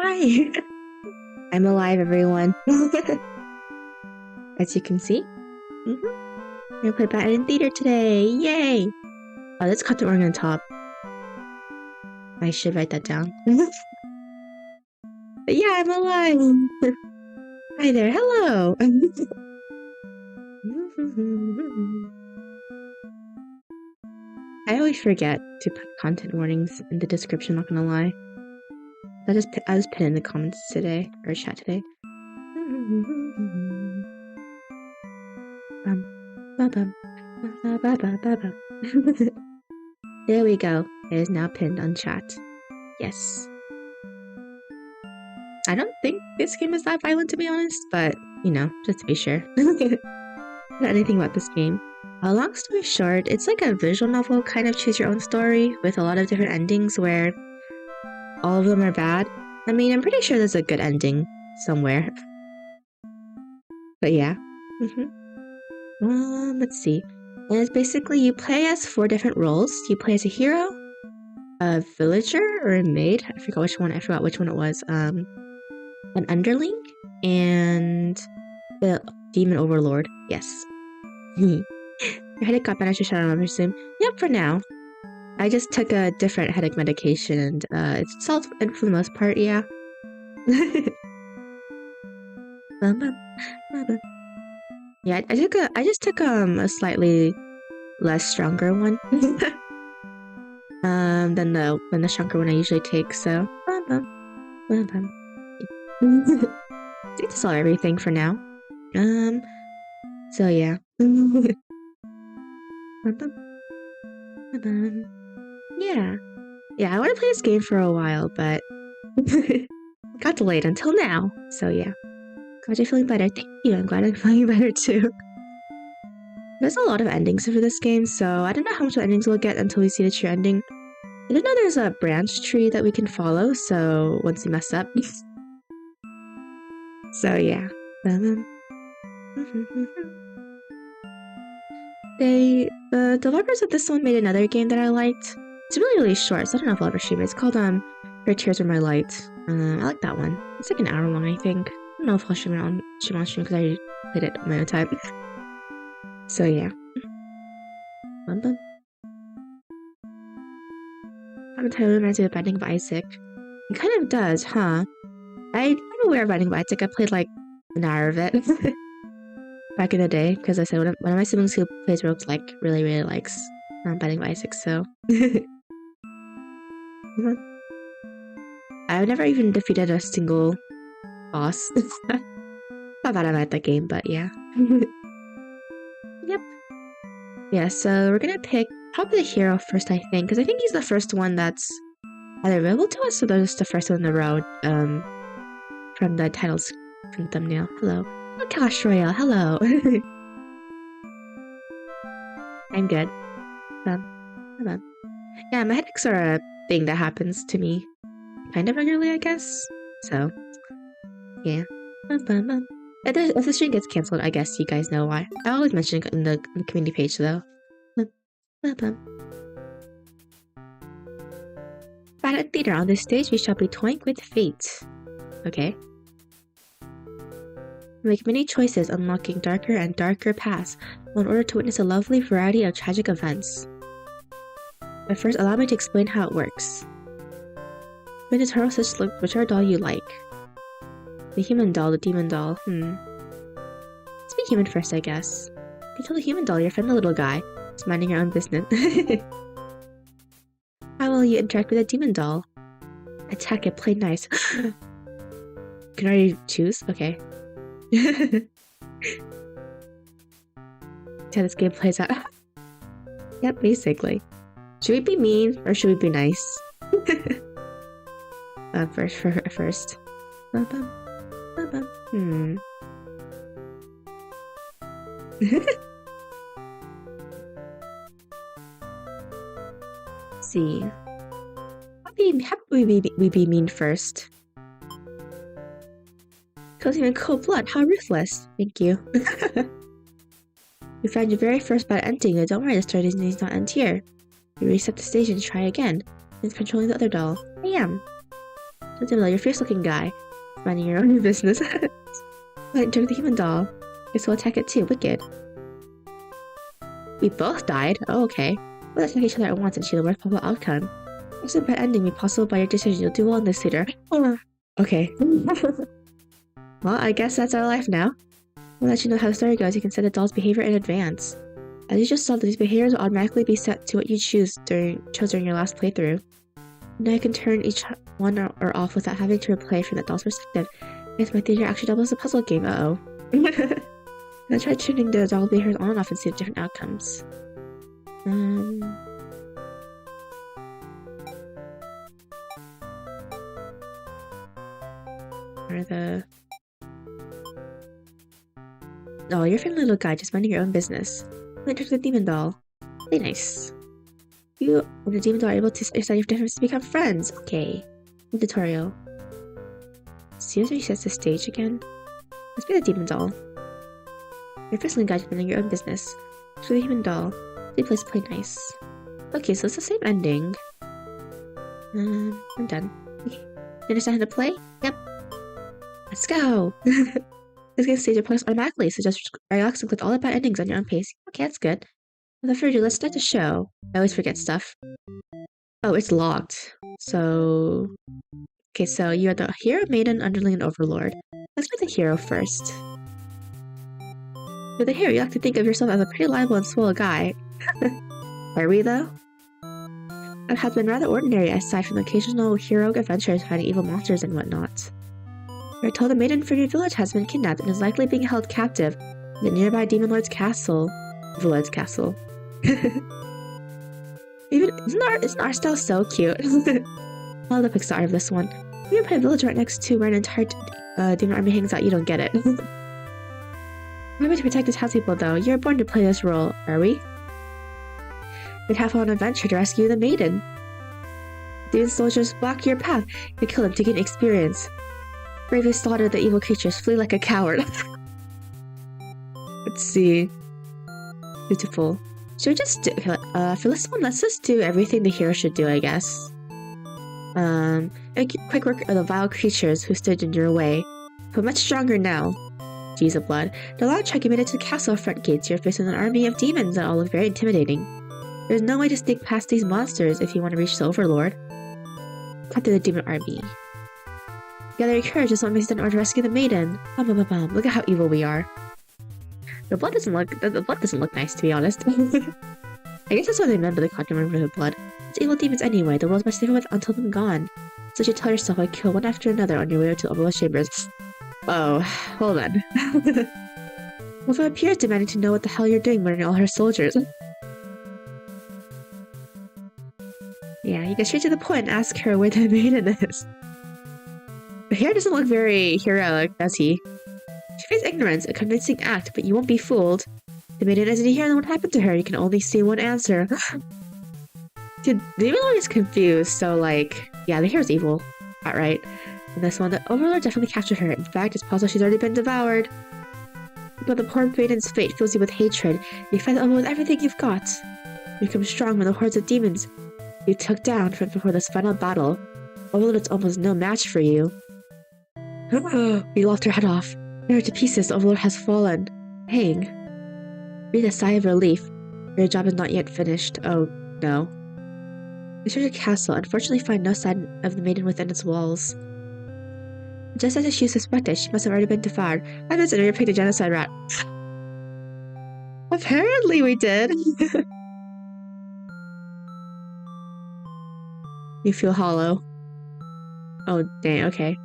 Hi! I'm alive, everyone. As you can see. I'm gonna play Bat in theater today. Yay! Oh, let's cut the organ on top. I should write that down. But yeah, I'm alive! Hi there, hello! I always forget to put content warnings in the description, not gonna lie. I'll just put it in the comments today, or chat today. There we go. It is now pinned on chat. Yes. I don't think this game is that violent, to be honest, but, you know, just to be sure. Not anything about this game. Long story short, it's like a visual novel, kind of choose your own story, with a lot of different endings where all of them are bad. I mean, I'm pretty sure there's a good ending somewhere. But yeah. Let's see. And it's basically you play as 4 different roles. You play as a hero, a villager, or a maid. I forgot which one it was. An underling, and the demon overlord. Yes. Your headache got better, shut on, I assume. Yep, for now. I just took a different headache medication, and it's solved for the most part, yeah. Yeah, I just took a slightly less stronger one. than the stronger one I usually take, so I think to solve everything for now. So yeah. Yeah. Yeah, I want to play this game for a while, but got delayed until now. So yeah. Glad you're feeling better. Thank you. I'm glad I'm feeling better too. There's a lot of endings for this game, so I don't know how much endings we'll get until we see the true ending. I didn't know there's a branch tree that we can follow, so once we mess up. So yeah. The developers of this one made another game that I liked. It's really short, so I don't know if I'll ever stream it. It's called Your Tears Are My Light. I like that one. It's like an hour long, I think. I don't know if I'll stream it on stream because I already played it on my own time. So yeah. That title reminds me of Binding of Isaac. It kind of does, huh? I'm aware of Binding of Isaac. I played like an hour of it back in the day because I said one of my siblings who plays roguelike really likes Binding of Isaac, so I've never even defeated a single boss. Not that I'm at that game, but yeah. Yep. Yeah, so we're gonna pick probably the hero first, I think, because I think he's the first one that's either available to us or there's the first one in the road, from the titles from the thumbnail. Hello. Oh, Clash Royale, hello. I'm good. Yeah, my headaches are a thing that happens to me kind of regularly, I guess. So, yeah. If the stream gets cancelled, I guess you guys know why. I always mention it in the community page, though. But at theater, on this stage, we shall be toying with fate. Okay. Make many choices, unlocking darker and darker paths, in order to witness a lovely variety of tragic events. But first, allow me to explain how it works. When this hero says, look, whichever doll you like. The human doll, the demon doll. Let's be human first, I guess. You tell the human doll you're friendly little guy. Just minding your own business. How will you interact with a demon doll? Attack it, play nice. Can I already choose? Okay. Yeah, this game plays out. Yep, basically. Should we be mean or should we be nice? First. See. How we be mean first? Causing in cold blood, how ruthless. Thank you. You found your very first bad ending, but don't worry, the story does not end here. You reset the stage and try again. It's controlling the other doll. I am. You're a fierce-looking guy. Minding your own business. But took the human doll. Guess we'll attack it too. Wicked. We both died? Oh, okay. We'll attack each other at once and see the worst possible outcome. It's a bad ending be possible by your decision. You'll do well in this theater. Okay. Well, I guess that's our life now. We'll let you know how the story goes. You can set the doll's behavior in advance. As you just saw, these behaviors will automatically be set to what you chose during your last playthrough. Now you can turn each one or off without having to replay from that doll's perspective. If my theater actually doubles a puzzle game, uh-oh. Now try tuning the doll behaviors on and off and see the different outcomes. Oh, you're a friendly little guy, just minding your own business. Then turn to the demon doll. Very nice. You and the demon doll are able to decide your difference to become friends. Okay. New tutorial. See as resets the stage again? Let's be the demon doll. You're a friendly guy, just minding your own business. To the human doll. They place play nice. Okay, so it's the same ending. I'm done. Okay. You understand how to play? Yep. Let's go! This game stage plays automatically, so just relax and click all the bad endings on your own pace. Okay, that's good. Without further ado, let's start the show. I always forget stuff. Oh, it's locked. So... Okay, so you're the hero, maiden, underling, and overlord. Let's be the hero first. You're the hero, you like to think of yourself as a pretty liable and swell guy. Are we, though? It has been rather ordinary, aside from the occasional heroic adventures fighting evil monsters and whatnot. We're told the maiden from your village has been kidnapped and is likely being held captive in the nearby Demon Lord's castle. Village castle. Isn't our style so cute? I love the pixel art of this one. If you put a village right next to where an entire demon army hangs out, you don't get it. Remember to protect the townspeople, though. You're born to play this role, are we? We'd have an adventure to rescue the maiden. Demon soldiers block your path. You kill them to gain experience. Bravely slaughter the evil creatures. Flee like a coward. Let's see. Beautiful. Should we just do... Okay, for this one, let's just do everything the hero should do, I guess. Quick work of the vile creatures who stood in your way. But much stronger now. Jeez of blood. The long trek you made it to the castle front gates. You're facing an army of demons that all look very intimidating. There's no way to sneak past these monsters if you want to reach the Overlord. Capture the demon army. Gather your courage as one makes in order to rescue the maiden. Look at how evil we are. The blood doesn't look nice, to be honest. I guess that's what they meant by the content remember the blood. It's evil demons anyway. The world's much safer with until them gone. So you tell yourself I kill one after another on your way to the Overlord chambers. Oh, hold on. Wolfa appears demanding to know what the hell you're doing murdering all her soldiers. Yeah, you get straight to the point and ask her where the maiden is. The hero doesn't look very heroic, does he? She faces ignorance, a convincing act, but you won't be fooled. The maiden isn't here, then what happened to her? You can only see one answer. Dude, the evil is confused, so like, yeah, the hero's evil. Outright. In this one, the Overlord definitely captured her. In fact, it's possible she's already been devoured. But the poor maiden's fate fills you with hatred. You fight the Overlord with everything you've got. You become strong when the hordes of demons you took down before this final battle. Overlord is almost no match for you. We lopped her head off. Tear her to pieces, the Overlord has fallen. Hang. Breathe a sigh of relief. Your job is not yet finished. Oh, no. You search the castle, unfortunately find no sign of the maiden within its walls. Just as she suspected, she must have already been devoured. I visited her picked a genocide rat. Apparently we did. You feel hollow. Oh, dang, okay.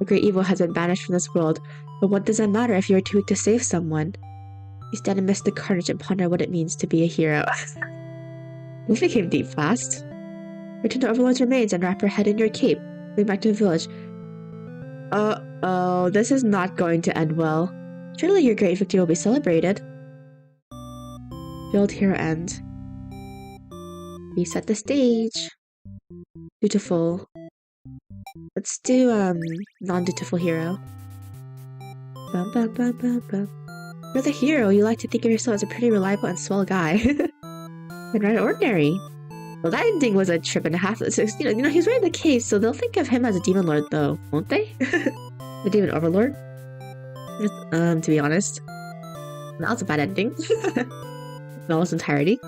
The great evil has been banished from this world, but what does that matter if you are too weak to save someone? You stand amidst the carnage and ponder what it means to be a hero. This became deep fast. Return to Overlord's remains and wrap her head in your cape. Bring back to the village. Uh-oh, this is not going to end well. Surely your great victory will be celebrated. Build hero end. Reset the stage. Beautiful. Let's do, non-dutiful hero. Bum, bum, bum, bum, bum. You're the hero. You like to think of yourself as a pretty reliable and swell guy. And rather ordinary. Well, that ending was a trip and a half. So, he's wearing the case, so they'll think of him as a demon lord, though, won't they? The demon overlord. To be honest, that was a bad ending. In all its entirety.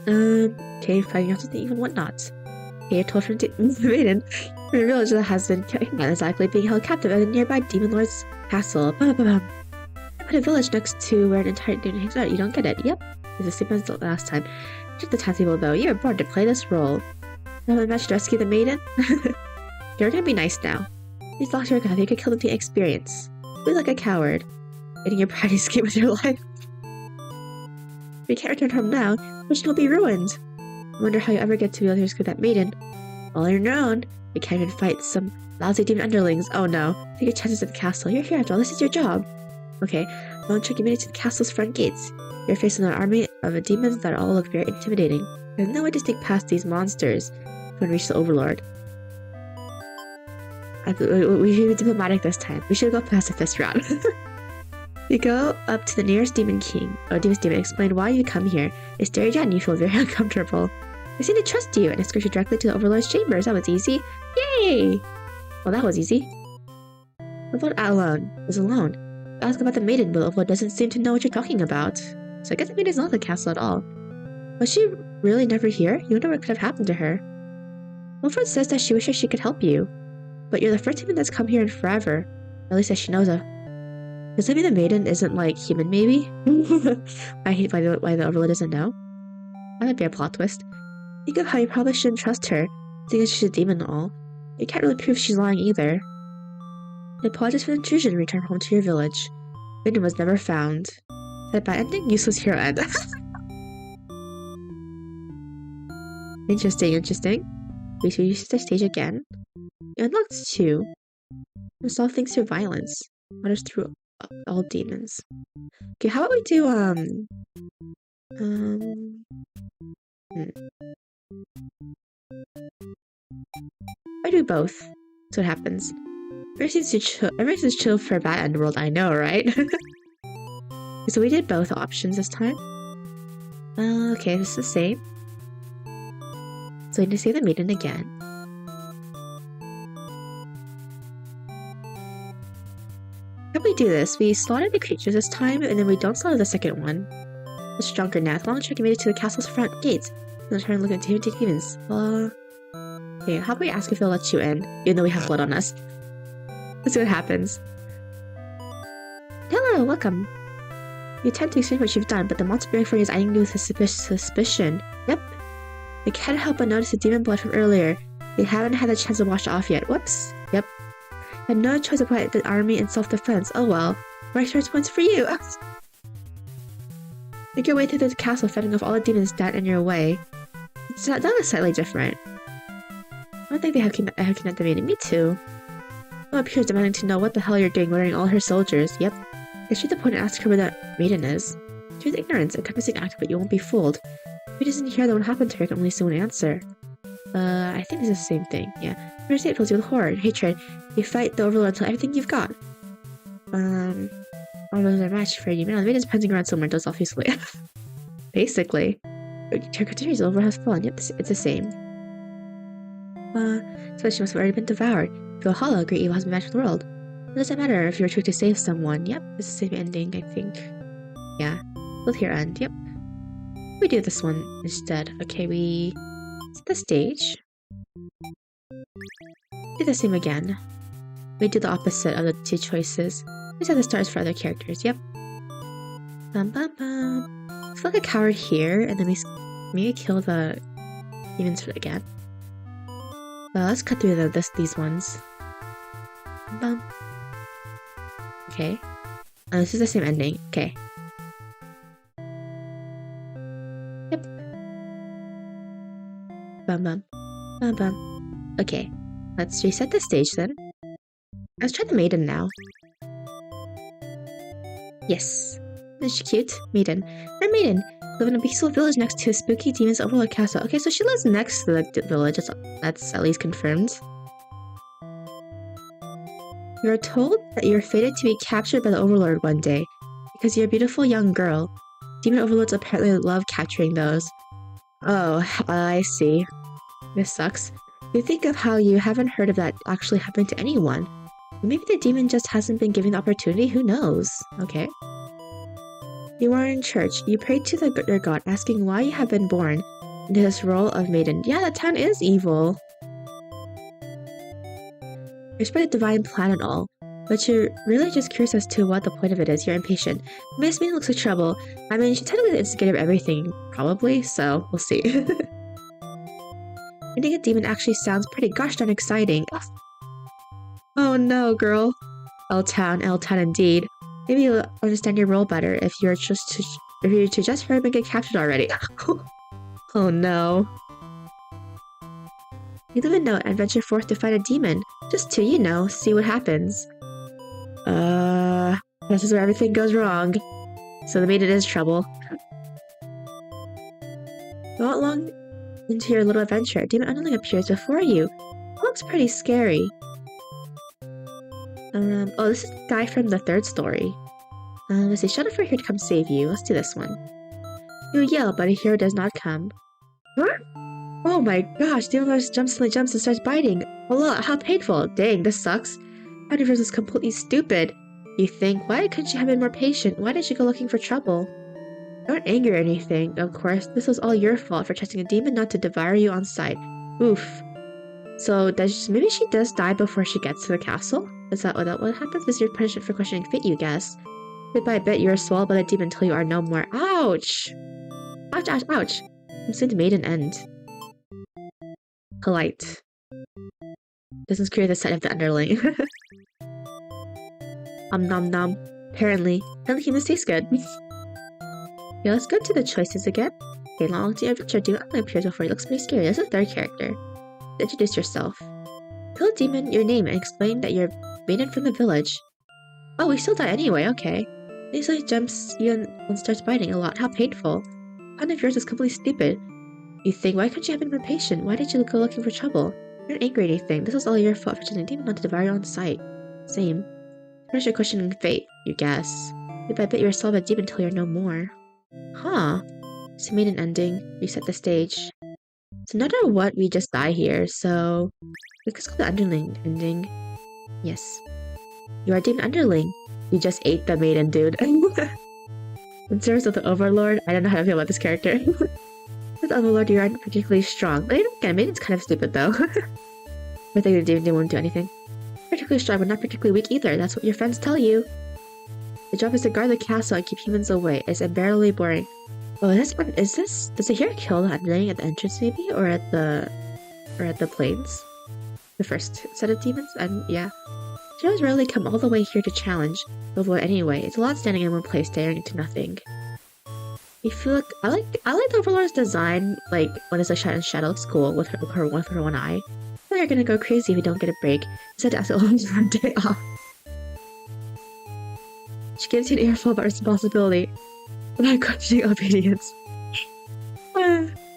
Okay, finding out something even whatnot. Okay, told from the maiden. From a village that has been exactly being held captive at a nearby demon lord's castle. I put a village next to where an entire demon hangs out. You don't get it. Yep. It's the same as the last time. Check the timetable though. You're born to play this role. Have a match to rescue the maiden? You're gonna be nice now. These locks are gonna you could kill them to experience. Be like a coward. Getting your pride escape with your life. If you can't return home now, mission will be ruined. I wonder how you ever get to be able to rescue that maiden. All on your own. You can't even fight some lousy demon underlings. Oh no. Take your chances at the castle. You're here after all. This is your job. Okay. Long trick you made it to the castle's front gates. You're facing an army of demons that all look very intimidating. There's no way to sneak past these monsters when we reach the Overlord. We should be diplomatic this time. We should go pacifist route. You go up to the nearest demon king, or demon's demon, explain why you come here. They stare you down and you feel very uncomfortable. They seem to trust you and escort you directly to the Overlord's chambers. That was easy. Yay! Well, that was easy. Overlord is alone. Ask about the maiden, but Overlord doesn't seem to know what you're talking about. So I guess the maiden's not the castle at all. Was she really never here? You wonder what could have happened to her. Overlord says that she wishes she could help you. But you're the first demon that's come here in forever. Or at least that she knows of. Does that mean the maiden isn't, like, human, maybe? I hate why the Overlord doesn't know. That might be a plot twist. Think of how you probably shouldn't trust her, seeing as she's a demon and all. You can't really prove she's lying either. I apologize for the intrusion and return home to your village. Maiden was never found. Is that a bad ending? Useless hero end. Interesting. We should use the stage again. You unlocked 2. Resolve things through violence. Matters through all demons. Okay, how about we do, I do both. That's what happens. Everything's chill for a bad underworld, I know, right? So we did both options this time. Okay, this is the same. So we need to save the maiden again. How do we do this? We slaughter the creatures this time, and then we don't slaughter the second one. It's stronger now. As long as you made it to the castle's front gates, then turn and look at the demons. Okay, how about we ask if they'll let you in, even though we have blood on us? Let's see what happens. Hello, welcome. You attempt to explain what you've done, but the monster bearing for you is eyeing you with suspicion. Yep. You can't help but notice the demon blood from earlier. They haven't had a chance to wash it off yet. Whoops. Yep. Had no choice but to the army in self-defense. Oh well. More experience points for you. Make your way through the castle, fighting off all the demons that in your way. It's not done slightly different. I don't think they have kidnapped the maiden. Me too. One appears demanding to know what the hell you're doing wearing all her soldiers. Yep. Get straight to the point and ask her where that maiden is. Choose ignorance, a convincing act, but you won't be fooled. If he doesn't hear that what happened to her, can only soon answer. I think it's the same thing. Yeah. Your state fills you with horror and hatred. You fight the Overlord until everything you've got. All those are matched for you. Man, the maiden's prancing around somewhere, does obviously. Basically. Her continues over has fun. Yep, it's the same. So she must have already been devoured. Feel hollow, great evil has been matched with the world. What does that matter if you're trying to save someone? Yep, it's the same ending, I think. Yeah. Both here end. Yep. We do this one instead. Okay, we set the stage. Do the same again. We do the opposite of the 2 choices. We set the stars for other characters. Yep. Let's like a coward here, and then we maybe kill the demons again. Let's cut through these ones. Okay. This is the same ending. Okay. Yep. Okay. Let's reset the stage then. Let's try the maiden now. Yes. Isn't she cute? Maiden. We're a maiden. Live in a peaceful village next to a spooky demon's overlord castle. Okay, so she lives next to the village. That's at least confirmed. You are told that you are fated to be captured by the Overlord one day, because you're a beautiful young girl. Demon Overlords apparently love capturing those. Oh, I see. This sucks. You think of how you haven't heard of that actually happening to anyone. Maybe the demon just hasn't been given the opportunity, who knows? Okay. You are in church. You pray to your god, asking why you have been born into this role of maiden. Yeah, the town is evil. You're supposed to divine plan and all, but you're really just curious as to what the point of it is. You're impatient. Miss Maiden looks like trouble. I mean, she's technically the instigator of everything, probably, so we'll see. Meeting a demon actually sounds pretty gosh darn exciting. Oh no, girl. L-Town indeed. Maybe you'll understand your role better if you're to just hurry up and get captured already. Oh no. You live in note and venture forth to fight a demon. Just to, you know, see what happens. This is where everything goes wrong. So the maiden is trouble. Not long into your little adventure, a demon underling appears before you. It looks pretty scary. Oh, this is the guy from the third story. Let's see, shout out for here to come save you. Let's do this one. You yell, but a hero does not come. Huh? Oh my gosh, the demon jumps and starts biting. Oh, how painful. Dang, this sucks. Vtubers is completely stupid. You think, why couldn't you have been more patient? Why did you go looking for trouble? Don't anger or anything, of course. This was all your fault for trusting a demon not to devour you on sight. Oof. So, maybe she does die before she gets to the castle? Is that what happens? This is your punishment for questioning fate, you guess. Bit by bit, you are swallowed by the demon until you are no more. Ouch! Ouch, ouch, ouch! I'm soon to maiden end. Polite. Doesn't create the sight of the underling. Nom nom. Apparently humans taste good. Yeah, let's go to the choices again. Okay, long to adventure demon appears before you. Looks pretty scary. This is the third character. Introduce yourself. Tell the demon your name and explain that you're maiden from the village. Oh, we still die anyway, okay. He easily jumps you and starts biting a lot. How painful. One of yours is completely stupid. You think, why couldn't you have been more patient? Why did you go looking for trouble? You're not angry or anything. This was all your fault for choosing a demon not to devour you on sight. Same. Finish your questioning fate, you guess. Bit by bit you are swallowed by a demon until you're no more. Huh. So maiden ending. Reset the stage. So no matter what, we just die here, so we could call the underling ending. Yes. You are a demon underling. You just ate the maiden, dude. In service of the Overlord, I don't know how to feel about this character. With the Overlord, you aren't particularly strong. But again, maiden's kind of stupid though. I think the demon won't do anything. Particularly strong, but not particularly weak either. That's what your friends tell you. The job is to guard the castle and keep humans away. It's unbearably boring. Oh, does the hero kill the underling at the entrance maybe? Or at the plains? The first set of demons? And yeah. Heroes rarely come all the way here to challenge the Overlord anyway. It's a lot standing in one place staring into nothing. You feel like I like the Overlord's design, like when it's like shot in shadow, looks cool with her one eye. I feel like you're gonna go crazy if you don't get a break. Instead, ask Overlord's one day off. She gives you an earful about responsibility, without questioning obedience.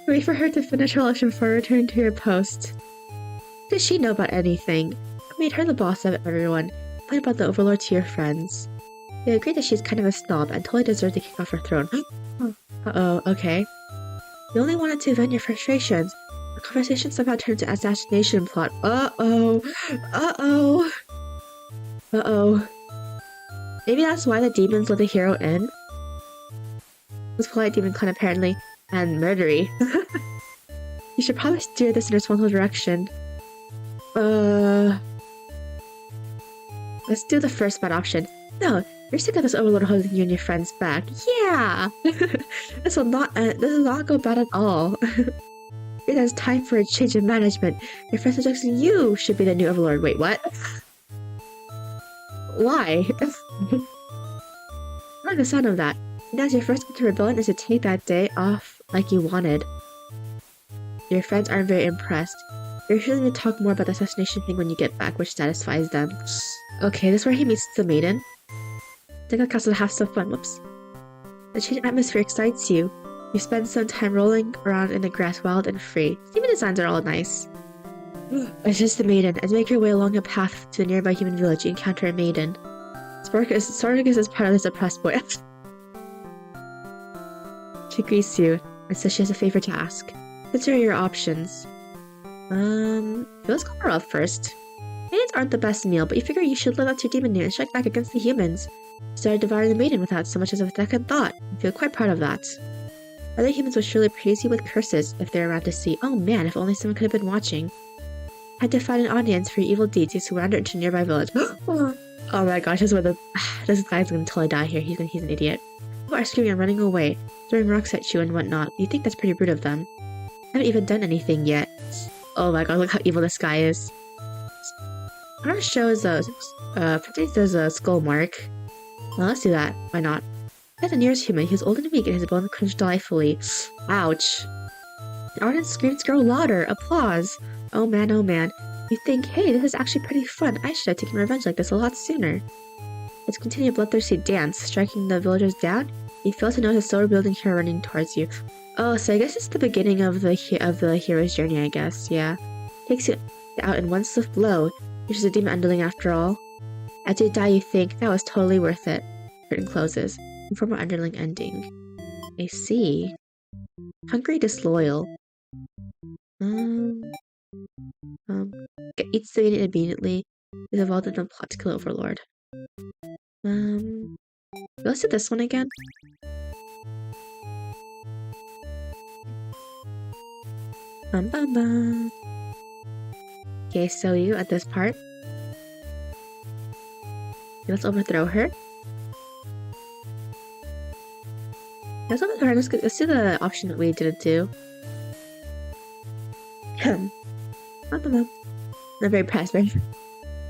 Wait for her to finish her lesson before returning to your post. What does she know about anything? I made her the boss of everyone. Complain about the Overlord to your friends. They agree that she's kind of a snob and totally deserves to kick off her throne. Uh-oh, okay. You only wanted to vent your frustrations. The conversation somehow turned to an assassination plot. Uh-oh. Uh-oh. Uh-oh. Maybe that's why the demons let the hero in? This polite demon clan apparently. And murdery. You should probably steer this in a responsible direction. Let's do the first bad option. No, you're sick of this Overlord holding you and your friends back. Yeah! This will not go bad at all. It is time for a change of management. Your friends suggesting you should be the new Overlord. Wait, what? Why? I like the sound of that. And as your first step to rebellion is to take that day off like you wanted. Your friends aren't very impressed. You're sure to talk more about the assassination thing when you get back, which satisfies them. Okay, this is where he meets the maiden. Take the castle to have some fun. Whoops. The change in atmosphere excites you. You spend some time rolling around in the grass, wild and free. Even designs are all nice. It's just the maiden. As you make your way along a path to the nearby human village, you encounter a maiden. Spartacus is part of this oppressed boy. She greets you and says she has a favor to ask. Consider your options. Let's go her up first. Maidens aren't the best meal, but you figure you should live up to your demon name and strike back against the humans. You started devouring the maiden without so much as a second thought. I feel quite proud of that. Other humans would surely praise you with curses if they were around to see. Oh man, if only someone could have been watching. Had to find an audience for your evil deeds. You surrendered into a nearby village. Oh my gosh, this is where this guy's gonna totally die here. He's an idiot. People are screaming and running away, throwing rocks at you and whatnot. You think that's pretty rude of them. I haven't even done anything yet. Oh my god, look how evil this guy is. Our shows there's a skull mark. Well, let's do that. Why not? As the nearest human, he is old and weak and his bones crunch delightfully. Ouch. The audience screams grow louder. Applause. Oh man, oh man. You think, hey, this is actually pretty fun. I should have taken revenge like this a lot sooner. Let's continue a bloodthirsty dance, striking the villagers down. You fail to notice a slower building hero running towards you. Oh, so I guess it's the beginning of the hero's journey, I guess. Yeah. Takes you out in one swift blow, which is a demon underling after all. As you die, you think, that was totally worth it. Curtain closes. Informal underling ending. I see. Hungry disloyal. Eats the maiden immediately. Is involved in the plot to kill Overlord. Let's do this one again. Okay, so you at this part. Let's overthrow her. Let's overthrow her. Let's do the option that we didn't do. I'm very pressed, right?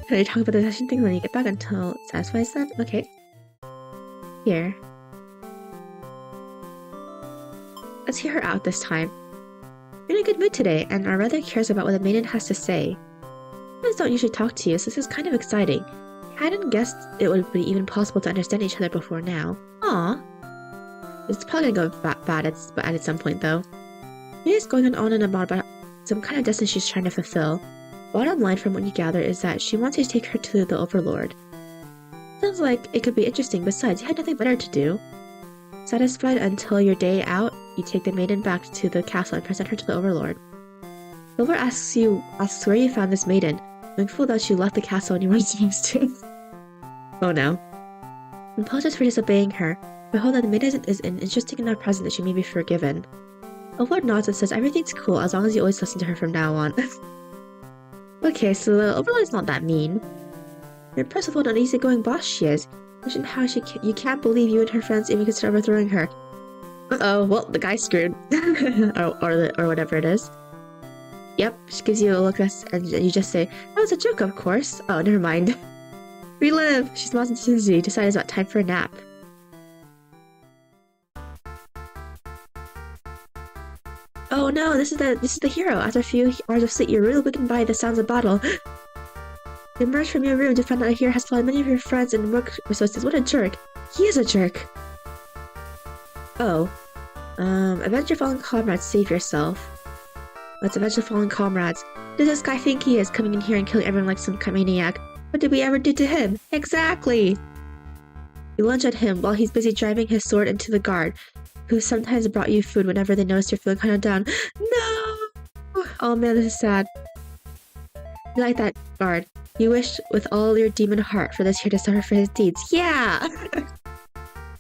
Can I talk about the session thing when you get back until it satisfies them? Okay. Here. Let's hear her out this time. You're in a good mood today, and are rather curious about what the maiden has to say. Humans don't usually talk to you, so this is kind of exciting. I hadn't guessed it would be even possible to understand each other before now. Aww. It's probably gonna go bad at some point, though. Maiden's going on and on about some kind of destiny she's trying to fulfill. Bottom line from what you gather is that she wants you to take her to the Overlord. Sounds like it could be interesting, besides you had nothing better to do. Satisfied until your day out, you take the maiden back to the castle and present her to the Overlord. The Overlord asks where you found this maiden, knowing full that you left the castle when you weren't supposed to. Oh no. Apologize for disobeying her, but hold that the maiden is an interesting enough present that she may be forgiven. Overlord nods and says everything's cool as long as you always listen to her from now on. Okay, so the Overlord's not that mean. You're impressed with what an easygoing boss she is. Imagine how you can't believe you and her friends even consider overthrowing her. Uh-oh, well, the guy's screwed. or whatever it is. Yep, she gives you a look and you just say, that was a joke, of course. Oh, never mind. Relive! She smiles and Susie decides about time for a nap. Oh no, this is the hero. After a few hours of sleep, you're really wakened by the sounds of battle. You emerge from your room to find out that hero has followed many of your friends and work resources. What a jerk. He is a jerk. Oh. Avenge your fallen comrades, save yourself. Let's avenge the fallen comrades. Who does this guy think he is, coming in here and killing everyone like some maniac? What did we ever do to him? Exactly! You lunge at him while he's busy driving his sword into the guard, who sometimes brought you food whenever they noticed you're feeling kind of down. No! Oh man, this is sad. You like that guard. You wish with all your demon heart for this hero to suffer for his deeds. Yeah!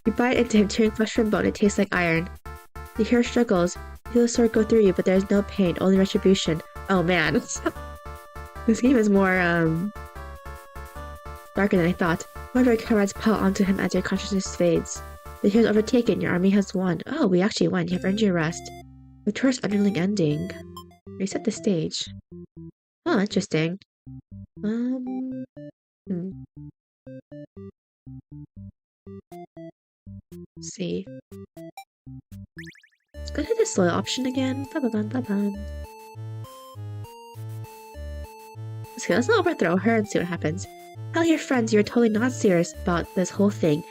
You bite into him, tearing flesh from bone. It tastes like iron. The hero struggles. You feel the sword go through you, but there is no pain, only retribution. Oh man. This game is more, darker than I thought. More of your comrades pile onto him as your consciousness fades. The hero's overtaken, your army has won. Oh, we actually won. You have earned your rest. Victorious underling ending. Reset the stage. Oh, interesting. Let's see. Let's go to the slow option again. Okay, let's not overthrow her and see what happens. Tell your friends you're totally not serious about this whole thing.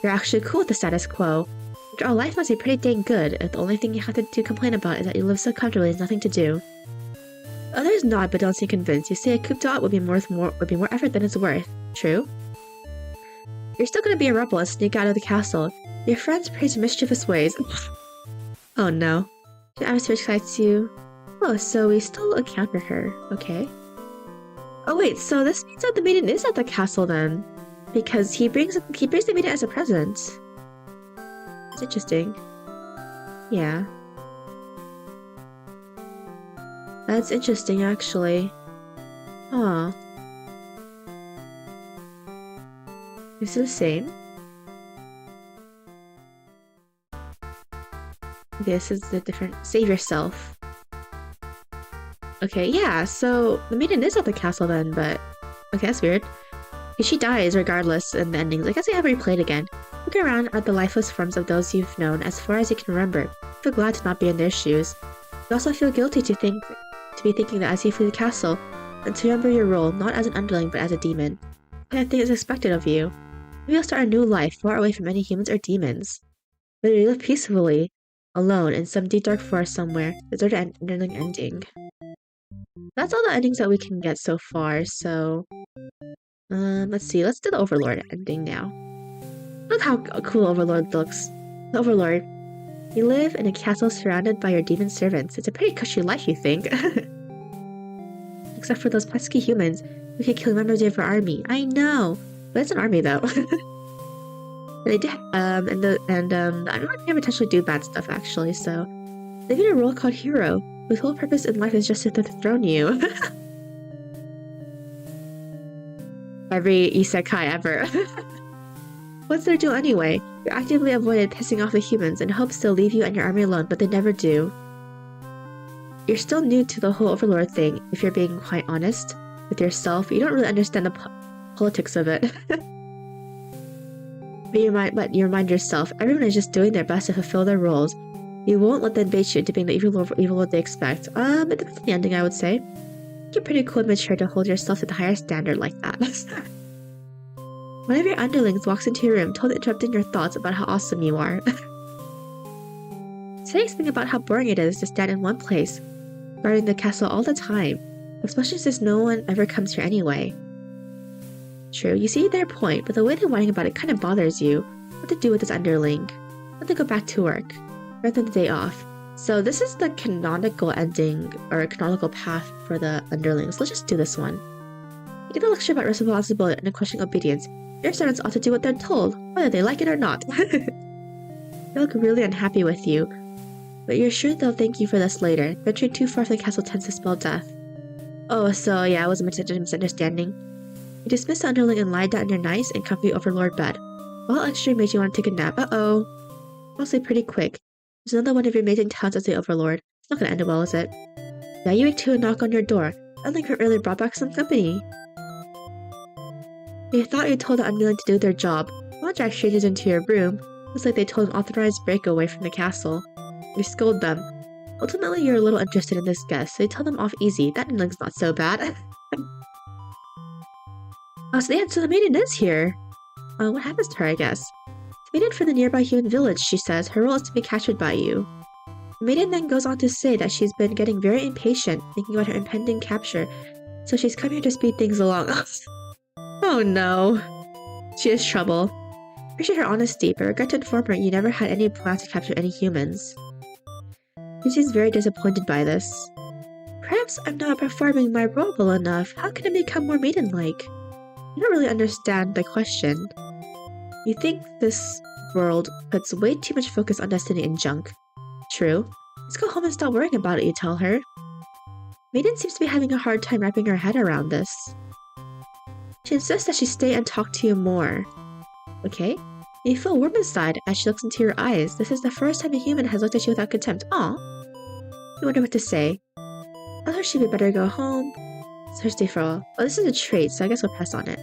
You're actually cool with the status quo. After all, life must be pretty dang good if the only thing you have to complain about is that you live so comfortably and there's nothing to do. Others nod but don't seem convinced. You say a coup d'etat would be more effort than it's worth. True? You're still gonna be a rebel and sneak out of the castle. Your friends praise your mischievous ways. Oh no. The atmosphere excites you. Oh, so we still encounter her. Okay. Oh wait, so this means that the maiden is at the castle then. Because he brings the maiden as a present. It's interesting. Yeah. That's interesting actually. Huh. Is it the same? Okay, this is the different. Save yourself. Okay, yeah, so the maiden is at the castle then, but okay, that's weird. If she dies regardless in the endings, I guess I have replayed again. Look around at the lifeless forms of those you've known as far as you can remember. Feel glad to not be in their shoes. You also feel guilty to be thinking that as you flee the castle, and to remember your role not as an underling but as a demon. And I think it's expected of you. Maybe you'll start a new life far away from any humans or demons. Whether you live peacefully, alone in some deep dark forest somewhere, deserted and underling ending. That's all the endings that we can get so far, so let's see, let's do the Overlord ending now. Look how cool Overlord looks. The Overlord. You live in a castle surrounded by your demon servants. It's a pretty cushy life, you think. Except for those pesky humans who can kill members of your army. I know, but it's an army though. And they did, the army can potentially do bad stuff actually. So they made a role called hero, whose whole purpose in life is just to dethrone you. Every isekai ever. What's their deal anyway? You actively avoided pissing off the humans in hopes they'll leave you and your army alone, but they never do. You're still new to the whole Overlord thing, if you're being quite honest with yourself. You don't really understand the politics of it. But you remind yourself, everyone is just doing their best to fulfill their roles. You won't let them bait you into being the evil Lord they expect. It depends on the ending, I would say. You're pretty cool and mature to hold yourself to the higher standard like that. One of your underlings walks into your room, totally interrupting your thoughts about how awesome you are. Saying something about how boring it is to stand in one place, guarding the castle all the time, especially since no one ever comes here anyway. True, you see their point, but the way they're whining about it kind of bothers you. What to do with this underling? Let them go back to work, rather than the day off. So this is the canonical ending, or canonical path for the underlings. Let's just do this one. You give a lecture about responsibility and unquestioning obedience. Your servants ought to do what they're told, whether they like it or not. They look really unhappy with you, but you're sure they'll thank you for this later. Venturing too far from the castle tends to spell death. Oh, so yeah, it was a misunderstanding. You dismiss the underling and lie down in your nice and comfy Overlord bed. All extra made you want to take a nap. Uh-oh. Mostly pretty quick. There's another one of your amazing talents as the Overlord. It's not gonna end well, is it? Now you wake to a knock on your door. Underling from earlier brought back some company. You thought you told the underling to do their job. While drive strangers into your room, looks like they told an authorized breakaway from the castle. You scold them. Ultimately, you're a little interested in this guest, so you tell them off easy. That underling's not so bad. Oh, so the maiden is here. What happens to her, I guess? The maiden from the nearby human village, she says. Her role is to be captured by you. The maiden then goes on to say that she's been getting very impatient, thinking about her impending capture, so she's come here to speed things along. Oh no. She has trouble. Appreciate her honesty, but regret to inform her you never had any plans to capture any humans. She seems very disappointed by this. Perhaps I'm not performing my role well enough. How can I become more maiden-like? You don't really understand the question. You think this world puts way too much focus on destiny and junk. True. Let's go home and stop worrying about it, you tell her. Maiden seems to be having a hard time wrapping her head around this. She insists that she stay and talk to you more. Okay? You feel warm inside as she looks into your eyes. This is the first time a human has looked at you without contempt. Aw. You wonder what to say. I thought she'd better go home. Thirsty for all. Well, this is a trait, so I guess we'll pass on it.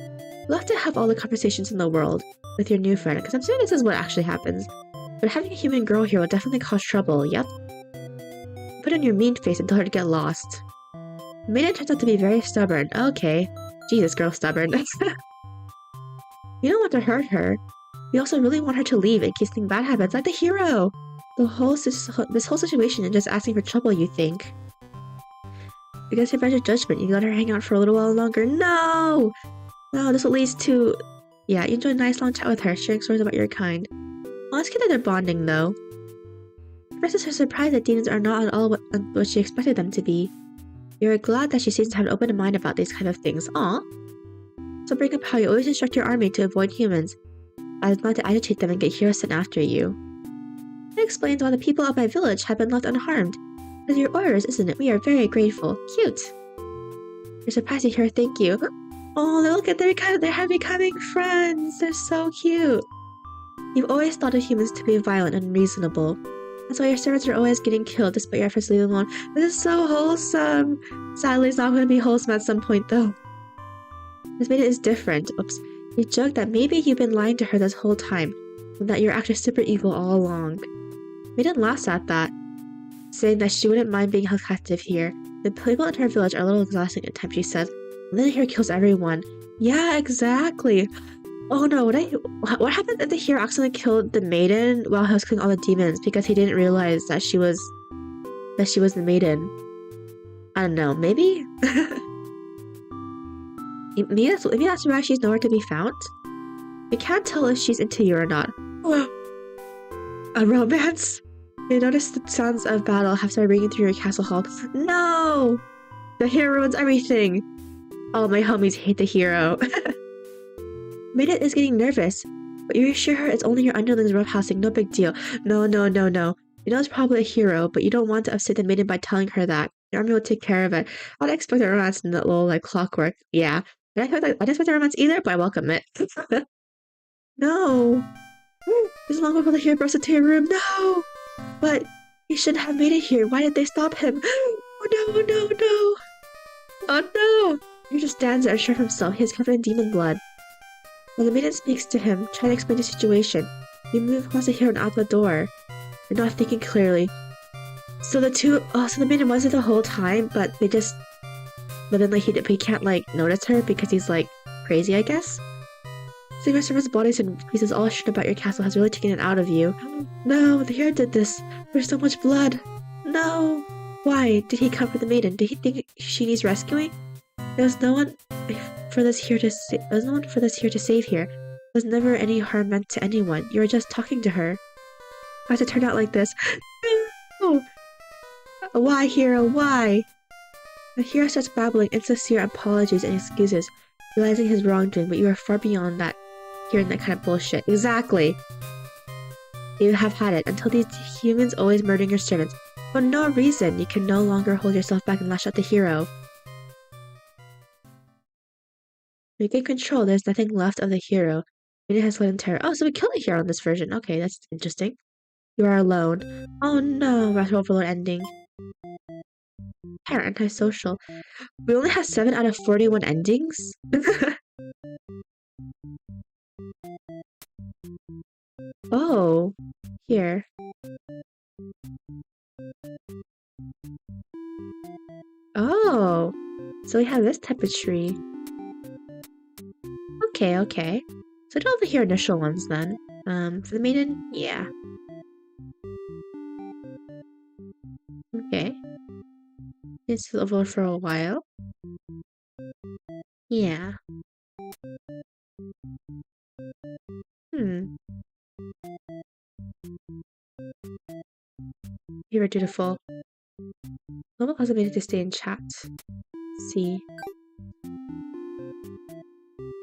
You'll have to have all the conversations in the world with your new friend, because I'm assuming this is what actually happens. But having a human girl here will definitely cause trouble, yep. Put on your mean face and tell her to get lost. The maiden turns out to be very stubborn. Okay. Jesus, girl stubborn. You don't want to hurt her. You also really want her to leave in case something bad happens, like the hero! This whole situation is just asking for trouble, you think. Because your better judgment, you let her hang out for a little while longer. No! No, this will lead to... Yeah, you enjoy a nice long chat with her, sharing stories about your kind. Well, it's good that they're bonding, though. First is her surprise that demons are not at all what she expected them to be. You're glad that she seems to have an open mind about these kind of things. Aw. So bring up how you always instruct your army to avoid humans, as not to agitate them and get heroes sent after you. That explains why the people of my village have been left unharmed. With your orders, isn't it? We are very grateful. Cute. You're surprised to hear thank you. Oh, look at they're becoming friends. They're so cute. You've always thought of humans to be violent and unreasonable. That's why your servants are always getting killed despite your efforts to leave them alone. This is so wholesome. Sadly, it's not going to be wholesome at some point, though. This maiden is different. Oops. You joked that maybe you've been lying to her this whole time, and that you're actually super evil all along. Maiden laughs at that, saying that she wouldn't mind being held captive here. The people in her village are a little exhausting at times, she says. And then here kills everyone. Yeah, exactly. Oh no, what happened if the hero accidentally killed the maiden while he was killing all the demons because he didn't realize that she was the maiden? I don't know, maybe? maybe that's why she's nowhere to be found? You can't tell if she's into you or not. A romance? You notice the sounds of battle have started ringing through your castle hall. No! The hero ruins everything! All my homies hate the hero. Maiden is getting nervous, but you reassure her it's only your underlings roughhousing, no big deal. No. You know it's probably a hero, but you don't want to upset the maiden by telling her that. Your army will take care of it. I don't expect a romance in that little, clockwork. Yeah. I didn't expect a romance either, but I welcome it. No! This is long before the hero burst into your room. No! But he shouldn't have made it here. Why did they stop him? Oh no! Oh no! He just stands there unsure of himself. He is covered in demon blood. When the maiden speaks to him, trying to explain the situation, you move across the hero and out the door. You're not thinking clearly. So the maiden was there the whole time, but then he can't notice her because he's crazy, I guess. Seeing your servant's bodies and pieces all shit about your castle has really taken it out of you. No, the hero did this. There's so much blood. No. Why did he come for the maiden? Did he think she needs rescuing? There's no one for this here to save here. There's never any harm meant to anyone. You were just talking to her. Why does it turn out like this? No. Why, hero? Why? The hero starts babbling insincere apologies and excuses, realizing his wrongdoing, but you are far beyond that. Hearing that kind of bullshit. Exactly. You have had it until these humans always murdering your servants. For no reason, you can no longer hold yourself back and lash at the hero. You gain control, there's nothing left of the hero. It has fled in terror. Oh, so we killed the hero in this version. Okay, that's interesting. You are alone. Oh no, Wrath Overlord ending. Parent antisocial. We only have 7 out of 41 endings? Oh, here. Oh, so we have this type of tree. Okay. So do all the here initial ones then. For the maiden, yeah. Okay. It's over for a while. Yeah. You were dutiful. Normal caused the maiden to stay in chat. See.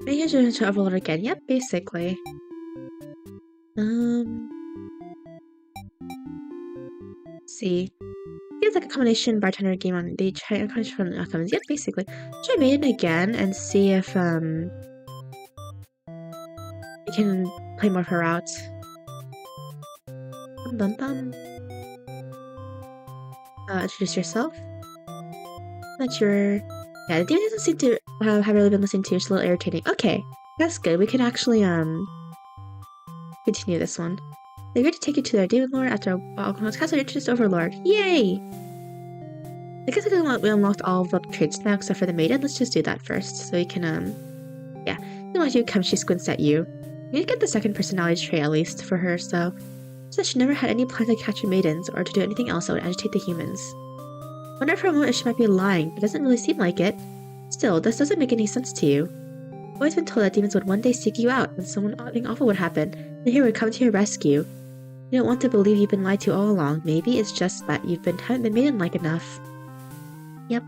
Maybe I should to overload again. Yep, basically. See. Feels like a combination bartender game on they try a combination from outcomes. Yep, basically. Try maiden again and see if you can play more of her route. Introduce yourself. That's your... Yeah, the demon doesn't seem to have really been listening to you. It's a little irritating. Okay, that's good. We can actually, continue this one. They agreed to take you to their demon lord after a while. Castle, you're introduced to Overlord. Yay! I guess we unlocked all of the traits now except for the maiden. Let's just do that first. So you can, yeah. When you come, she squints at you. You need to get the second personality trait at least for her, so... She said she never had any plan to capture maidens or to do anything else that would agitate the humans. I wonder for a moment if she might be lying, but it doesn't really seem like it. Still, this doesn't make any sense to you. I've always been told that demons would one day seek you out, and something awful would happen, and the hero would come to your rescue. You don't want to believe you've been lied to all along. Maybe it's just that haven't been maiden-like enough. Yep.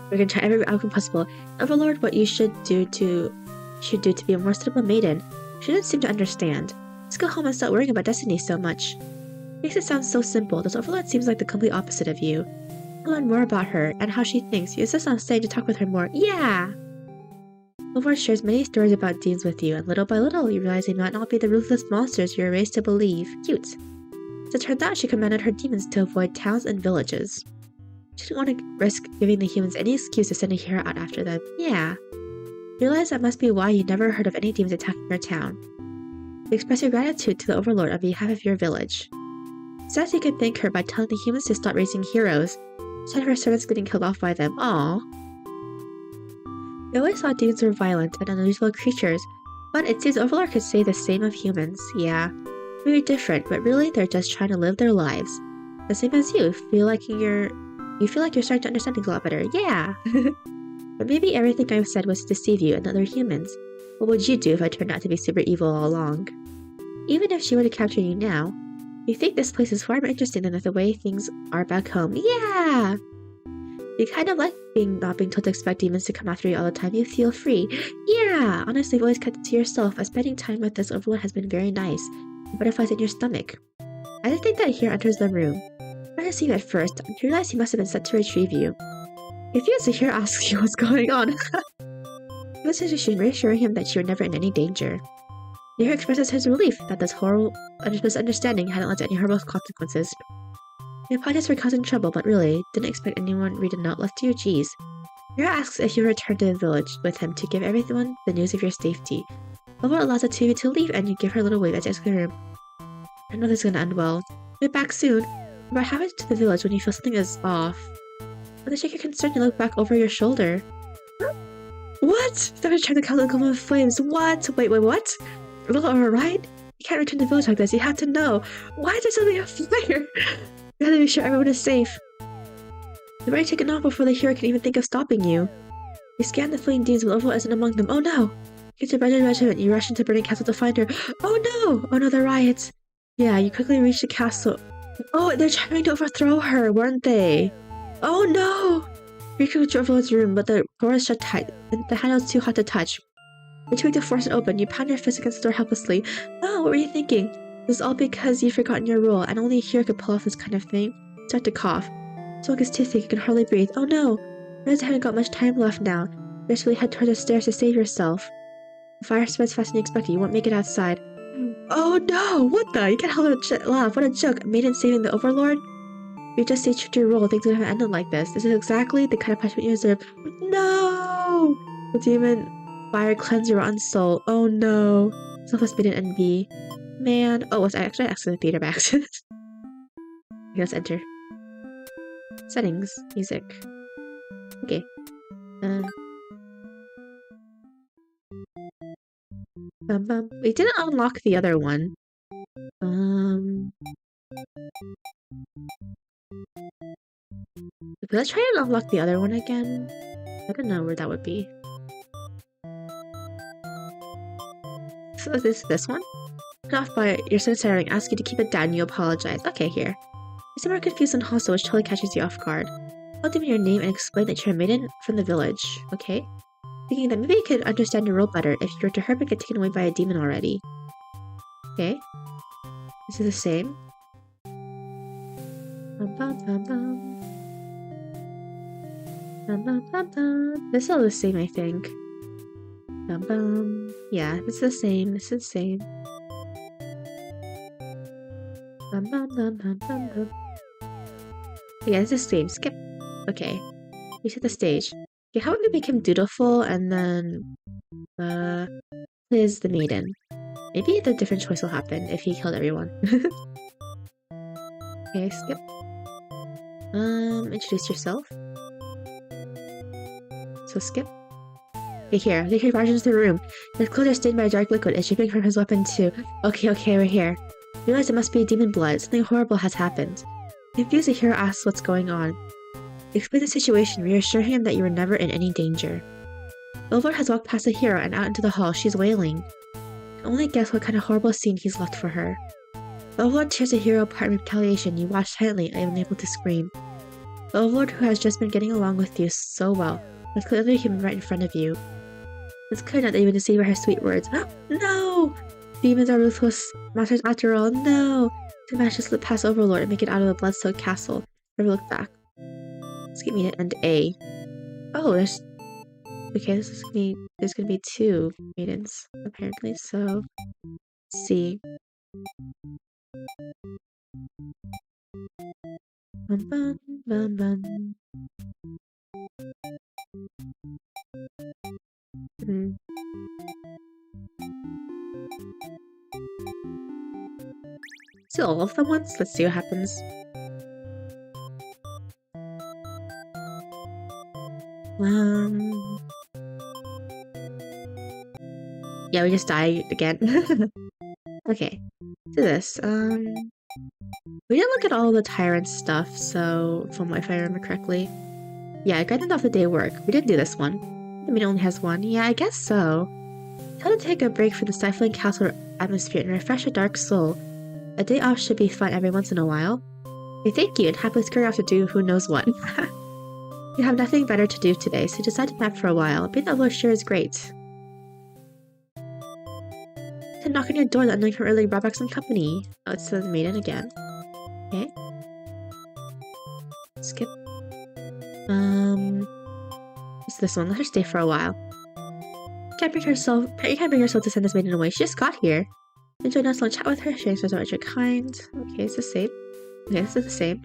We're gonna try every outcome possible. Overlord, what you should do to be a more suitable maiden. She doesn't seem to understand. Let's go home and stop worrying about destiny so much. Makes it sound so simple. This Overlord seems like the complete opposite of you. I'll learn more about her and how she thinks. You insist on staying to talk with her more. Yeah! Overlord shares many stories about demons with you, and little by little you realize they might not be the ruthless monsters you're raised to believe. Cute. As it turned out, she commanded her demons to avoid towns and villages. She didn't want to risk giving the humans any excuse to send a hero out after them. Yeah. You realize that must be why you never heard of any demons attacking your town. You express your gratitude to the Overlord on behalf of your village. Says you can thank her by telling the humans to stop raising heroes, instead of her servants getting killed off by them. Aww. You always thought demons were violent and unusual creatures, but it seems Overlord could say the same of humans. Yeah. Maybe different, but really they're just trying to live their lives. The same as you. You feel like you're starting to understand things a lot better. Yeah! But maybe everything I've said was to deceive you and other humans. What would you do if I turned out to be super evil all along? Even if she were to capture you now, you think this place is far more interesting than the way things are back home. Yeah! You kind of like not being told to expect demons to come after you all the time. You feel free. Yeah! Honestly, you've always kept it to yourself, as spending time with this Overlord has been very nice. Butterflies in your stomach. I just think that Hero enters the room. Trying to see you at first, you realize he must have been sent to retrieve you. If you as a hero asks you what's going on, you should reassure him that you're never in any danger. The hero expresses his relief that this horrible misunderstanding hadn't led to any horrible consequences. You apologize for causing trouble, but really, didn't expect anyone to read a note left to you. Jeez. Hero asks if you return to the village with him to give everyone the news of your safety. Overlord allows the two of you to leave, and you give her a little wave as you exit the room. I know this is gonna end well. Be back soon. What happens to the village when you feel something is off? When they shake your concern, you look back over your shoulder. What? Somebody's trying to call the glow of flames. What? Wait, what? Little alright? You can't return to the village like this. You have to know. Why is there suddenly a fire? You have to be sure everyone is safe. You've already taken off before the hero can even think of stopping you. You scan the fleeing demons, but Overlord isn't among them. Oh no! You get to Brandon Regiment. You rush into Burning Castle to find her. Oh no! Oh no, the riots. Yeah, you quickly reach the castle. Oh, they're trying to overthrow her, weren't they? Oh no! You reach to Overlord's room, but the door is shut tight, and the handle is too hot to touch. You're trying to force it open. You pound your fist against the door helplessly. Oh, what were you thinking? It was all because you've forgotten your role, and only a hero could pull off this kind of thing. You start to cough. Smoke is too thick, you can hardly breathe. Oh no! You realize you haven't got much time left now. You desperately head towards the stairs to save yourself. The fire spreads faster than you expected. You won't make it outside. Oh no! What the? You can't help but laugh. What a joke. Maiden saving the Overlord? You just stayed true to your role. Things would have ended like this. This is exactly the kind of punishment you deserve. No! The demon fire cleanse your rotten soul. Oh no. Selfless maiden envy. Man. Oh, I actually accidentally beat her by accident. Okay, let's enter. Settings. Music. Okay. We didn't unlock the other one. Let's try and unlock the other one again. I don't know where that would be. So is this one? Cut off by your secretary and ask you to keep it down. You apologize. Okay, here. You seem more confused and hostile, which totally catches you off guard. I'll give me your name and explain that you're a maiden from the village. Okay? Thinking that maybe you could understand your role better if you were to hurt but get taken away by a demon already. Okay. This is the same. This is all the same, I think. Yeah, it's the same. It's the same. Yeah, it's the same. Skip. Okay. We set the stage. Okay, how about we make him dutiful and then plays the maiden? Maybe the different choice will happen if he killed everyone. Okay, skip. Introduce yourself. So skip. Okay, here. They barge into the room. His clothes are stained by a dark liquid. It's dripping from his weapon too. Okay, we're here. You realize it must be demon blood. Something horrible has happened. Confused, the hero asks what's going on. Explain the situation, reassure him that you were never in any danger. Overlord has walked past the hero and out into the hall. She's wailing. You can only guess what kind of horrible scene he's left for her. The Overlord tears a hero apart in retaliation. You watch silently, unable to scream. The Overlord, who has just been getting along with you so well, was clearly human right in front of you. It's clear not that even deceive her sweet words. No! Demons are ruthless masters after all. No! To manage to slip past Overlord and make it out of the blood-soaked castle. Never look back. Skip me and A. Oh, there's... Okay, there's gonna be 2 maidens, apparently, so... C. Bum bum bum bum. See all of them once? Let's see what happens. Yeah, we just died again. Okay, do this. We didn't look at all the tyrant stuff, so if I remember correctly. Yeah, granted off the day work. We didn't do this one. I mean, it only has 1. Yeah, I guess so. Tell to take a break from the stifling castle atmosphere and refresh a dark soul. A day off should be fun every once in a while. We thank you and happily scurry off to do who knows what. You have nothing better to do today, so decide to nap for a while. Being the Overlord sure is great. To knock on your door, the unknowing from earlier brought back some company. Oh, it's the maiden again. Okay. Skip. It's this one. Let her stay for a while. You can't bring yourself to send this maiden away. She just got here. Enjoy a nice long chat with her. Sharing stories about your kind. Okay, it's the same. Okay, this is the same.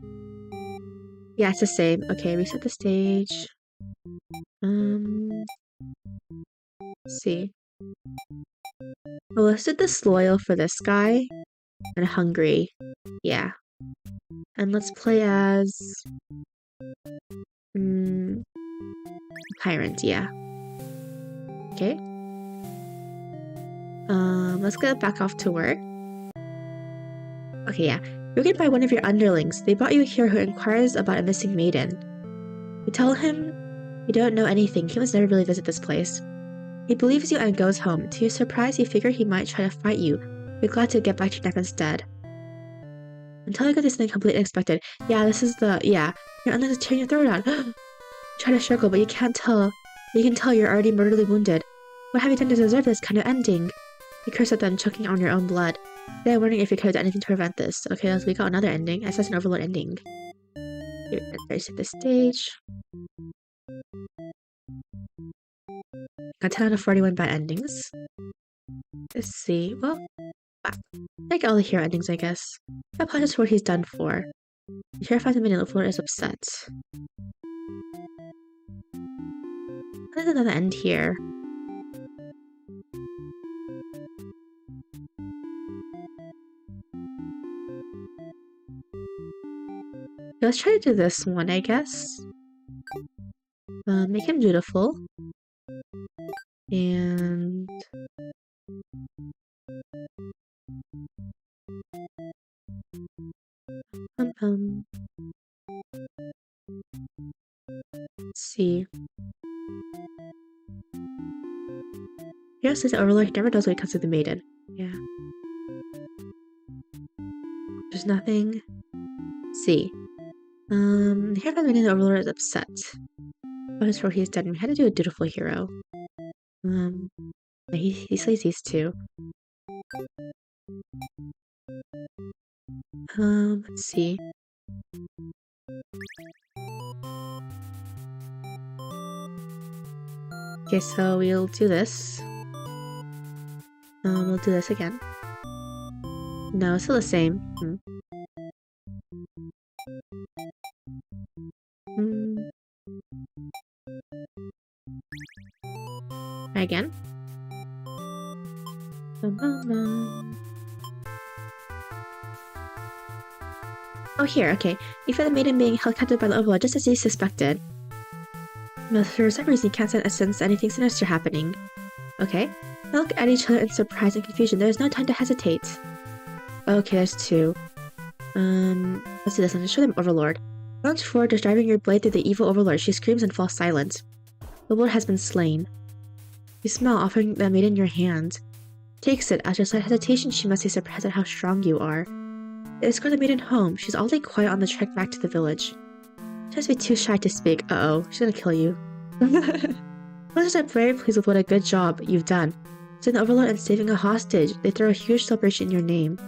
Yeah, it's the same. Okay, reset the stage. Let's see. Well, let's do disloyal for this guy. And hungry. Yeah. And let's play as... Tyrant, yeah. Okay. Let's get back off to work. Okay, yeah. You're getting by one of your underlings. They brought you here who inquires about a missing maiden. You tell him you don't know anything. He must never really visit this place. He believes you and goes home. To your surprise, you figure he might try to fight you. You're glad to get back to your nap instead. Until you get this thing completely unexpected. Yeah, this is the... Yeah. Your underling is tearing your throat out. You try to struggle, but you can't tell. You can tell you're already mortally wounded. What have you done to deserve this kind of ending? You curse at them, choking on your own blood. Then I'm wondering if you could have done anything to prevent this. Okay, we got another ending. I said an Overlord ending. Here, let's hit the stage. Got 10 out of 41 bad endings. Let's see. Well, like all the hero endings, I guess. I apologize for what he's done for. The hero finds the maiden Overlord is upset. There's another end here. Let's try to do this one, I guess. Make him dutiful. And... Let's see. Hero says the Overlord never knows when it comes to the maiden. Yeah. There's nothing. C. Here the maiden, the Overlord is upset. What is for he's done? We had to do a dutiful hero. He slays these 2. Let's see. Okay, so we'll do this. We'll do this again. No, it's still the same. Try again. Oh, here, okay. You feel the maiden being held captive by the Overlord just as you suspected. But for some reason, you can't sense anything sinister happening. Okay. They look at each other in surprise and confusion. There is no time to hesitate. Okay, there's 2. Let's do this one. Just show them Overlord. Launch forward, just driving your blade through the evil Overlord. She screams and falls silent. The Overlord has been slain. You smile, offering the maiden your hand. Takes it. After a slight hesitation, she must be surprised at how strong you are. They escort the maiden home. She's oddly quiet on the trek back to the village. She must be too shy to speak. Uh-oh, she's gonna kill you. Villagers are very pleased with what a good job you've done. Saving the Overlord and saving a hostage. They throw a huge celebration in your name.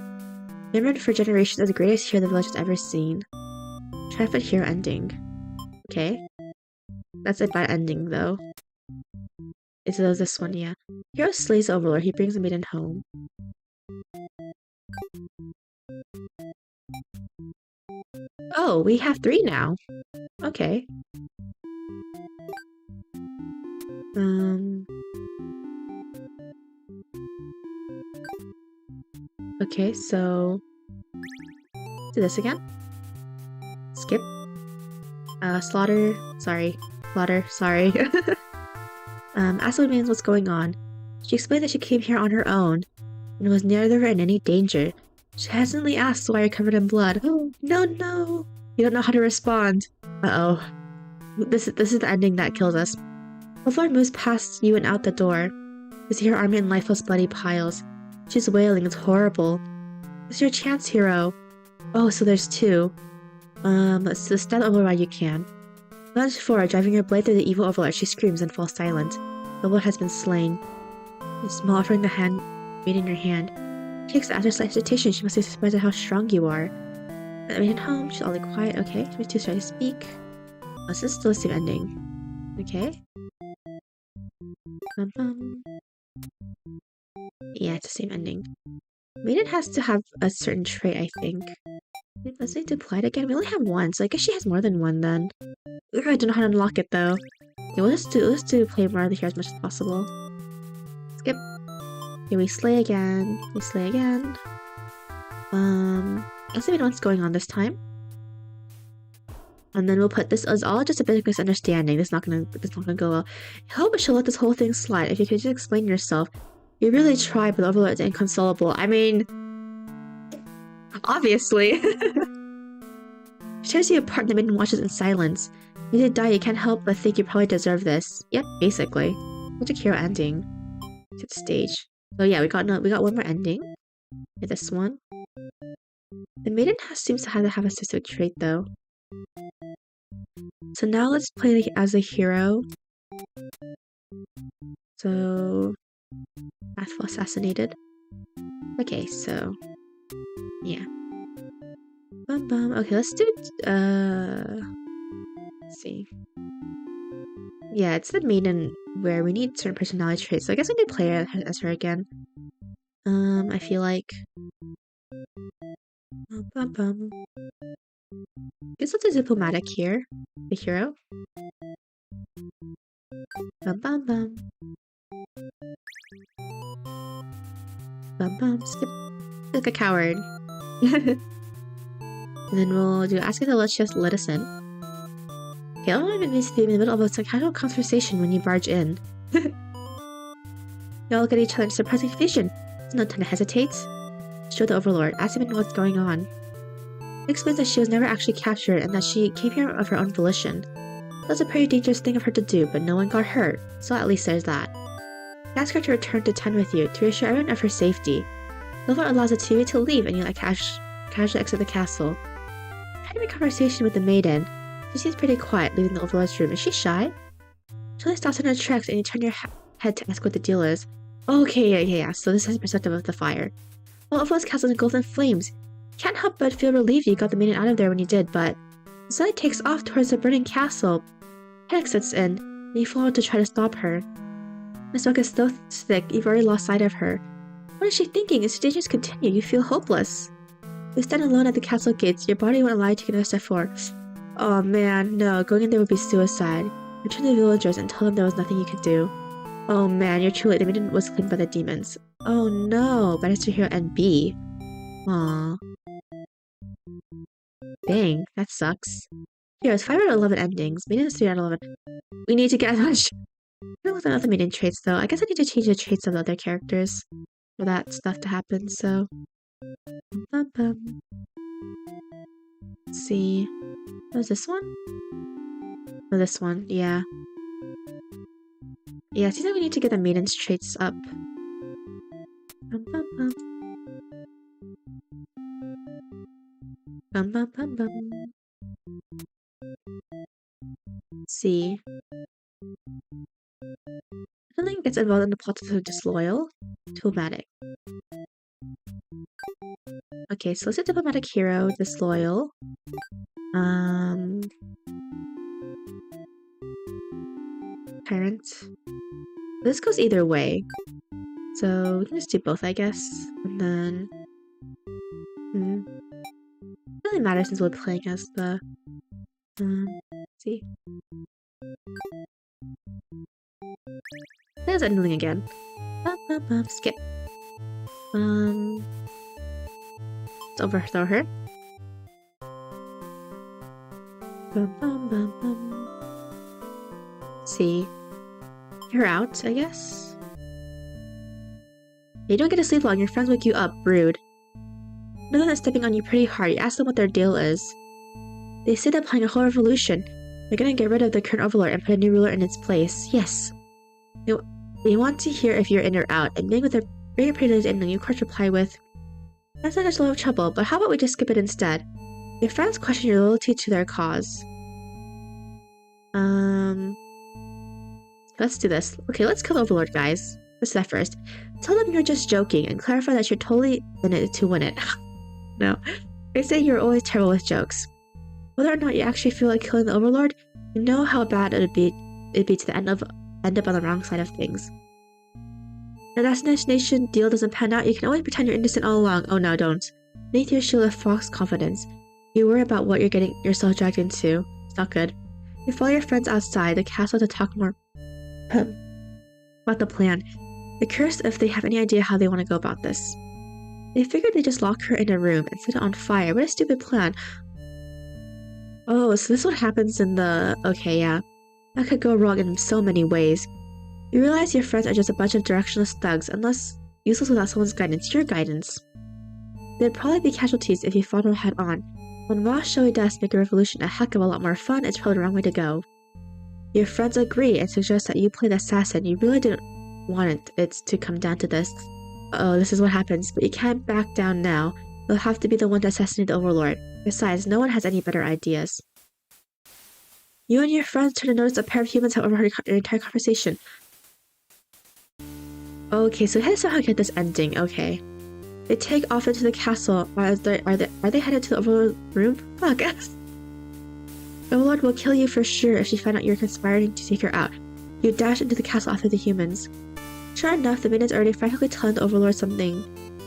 Remembered for generations as the greatest hero the village has ever seen. Triumphant hero ending. Okay. That's a bad ending, though. Is this one? Yeah. Hero slays the Overlord. He brings the maiden home. Oh, we have 3 now. Okay. Okay, so do this again. Skip. Slaughter. Sorry. Asked what means what's going on. She explained that she came here on her own and was neither in any danger. She hesitantly asked why you're covered in blood. Oh, no. You don't know how to respond. Uh-oh. This is the ending that kills us. Overlord moves past you and out the door. You see her army in lifeless bloody piles. She's wailing. It's horrible. It's your chance, hero. Oh, so there's 2. So stab the Overlord while you can. Lunge forward, driving your blade through the evil Overlord. She screams and falls silent. The Overlord has been slain. You smile, offering the hand made in your hand. She takes the after slight hesitation. She must be surprised at how strong you are. I made it home. She's all quiet. Okay, she's too shy to speak. Oh, this is still the same ending. Okay. Yeah, it's the same ending. Maiden has to have a certain trait, I think. Let's say deployed again. We only have 1, so I guess she has more than 1 then. Ugh, I don't know how to unlock it though. Okay, let's do play more of the hero as much as possible. Skip. Okay, we slay again. Let's see we know what's going on this time. And then we'll put this as all just a bit of misunderstanding. This is not gonna go well. I hope she'll let this whole thing slide. If you could just explain yourself. You really try, but the Overlord is inconsolable. I mean, obviously. She tears you apart and the maiden watches in silence. You did die, you can't help but think you probably deserve this. Yep, basically. Such a hero ending. To the stage. So yeah, we got one more ending. Yeah, this one. The maiden seems to have a specific trait though. So now let's play as a hero. So Wrathful assassinated. Okay, so yeah. Okay, let's do let's see. Yeah, it's the maiden where we need certain personality traits, so I guess I could play as her again. I feel like guess let's do diplomatic here. The hero. Skip like a coward. And then we'll do ask if they'll let us in. Okay, all of it needs to be in the middle of a casual conversation when you barge in. You all look at each other in surprising confusion. There's no time to hesitate. Show the Overlord. Ask him what's going on. He explains that she was never actually captured and that she came here of her own volition. That's a pretty dangerous thing of her to do, but no one got hurt, so at least there's that. He asks her to return to town with you to reassure everyone of her safety. The Overlord allows the two of you to leave and you casually exit the castle. Try to make conversation with the maiden. She seems pretty quiet, leaving the Overlord's room. Is she shy? She only stops in her tracks and you turn your head to ask what the deal is. Okay, yeah. So this is the perspective of the fire. While Overlord's castle is engulfed in flames, you can't help but feel relieved you got the maiden out of there when you did, but the sun takes off towards the burning castle. Panic sets in, and you follow to try to stop her. The smoke is so thick, you've already lost sight of her. What is she thinking? As stages continue, you feel hopeless. You stand alone at the castle gates, your body won't allow you to take another step forward. Oh man, no, going in there would be suicide. Return to the villagers and tell them there was nothing you could do. Oh man, you're too late, the maiden was claimed by the demons. Oh no, better to hear and B. Aww. Dang, that sucks. Here's 5 out of 11 endings. Maiden is 3 out of 11. We need to get as much. I don't know what the other maiden traits though. I guess I need to change the traits of the other characters for that stuff to happen, so. Let's see. Was this one? Oh, this one, yeah. Yeah, it seems like we need to get the maiden's traits up. Bum bum bum bum. See. Something gets involved in the plot of disloyal. Diplomatic. Okay, so let's do diplomatic hero, disloyal. Parent. This goes either way. So we can just do both, I guess. And then it really matters since we're playing as the let's see. There's annoying again. Skip. Let's overthrow her. See. You're out, I guess. You don't get to sleep long, your friends wake you up, rude. Another than stepping on you pretty hard, you ask them what their deal is. They say they're planning a whole revolution. They're gonna get rid of the current overlord and put a new ruler in its place. Yes. They want to hear if you're in or out, and being with their very pretty ladies in, and you of course reply with, "That's not a lot of trouble, but how about we just skip it instead?" Your friends question your loyalty to their cause. Let's do this. Okay, let's kill the overlord, guys. Let's do that first. Tell them you're just joking, and clarify that you're totally in it to win it. No. They say you're always terrible with jokes. Whether or not you actually feel like killing the overlord, you know how bad it'd be to end up on the wrong side of things. If the assassination deal doesn't pan out, you can always pretend you're innocent all along. Oh no, don't. Beneath your shield of false confidence, you worry about what you're getting yourself dragged into. It's not good. You follow your friends outside the castle to talk more about the plan. They're curious if they have any idea how they want to go about this. They figured they'd just lock her in a room and set it on fire. What a stupid plan. Oh, so this is what happens in the... Okay, yeah. That could go wrong in so many ways. You realize your friends are just a bunch of directionless thugs, unless useless without someone's guidance, your guidance. There'd probably be casualties if you fought them head on. When raw, showy deaths make a revolution a heck of a lot more fun, it's probably the wrong way to go. Your friends agree and suggest that you play the assassin. You really didn't want it to come down to this. Uh-oh, this is what happens, but you can't back down now. You'll have to be the one to assassinate the overlord. Besides, no one has any better ideas. You and your friends turn to notice a pair of humans have overheard your entire conversation. Okay, so we had to somehow get this ending. Okay. They take off into the castle. Are they headed to the overlord room? Fuck. The overlord will kill you for sure if she finds out you're conspiring to take her out. You dash into the castle after the humans. Sure enough, the minions are already frantically telling the overlord something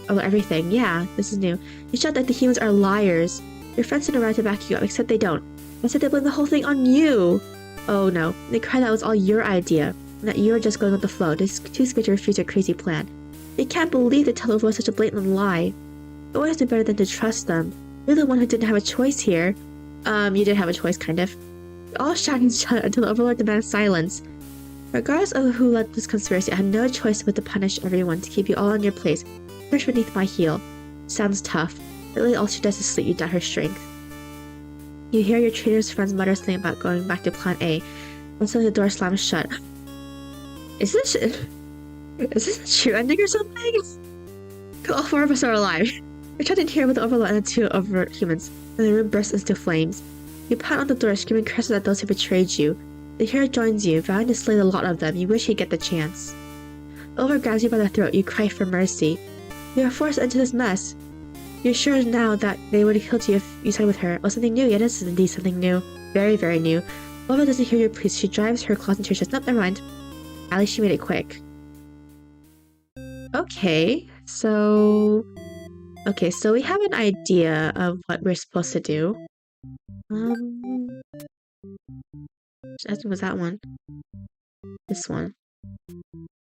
about everything. Yeah, this is new. You shout that the humans are liars. Your friends turn around to back you up, except they don't. Instead, they blame the whole thing on you. Oh no. They cry that it was all your idea, and that you were just going with the flow, just too scared to refuse your crazy plan. They can't believe they tell the overlord such a blatant lie. It always be better than to trust them. You're the one who didn't have a choice here. You did have a choice, kind of. You all shout and shout until the overlord demands silence. Regardless of who led this conspiracy, I had no choice but to punish everyone to keep you all in your place, fresh beneath my heel. Sounds tough. Really, all she does is slit you down her strength. You hear your traitor's friends mutter something about going back to Plan A, and suddenly the door slams shut. Is this a true ending or something? All four of us are alive. You're trapped in here with the overlord and the two over humans, and the room bursts into flames. You pound on the door, screaming curses at those who betrayed you. The hero joins you, vowing to slay the lot of them. You wish he'd get the chance. The overlord grabs you by the throat. You cry for mercy. You are forced into this mess. You're sure now that they would have killed you if you sided with her. Oh, something new? Yeah, this is indeed something new. Very, very new. Lola doesn't hear your pleas. She drives her claws into your chest. Nope, never mind. At least she made it quick. Okay, so we have an idea of what we're supposed to do. I think it was that one. This one.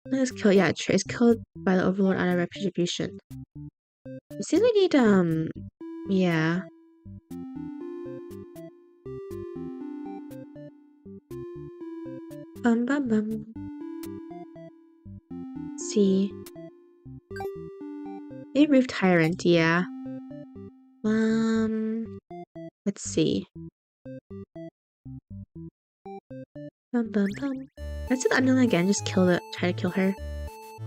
Let's kill. Yeah, Trey's killed by the overlord out of retribution. It seems we need yeah. Bum. See. A roof tyrant, yeah. Let's see. Bum. Let's do the unknown again, just try to kill her.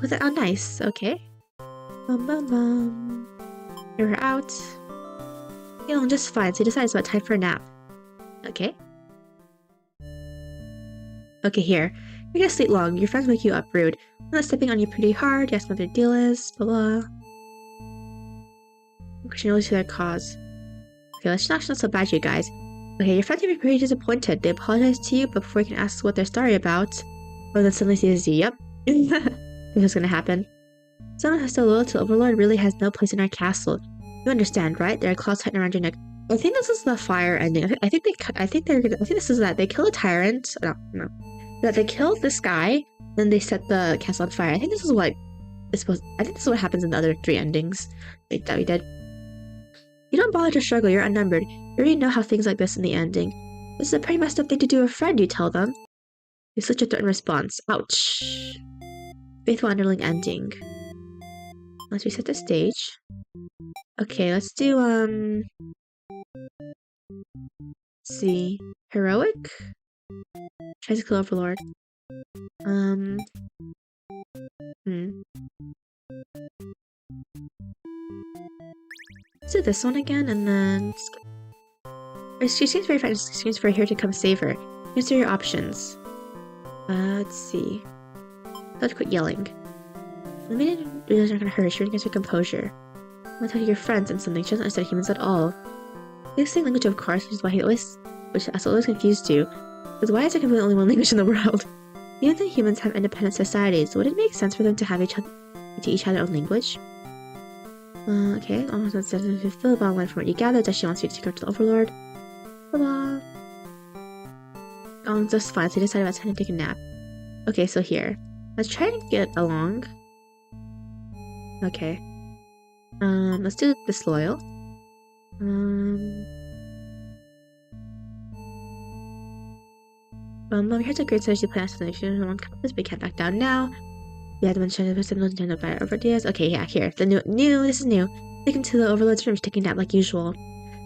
Was it? Oh, nice, okay. Bum. You're out. Feeling just fine, so he decides about time for a nap. Okay. Okay, here. You're gonna sleep long. Your friends wake you up rude. I'm not stepping on you pretty hard. You ask what their deal is. Blah blah. Question only to their cause. Okay, let's not so bad, you guys. Okay, your friends may be pretty disappointed. They apologize to you, but before you can ask what they're sorry about, or then suddenly sees you. Yep. This is gonna happen. Someone who's so loyal to Overlord really has no place in our castle. You understand, right? There are claws tightened around your neck. I think this is the fire ending. I think this is that they kill a tyrant. No. That they kill this guy, then they set the castle on fire. I think this is what is supposed. I think this is what happens in the other 3 endings that we did. You don't bother to struggle. You're unnumbered. You already know how things like this in the ending. This is a pretty messed up thing to do to a friend. You tell them. You such a threatened response. Ouch. Faithful underling ending. Let's reset the stage. Okay, let's do let's see. Heroic? Tries to kill Overlord. Let's do this one again and then skip. She seems very frightened. She seems very here to come save her. Consider your options. Let's see. Let's quit yelling. The maiden is not gonna hurt her. She regains her composure. I'm gonna tell your friends and something. She doesn't understand humans at all. They speak language, of course, which has always confused you. Because why is there completely only one language in the world? Even the humans have independent societies. Would it make sense for them to have each other their own language? Okay. Almost doesn't fulfill the bottom line from what you gathered that she wants you to take her to the Overlord. Blah blah. Just fine. So you decided about time to take a nap. Okay, so here. Let's try to get along. Okay. Let's do disloyal. Here's a great strategy plan for the next one. This we can't back down now. We had to mention the Nintendo by over ideas. Okay, yeah, here. The this is new. Take him to the Overlord's room, taking a nap like usual.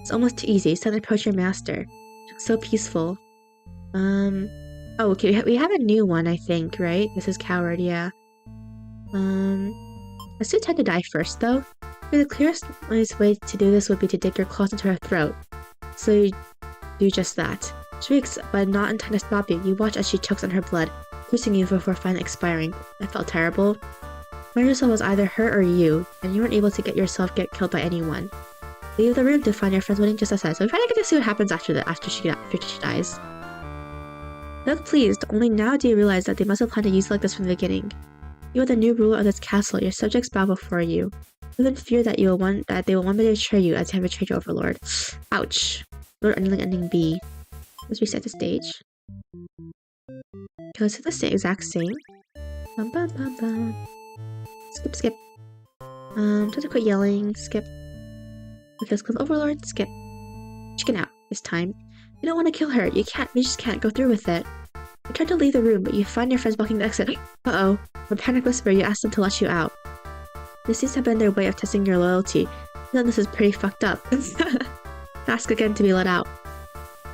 It's almost too easy. Suddenly approach your master. So peaceful. Oh, okay, we have a new one, I think, right? This is Coward, yeah. Let's do Time to Die first, though. The clearest way to do this would be to dig your claws into her throat. So you do just that. Shrieks, but not in time to stop you. You watch as she chokes on her blood, forcing you before finally expiring. I felt terrible. Marisol was either her or you, and you weren't able to get killed by anyone. Leave the room to find your friends waiting just outside. So we finally get to see what happens after she dies. Look pleased, only now do you realize that they must have planned to use it like this from the beginning. You are the new ruler of this castle. Your subjects bow before you. Live in fear that they will one day betray you as you have betrayed your Overlord. Ouch. Lord ending B. Let's reset the stage. Okay, let's hit the exact same. Bum, bum, bum, bum. Skip. Just quit yelling. Skip. Okay, let's kill the Overlord. Skip. Chicken out this time. You don't want to kill her. You just can't go through with it. You try to leave the room, but you find your friends blocking the exit. Uh-oh. With a panic whisper, you ask them to let you out. This seems to have been their way of testing your loyalty. Then this is pretty fucked up. Ask again to be let out.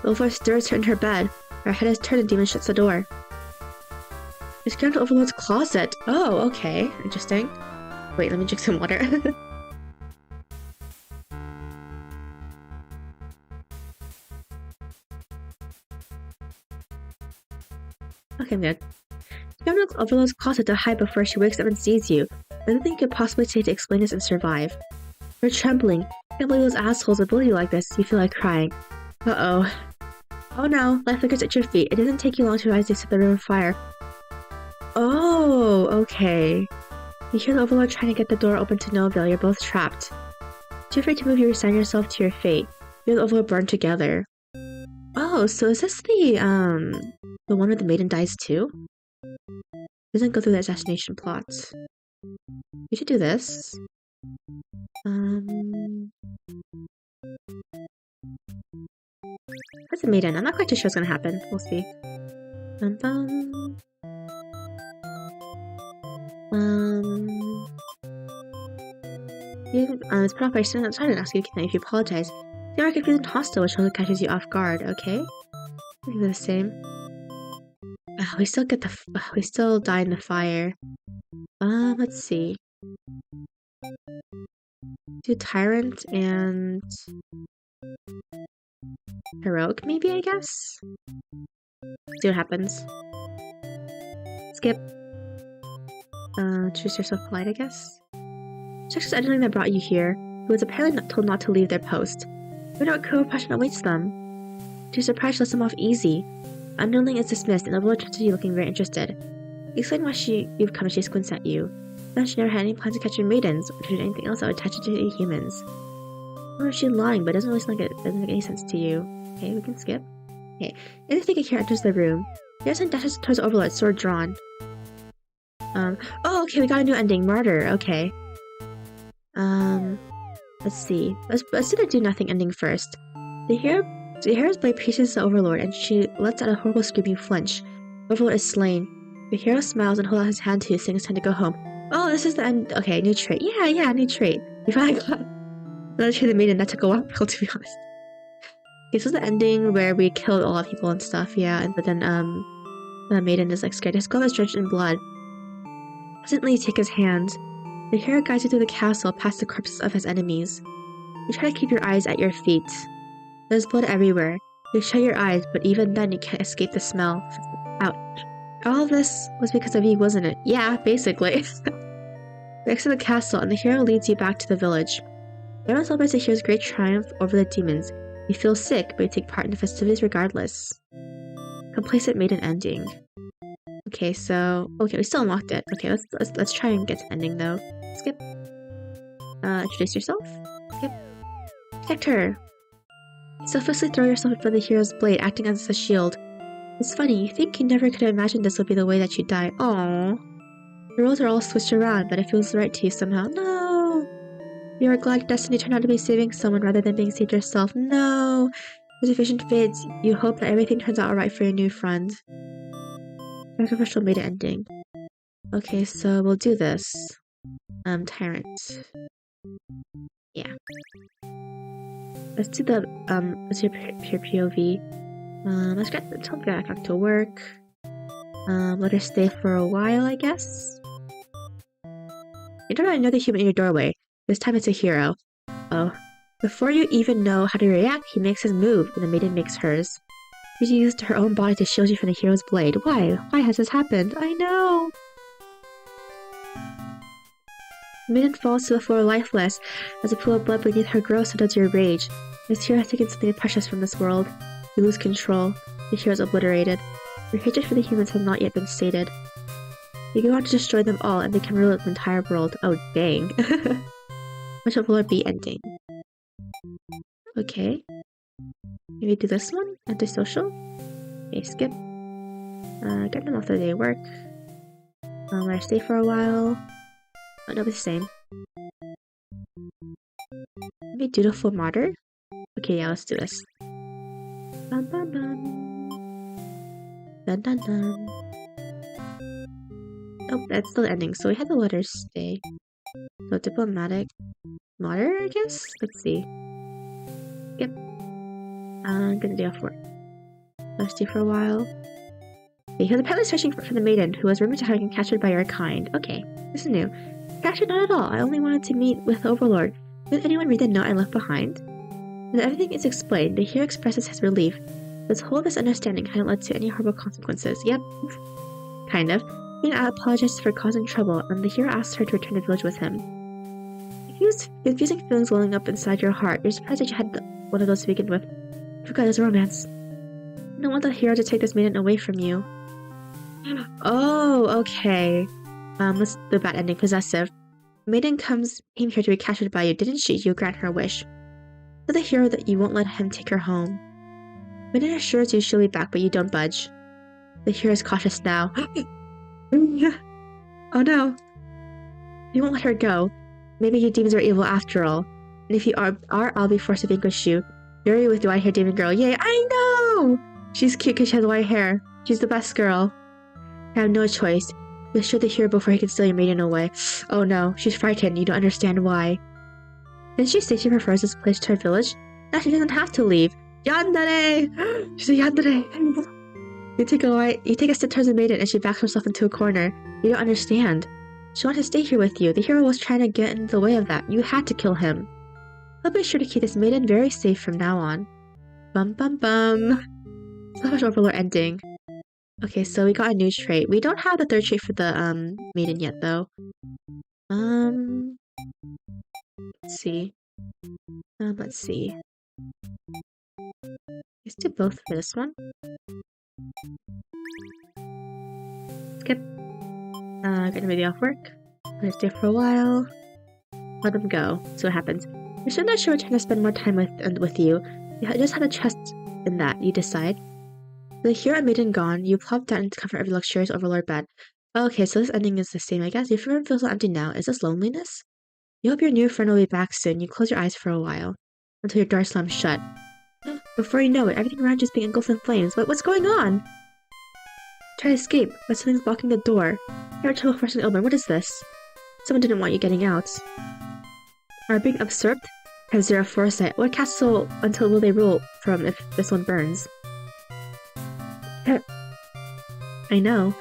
The Overlord stirs her in her bed. Her head is turned and Demon shuts the door. It's gone to Overlord's closet. Oh, okay. Interesting. Wait, let me drink some water. Okay, I'm good. You have to Overlord's closet to hide before she wakes up and sees you. There's nothing you could possibly say to explain this and survive. You're trembling. I can't believe those assholes would bully you like this. You feel like crying. Uh-oh. Oh no, light flickers at your feet. It doesn't take you long to realize they set the room on fire. Oh, okay. You hear the Overlord trying to get the door open to Noville. You're both trapped. Too afraid to move, you resign yourself to your fate. You and the Overlord burn together. Oh, so is this the one where the maiden dies too? Doesn't go through the assassination plot. We should do this. That's a maiden. I'm not quite too sure what's gonna happen. We'll see. It's put off by someone outside and ask you if you apologize. The are confused and hostile, which also catches you off guard. Okay, we do the same. We still get we still die in the fire. Let's see. Do Tyrant and Heroic, maybe, I guess? See what happens. Skip. Choose yourself polite, I guess? Check this underling that brought you here, who was apparently told not to leave their post. You know what cruel oppression awaits them. To your surprise, she lets them off easy. Underling is dismissed, and the overlord turns to you looking very interested. Explain why you've come and she squints at you. Then she never had any plans to catch your maidens, or to do anything else that would attach you to the humans. Or is she lying, but it doesn't really sound like it doesn't make any sense to you. Okay, we can skip. Okay, in the figure here enters the room. Harrison dashes towards the overlord, sword drawn. Oh, okay, we got a new ending. Martyr, okay. Let's see. Let's do the do nothing ending first. The hero's blade pierces the overlord, and she lets out a horrible scream. You flinch. The overlord is slain. The hero smiles and holds out his hand to you, saying it's time to go home. Oh, this is the end. Okay, new trait. Yeah, new trait. We finally got another trait that made it. That took a while, to be honest. Okay, so the ending where we killed a lot of people and stuff, yeah, but then, the maiden is like scared. His glove is drenched in blood. Presently, you take his hand. The hero guides you through the castle, past the corpses of his enemies. You try to keep your eyes at your feet. There's blood everywhere. You shut your eyes, but even then you can't escape the smell. Ouch. All of this was because of you, wasn't it? Yeah, basically. We exit the castle, and the hero leads you back to the village. Everyone celebrates the hero's great triumph over the demons. You feel sick, but you take part in the festivities regardless. Complacent maiden ending. Okay, so we still unlocked it. Okay, let's try and get to ending though. Skip. Introduce yourself. Skip. Protect her. You selflessly throw yourself in front of the hero's blade, acting as a shield. It's funny, you think you never could have imagined this would be the way that you die. Aww. The roles are all switched around, but it feels right to you somehow. No! You are glad your destiny turned out to be saving someone rather than being saved yourself. No! As your vision fades, you hope that everything turns out alright for your new friend. Sacrificial maiden ending. Okay, so we'll do this. Tyrant. Yeah. Let's do the, let's do pure POV. Let's get the top guy back to work. Let her stay for a while, I guess. You don't know another human in your doorway. This time it's a hero. Oh. Before you even know how to react, he makes his move, and the maiden makes hers. She used her own body to shield you from the hero's blade. Why? Why has this happened? I know! The maiden falls to the floor lifeless. As a pool of blood beneath her grows, so does your rage. This hero has taken something precious from this world. You lose control. The hero is obliterated. Your hatred for the humans has not yet been sated. You go on to destroy them all and become ruler of the entire world. Oh, dang. Which will it be ending? Okay. Maybe do this one? Antisocial? Okay, skip. Get them off their day of work. Let her stay for a while. Oh, no, the same. Maybe dutiful martyr? Okay, yeah, let's do this. Dun dun dun. Dun dun dun. Oh, that's still the ending, so we had the letters stay. So diplomatic martyr, I guess? Let's see. Yep. I'm gonna do off work. Let's stay for a while. Okay, he's apparently searching for the maiden, who was rumored to have been captured by your kind. Okay, this is new. Captured? Not at all. I only wanted to meet with the Overlord. Did anyone read the note I left behind? When everything is explained, the hero expresses his relief. This whole misunderstanding hadn't led to any horrible consequences. Yep. Kind of. Mina apologizes for causing trouble, and the hero asks her to return to the village with him. Confusing feelings welling up inside your heart. You're surprised that you had one of those to begin with. I forgot there's romance. I don't want the hero to take this maiden away from you. Oh, okay. Let's do bad ending. Possessive. Maiden came here to be captured by you, didn't she? You grant her wish. Tell the hero that you won't let him take her home. Maiden assures you she'll be back, but you don't budge. The hero is cautious now. Oh no. You won't let her go. Maybe you demons are evil after all. And if you are, I'll be forced to vanquish you. Fury with white hair demon girl. Yay, I know! She's cute because she has white hair. She's the best girl. I have no choice. You'll shoot the hero before he can steal your maiden away. Oh no, she's frightened. You don't understand why. Didn't she say she prefers this place to her village? Now she doesn't have to leave. Yandere! She's a yandere! You take a step towards the maiden and she backs herself into a corner. You don't understand. She wanted to stay here with you. The hero was trying to get in the way of that. You had to kill him. I'll be sure to keep this maiden very safe from now on. Bum bum bum. Slash Overlord ending. Okay, so we got a new trait. We don't have the third trait for the maiden yet though. Let's see. Let's see. Let's do both for this one. Skip. Gonna maybe off work. Let's do it for a while. Let them go. See what happens. You're still not sure we're trying to spend more time with you. You just have to trust in that. You decide. The hero and maiden gone, you plop down into comfort of your luxurious overlord bed. Okay, so this ending is the same, I guess. If your room feels so empty now, is this loneliness? You hope your new friend will be back soon. You close your eyes for a while, until your door slams shut. Before you know it, everything around you is being engulfed in flames. What's going on? Try to escape, but something's blocking the door. You have trouble forcing it open. What is this? Someone didn't want you getting out. Are being usurped? Have zero foresight. What castle until will they rule from if this one burns? I know.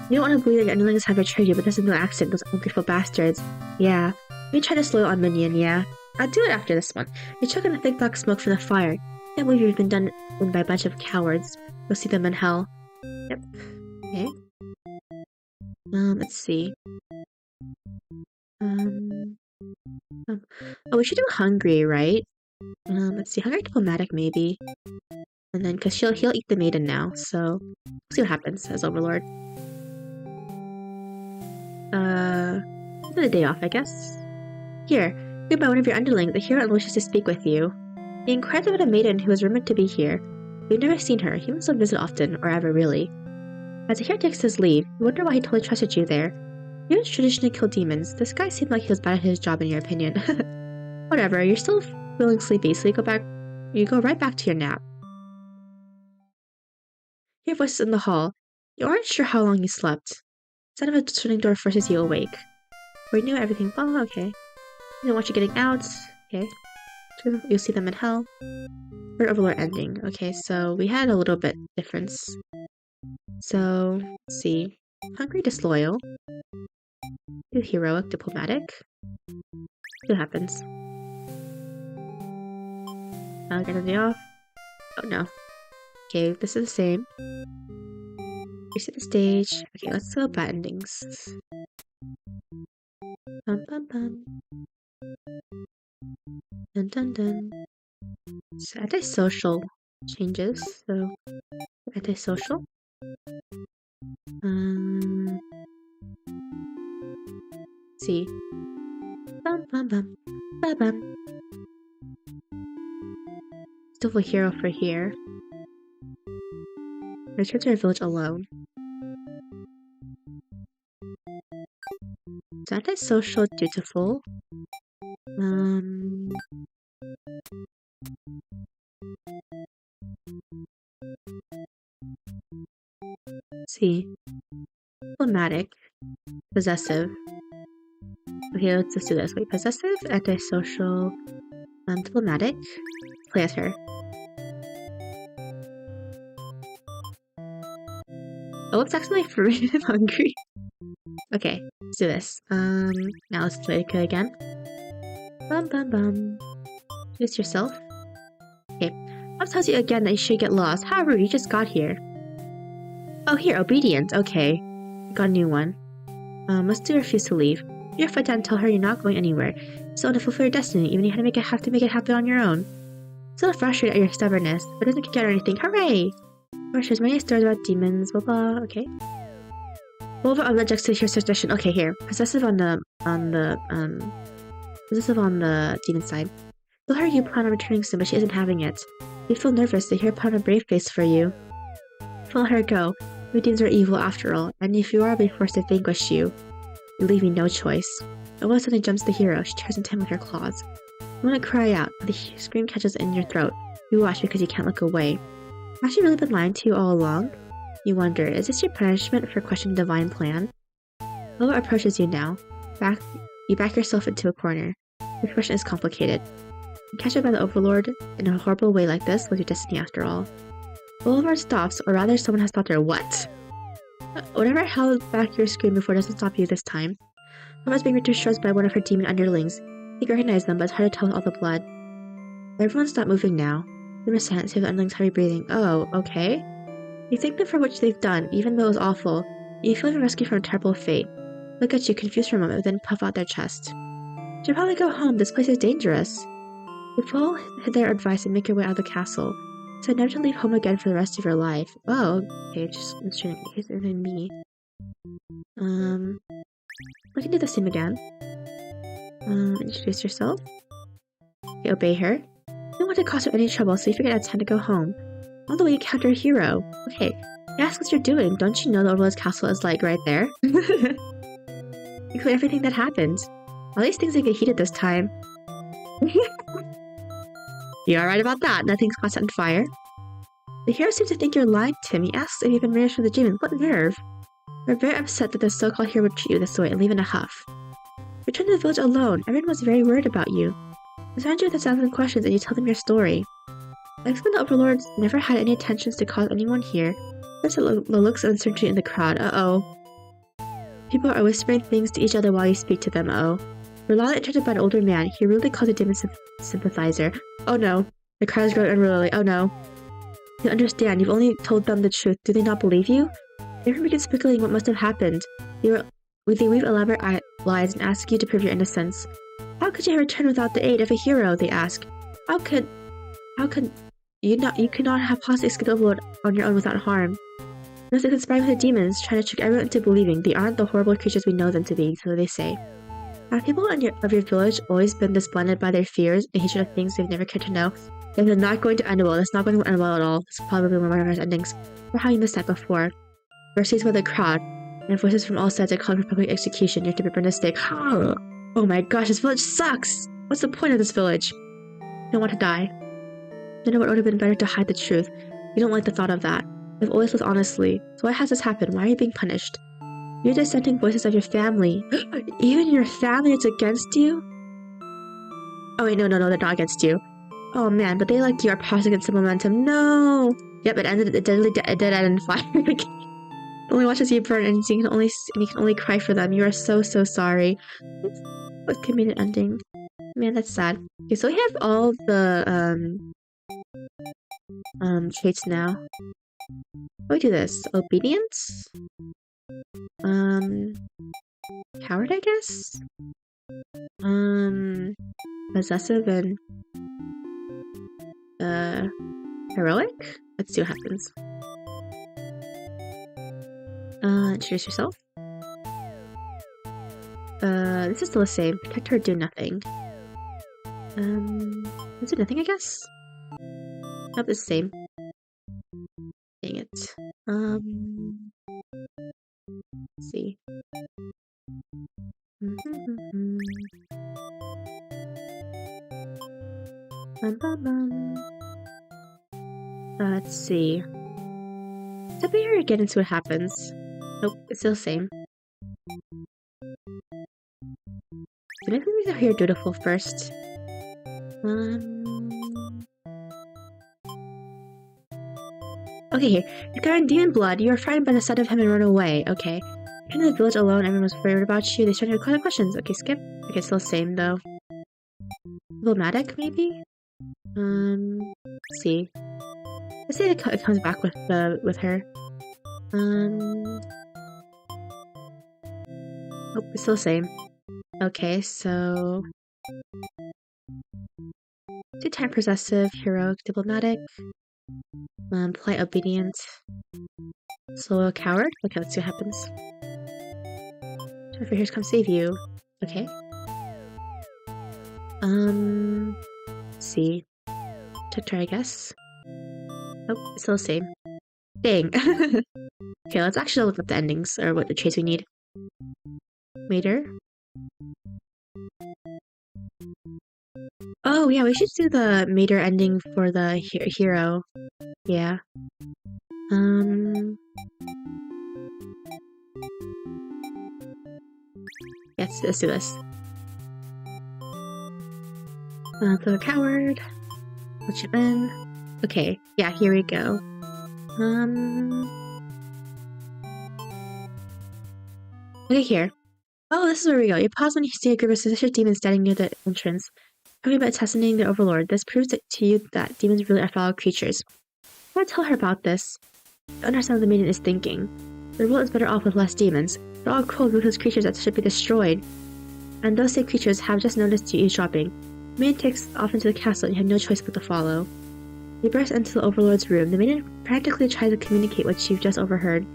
You don't want to believe that your underlings have betrayed you, but this is no accident, those ungrateful bastards. Yeah. You try to slow on Minion, yeah. I'll do it after this one. You choke on a thick black smoke from the fire. Can't believe you've been done in by a bunch of cowards. You'll see them in hell. Yep. Okay. Let's see. Oh, we should do hungry, right? Let's see. Hungry diplomatic, maybe. And then, cause he'll eat the maiden now, so we'll see what happens as Overlord. Another day off, I guess. Here, greeted by one of your underlings, the hero wishes to speak with you. He inquires about a maiden who is rumored to be here. We've never seen her. Humans don't visit often, or ever really. As the hero takes his leave, you wonder why he totally trusted you there. Humans traditionally kill demons. This guy seemed like he was bad at his job in your opinion. Whatever, you're still feeling sleepy, so you go right back to your nap. You hear voices in the hall. You aren't sure how long you slept. The sound of a swinging door forces you awake. We knew everything. Oh, okay. You don't want you getting out. Okay. You'll see them in hell. Or Overlord ending. Okay, so we had a little bit difference. So, let's see. Hungry, disloyal. Do heroic, diplomatic. See what happens. I'll get a day off. Oh no. Okay, this is the same. Reset the stage. Okay, let's go bad endings. Bum bum bum. Dun dun dun. So antisocial changes. So antisocial. See. Bum bum bum. Bum bum. Still a hero for here. Return to our village alone. So antisocial, dutiful. Let's see. Diplomatic. Possessive. Okay, let's just do this. Wait, possessive, antisocial, diplomatic. Play as her. Oh, it's actually fruit. I'm hungry. Okay, let's do this. Now let's play it again. Bum bum bum. Introduce yourself. Okay. Mom tells you again that you should get lost. How rude, you just got here. Oh, here, obedient. Okay. Got a new one. Let's do refuse to leave. You're fight down and tell her you're not going anywhere. Still to fulfill your destiny, even if you have to make it happen on your own. Still frustrated at your stubbornness, but doesn't kick out or anything. Hooray! Or shares many stories about demons, blah blah, okay. Over on the juxtaposition suggestion. Okay, here. Possessive on the demon side. Tell her you plan on returning soon, but she isn't having it. You feel nervous to hear her put on a brave face for you. Don't let her go. Your demons are evil after all, and if you are, they'll be forced to vanquish you. You leave me no choice. All of a sudden jumps the hero. She tears into him with her claws. You want to cry out, but the scream catches in your throat. You watch because you can't look away. Has she really been lying to you all along? You wonder, is this your punishment for questioning the divine plan? Lola approaches you now. You back yourself into a corner. Your question is complicated. You catch up by the Overlord in a horrible way like this was your destiny after all. Boulevard stops, or rather someone has stopped her. What? Whatever held back your scream before doesn't stop you this time. Mama's being reduced by one of her demon underlings. You recognize them, but it's hard to tell with all the blood. Everyone stop moving now. They were silent, save the underlings' heavy breathing. Oh, okay. You thank them for what they've done, even though it was awful. You feel like a rescue from a terrible fate. Look at you, confused for a moment, then puff out their chest. You should probably go home. This place is dangerous. You follow their advice and make your way out of the castle. So never to leave home again for the rest of your life. Oh, okay, just in case it's me. We can do the same again. Introduce yourself. Okay, obey her. You don't want to cause her any trouble, so you figured it's time to go home. All the way you counter a hero. Okay, you ask what you're doing. Don't you know the Overlord's castle is like right there? Include everything that happened. All these things get heated this time. You are right about that. Nothing's caught on fire. The hero seems to think you're lying to him. He asks if you've been raised from the demons. What nerve? We're very upset that the so-called hero would treat you this way and leave in a huff. Return to the village alone. Everyone was very worried about you. They surround you with 1,000 questions and you tell them your story. I explain the Overlords never had any intentions to cause anyone here. There's the looks of uncertainty in the crowd. Uh-oh. People are whispering things to each other while you speak to them. Uh-oh. You're loudly interrupted by an older man. He rudely calls a demon sympathizer. Oh no. The crowd is growing unruly. Oh no. You understand. You've only told them the truth. Do they not believe you? Everyone begins speculating what must have happened. They weave elaborate lies and ask you to prove your innocence. How could you have returned without the aid of a hero? They ask. How could you could not have possibly escaped the Overlord on your own without harm? Unless they conspire with the demons, trying to trick everyone into believing they aren't the horrible creatures we know them to be, so they say. Have people of your village always been this blinded by their fears and hatred of things they've never cared to know? This is not going to end well. It's not going to end well at all. It's probably one of my first endings. Or how you missed that before. Mercies by the crowd, and voices from all sides are calling for public execution. You have to be burned at stake. Oh my gosh, this village sucks! What's the point of this village? You don't want to die. You know what would have been better to hide the truth. You don't like the thought of that. You've always lived honestly. So why has this happened? Why are you being punished? You're dissenting voices of your family. Even your family is against you? Oh wait, no, they're not against you. Oh man, but they like you are passed against the momentum. No! Yep, it ended. It did end in fire. Only watches you burn, and you can only cry for them. You are so sorry. What could mean an ending? Man, that's sad. Okay, so we have all the traits now. How do we do this? Obedience? Coward, I guess? Possessive and heroic? Let's see what happens. Introduce yourself. This is still the same. Protect her, do nothing. Let's do nothing, I guess? Nope, it's the same. Dang it. Let's see. Let's see. So we already get into what happens. Nope, it's still the same. So maybe we go here dutiful first. Okay, here. You're covered in demon blood. You are frightened by the sight of him and run away. Okay. You're in the village alone. Everyone was worried about you. They started to require questions. Okay, skip. Okay, still the same though. Diplomatic, maybe? Let's see. Let's say it comes back with her. Oh, it's still the same. Okay, so 2-time possessive, heroic, diplomatic, polite, obedient, slow, coward. Okay, let's see what happens. Time for heroes come save you. Okay. Let's see. Protector, I guess. Nope, it's still the same. Dang. Okay, let's actually look up the endings, or what the traits we need. Mater. Oh, yeah, we should do the Mater ending for the hero. Yeah. Yes, let's do this. The coward. Let's chip in. Okay, yeah, here we go. Okay, here. Oh, this is where we go. You pause when you see a group of suspicious demons standing near the entrance, talking about assassinating their overlord. This proves to you that demons really are foul creatures. I tell her about this. To understand what the maiden is thinking. The world is better off with less demons. They're all cruel, ruthless creatures that should be destroyed. And those same creatures have just noticed you eavesdropping. The maiden takes off into the castle and you have no choice but to follow. You burst into the overlord's room. The maiden practically tries to communicate what you've just overheard.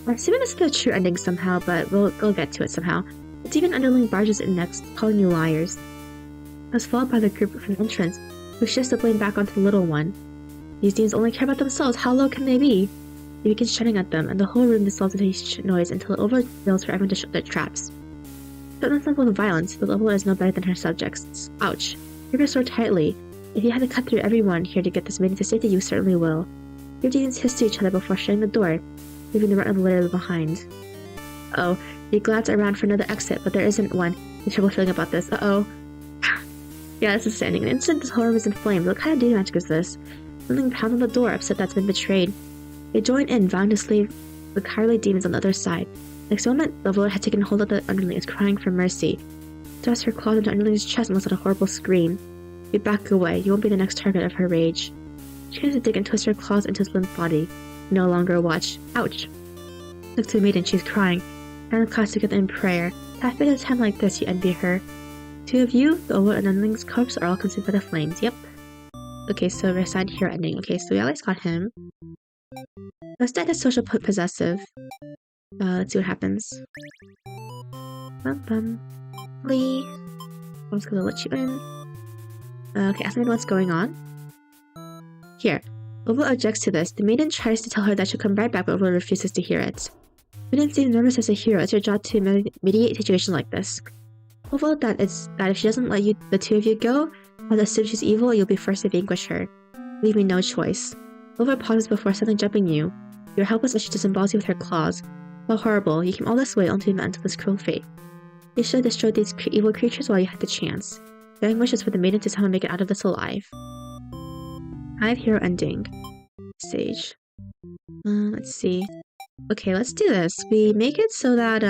I'm assuming this is the true ending somehow, but we'll get to it somehow. The demon underling barges in next, calling you liars. I was followed by the group from the entrance, who shifts the blame back onto the little one. These demons only care about themselves. How low can they be? He begins shouting at them, and the whole room dissolves into noise until it overfills for everyone to shut their traps. Don't themselves with violence. The level is no better than her subjects. Ouch. Grip your sword tightly. If you had to cut through everyone here to get this maiden to safety, you certainly will. Your demons hiss to each other before shutting the door, leaving the rest of the litter behind. Uh-oh. You glance around for another exit, but there isn't one. You have trouble feeling about this. Uh-oh. Yeah, this is standing. In an instant, this whole room is in flames. What kind of demon magic is this? Something pounds on the door, upset that's been betrayed. They join in, vowing to slay the cowardly demons on the other side. Next moment, the overlord had taken hold of the underling, is crying for mercy. Thrusts her claws into the underling's chest and lets out a horrible scream. You back away. You won't be the next target of her rage. She begins to dig and twist her claws into his limp body. No longer watch. Ouch. Look to the maiden, she's crying. And clasped together in prayer. Half at a time like this, you envy her. Two of you, the overlord and underling's corpse, are all consumed by the flames. Yep. Okay, so we're assigned hero ending. Okay, so we at least got him. Let's start as social possessive. Let's see what happens. Lee. I'm just gonna let you in. Okay, ask me what's going on. Here. Overlord objects to this. The maiden tries to tell her that she'll come right back, but Overlord refuses to hear it. Maiden seems nervous as a hero. It's her job to mediate situations like this. Overlord that if she doesn't let the two of you go, and assume she's evil, you'll be forced to vanquish her. Leave me no choice. Overlord pauses before suddenly jumping you. You're helpless as she disembowels you with her claws. How horrible. You came all this way only to meet this cruel fate. You should have destroyed these evil creatures while you had the chance. Your only wish is for the maiden to somehow make it out of this alive. I have hero ending. Sage. Let's see. Okay, let's do this. We make it so that,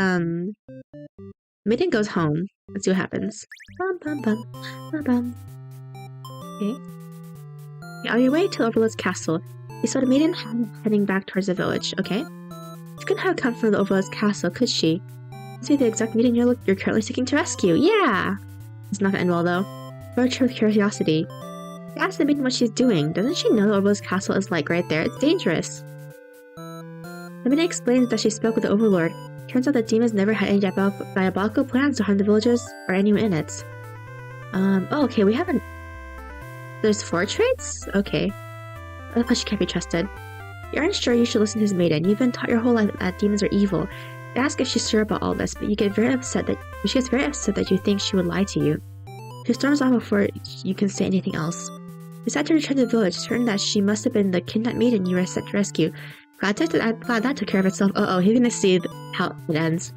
maiden goes home. Let's see what happens. Okay. On your way to Overlord's castle, you saw the maiden heading back towards the village, okay? She couldn't have come from the Overlord's castle, could she? This be the exact maiden you're currently seeking to rescue. Yeah! It's not gonna end well, though. Approach her with curiosity. You ask the maiden what she's doing. Doesn't she know the Overlord's castle is like right there? It's dangerous. The maiden explains that she spoke with the Overlord. Turns out that demons never had any diabolical plans to harm the villagers or anyone in it. Oh, okay, we haven't... There's 4 traits? Okay. Otherwise she can't be trusted. You aren't sure you should listen to this maiden. You've been taught your whole life that demons are evil. You ask if she's sure about all this, but she gets very upset that you think she would lie to you. She storms off before you can say anything else. You decide to return to the village, certain that she must have been the kidnapped maiden you were sent to rescue. Glad that took care of itself. Uh-oh, you're gonna see how it ends.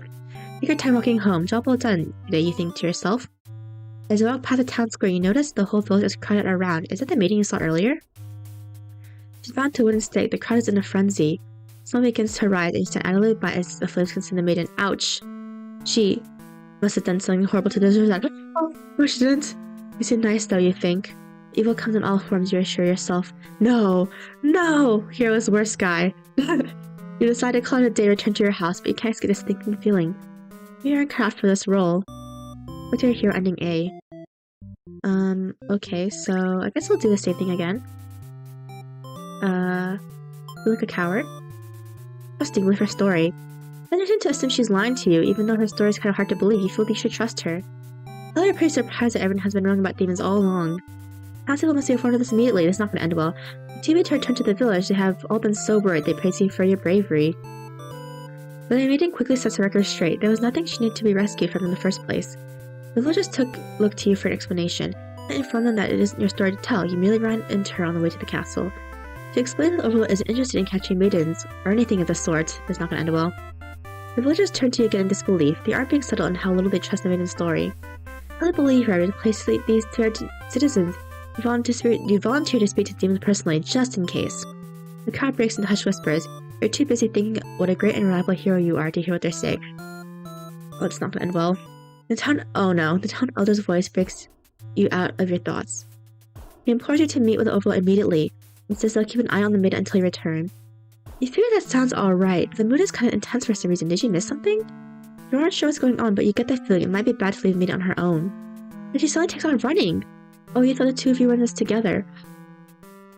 Take your time walking home. Job well done, you think to yourself. As you walk past the town square, you notice the whole village is crowded around. Is that the maiden you saw earlier? She's bound to a wooden stake. The crowd is in a frenzy. Someone begins to rise, and you stand idly by as the flames consume the maiden. Ouch! She must have done something horrible to deserve that. Oh, she didn't. You seem nice, though, you think. Evil comes in all forms, you assure yourself. No! No! Hero's worst guy. You decide to call it a day, return to your house, but you can't escape this thinking feeling. You aren't cut out for this role. What's your hero ending A? Okay, so I guess we'll do the same thing again. You look a coward? Trusting with her story. Then you seem to assume she's lying to you, even though her story is kind of hard to believe. You feel you should trust her. Although you're pretty surprised that everyone has been wrong about demons all along. Townspeople must be informed of this immediately. This is not going to end well. The two to return to the village, they have all been so worried. They praise you for your bravery. But the maiden quickly sets the record straight. There was nothing she needed to be rescued from in the first place. The villagers looked to you for an explanation, and informed them that it isn't your story to tell. You merely ran into her on the way to the castle. To explain that the Overlord isn't interested in catching maidens, or anything of the sort, it's not going to end well. The villagers turn to you again in disbelief. They aren't being settled on how little they trust the maiden's story. How to believe her, to place these citizens, you volunteer to speak to demons personally, just in case. The crowd breaks into hushed whispers. You're too busy thinking what a great and reliable hero you are to hear what they're saying. Oh, it's not gonna end well. Oh no, the town elder's voice breaks you out of your thoughts. He implores you to meet with the overlord immediately, and says they'll keep an eye on the maiden until you return. You figure that sounds alright, but the mood is kind of intense for some reason. Did you miss something? You aren't sure what's going on, but you get the feeling it might be bad to leave the maiden on her own. Then she suddenly takes on running. Oh, you thought the two of you were in this together.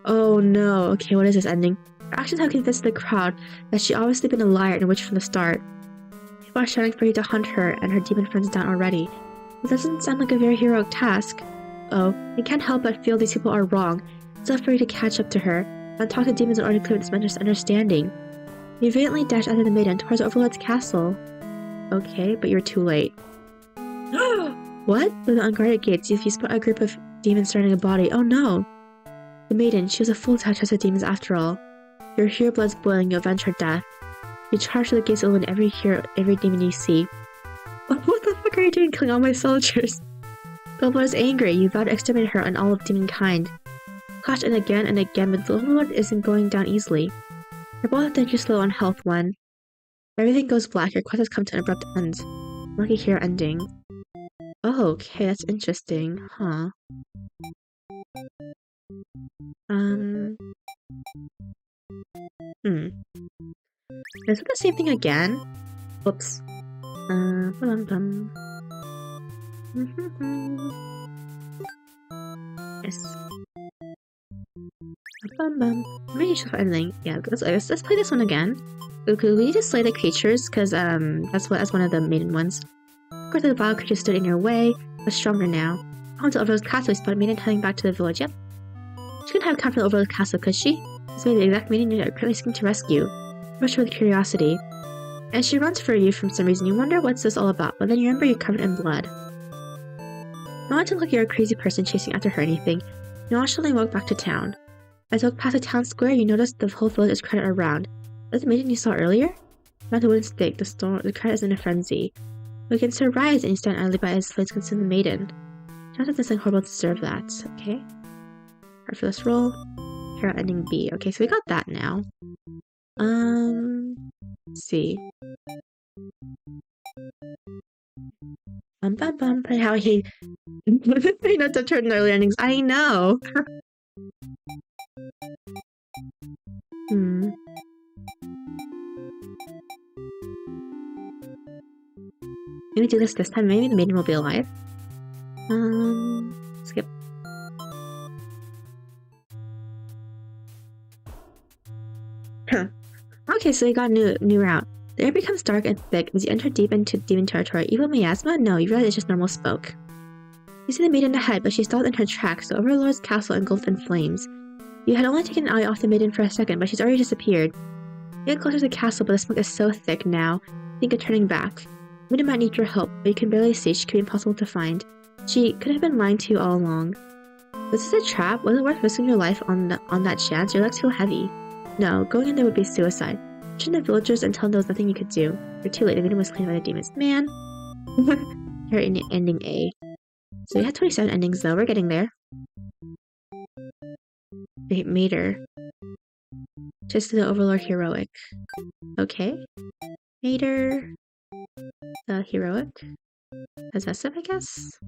Oh no, okay, what is this ending? Her actions have convinced the crowd that she's obviously been a liar and a witch from the start. People are shouting for you to hunt her and her demon friends down already. It doesn't sound like a very heroic task. Oh, you can't help but feel these people are wrong. It's up for you to catch up to her, and talk to demons in order to clear this misunderstanding. You valiantly dash after the maiden towards the Overlord's castle. Okay, but you're too late. What? Through the unguarded gates, you spot a group of demons surrounding a body. Oh no! The maiden, she was a fool to have trusted demons after all. Your hero blood's boiling, you avenge her death. You charge to the gates alone every demon you see. What the fuck are you doing killing all my soldiers? The Overlord is angry, you vow to exterminate her and all of demonkind. Clash and again, but the Overlord isn't going down easily. You're both dangerously slow on health when everything goes black, your quest has come to an abrupt end. Lucky hero ending. Oh, okay, that's interesting, huh? Is it the same thing again? Oops. Yes. Maybe just for editing. Yeah, let's play this one again. Okay, we need to slay the creatures, because that's one of the maiden ones. Of course, the vile creature stood in your way, but stronger now. On to Overlord's castle, we spotted maiden heading back to the village. Yep. She couldn't have come from the Overlord's castle, could she? This may be the exact maiden you're currently seeking to rescue. Rushed her with curiosity. And she runs for you from some reason. You wonder what's this all about, but then you remember you're covered in blood. Not want to look like you're a crazy person chasing after her or anything. You nonchalantly walk back to town. As you walk past the town square, you notice the whole village is crowded around. That's the maiden you saw earlier? Not the wooden stake, the crowd is in a frenzy. You against her rise and you stand idly by as flames consume the maiden. John says something horrible to deserve that. Okay. Hard for this roll. Hero ending B. Okay, so we got that now. Let's see. How he not to turn early endings. I know. Maybe do this time. Maybe the maiden will be alive. Skip. Okay, so we got a new route. The air becomes dark and thick as you enter deep into demon territory. Evil miasma? No, you realize it's just normal smoke. You see the maiden ahead, but she stopped in her tracks. The Overlord's castle engulfed in flames. You had only taken an eye off the maiden for a second, but she's already disappeared. You get closer to the castle, but the smoke is so thick now. Think of turning back. The maiden might need your help, but you can barely see. She could be impossible to find. She could have been lying to you all along. Was this a trap? Was it worth risking your life on that chance? Your legs feel heavy. No, going in there would be suicide. Mention the villagers and tell them there was nothing you could do. You're too late. The maiden was claimed by the demons. Man. Here in ending A. So we had 27 endings though. We're getting there. They made her. Just the Overlord heroic. Okay. Made her. The heroic. Possessive, I guess.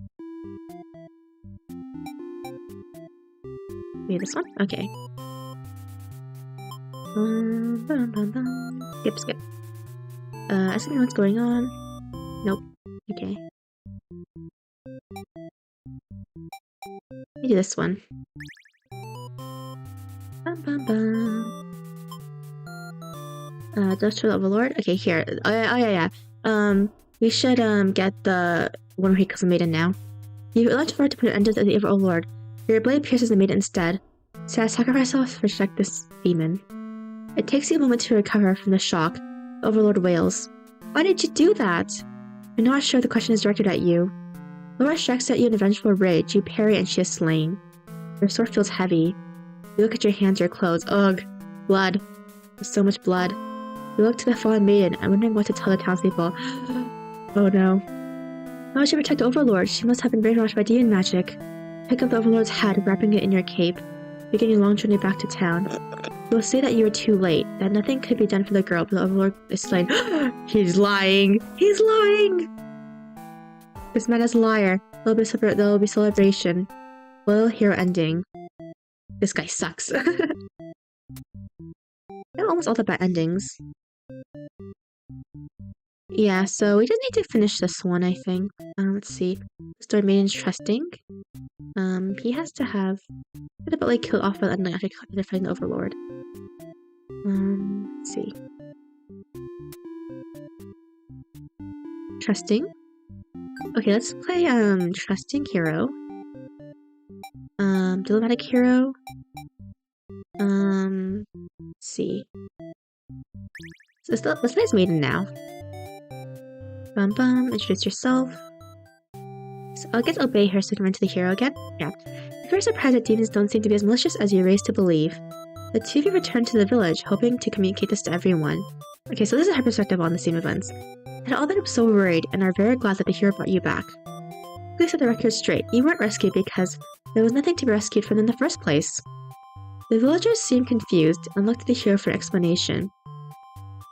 Maybe this one? Okay. Skip. Asking what's going on. Nope. Okay. Let me do this one. Just for the Overlord? Okay, here. Oh yeah. We should get the one where he kills the maiden now. You launch forward to put an end to the evil Overlord. Your blade pierces the maiden instead. So I sacrifice myself to protect this demon. It takes you a moment to recover from the shock. The Overlord wails. Why did you do that? You're not sure the question is directed at you. Laura strikes at you in a vengeful rage. You parry and she is slain. Your sword feels heavy. You look at your hands, your clothes. Ugh. Blood. There's so much blood. You look to the fallen maiden and wondering what to tell the townspeople. Oh no. Why would she protect the Overlord? She must have been brainwashed by demon magic. Pick up the Overlord's head, wrapping it in your cape. Begin your long journey back to town. You will say that you were too late, that nothing could be done for the girl, but the Overlord is slain. He's lying! He's lying! This man is a liar. There'll be celebration. Loyal hero ending. This guy sucks. Almost all the bad endings. Yeah, so we just need to finish this one, I think. Let's see. Story Maiden's trusting. He has to have like killed off and like actually defending the Overlord. Let's see. Trusting. Okay, let's play trusting hero. Diplomatic hero. Let's see. So let's play as Maiden now. Introduce yourself. So I guess obey her so we can run to the hero again? Yeah. If you're surprised that demons don't seem to be as malicious as you're raised to believe, the two of you return to the village, hoping to communicate this to everyone. Okay, so this is her perspective on the same events. And all that I'm so worried and are very glad that the hero brought you back. Please set the record straight. You weren't rescued because there was nothing to be rescued from in the first place. The villagers seem confused and look to the hero for an explanation.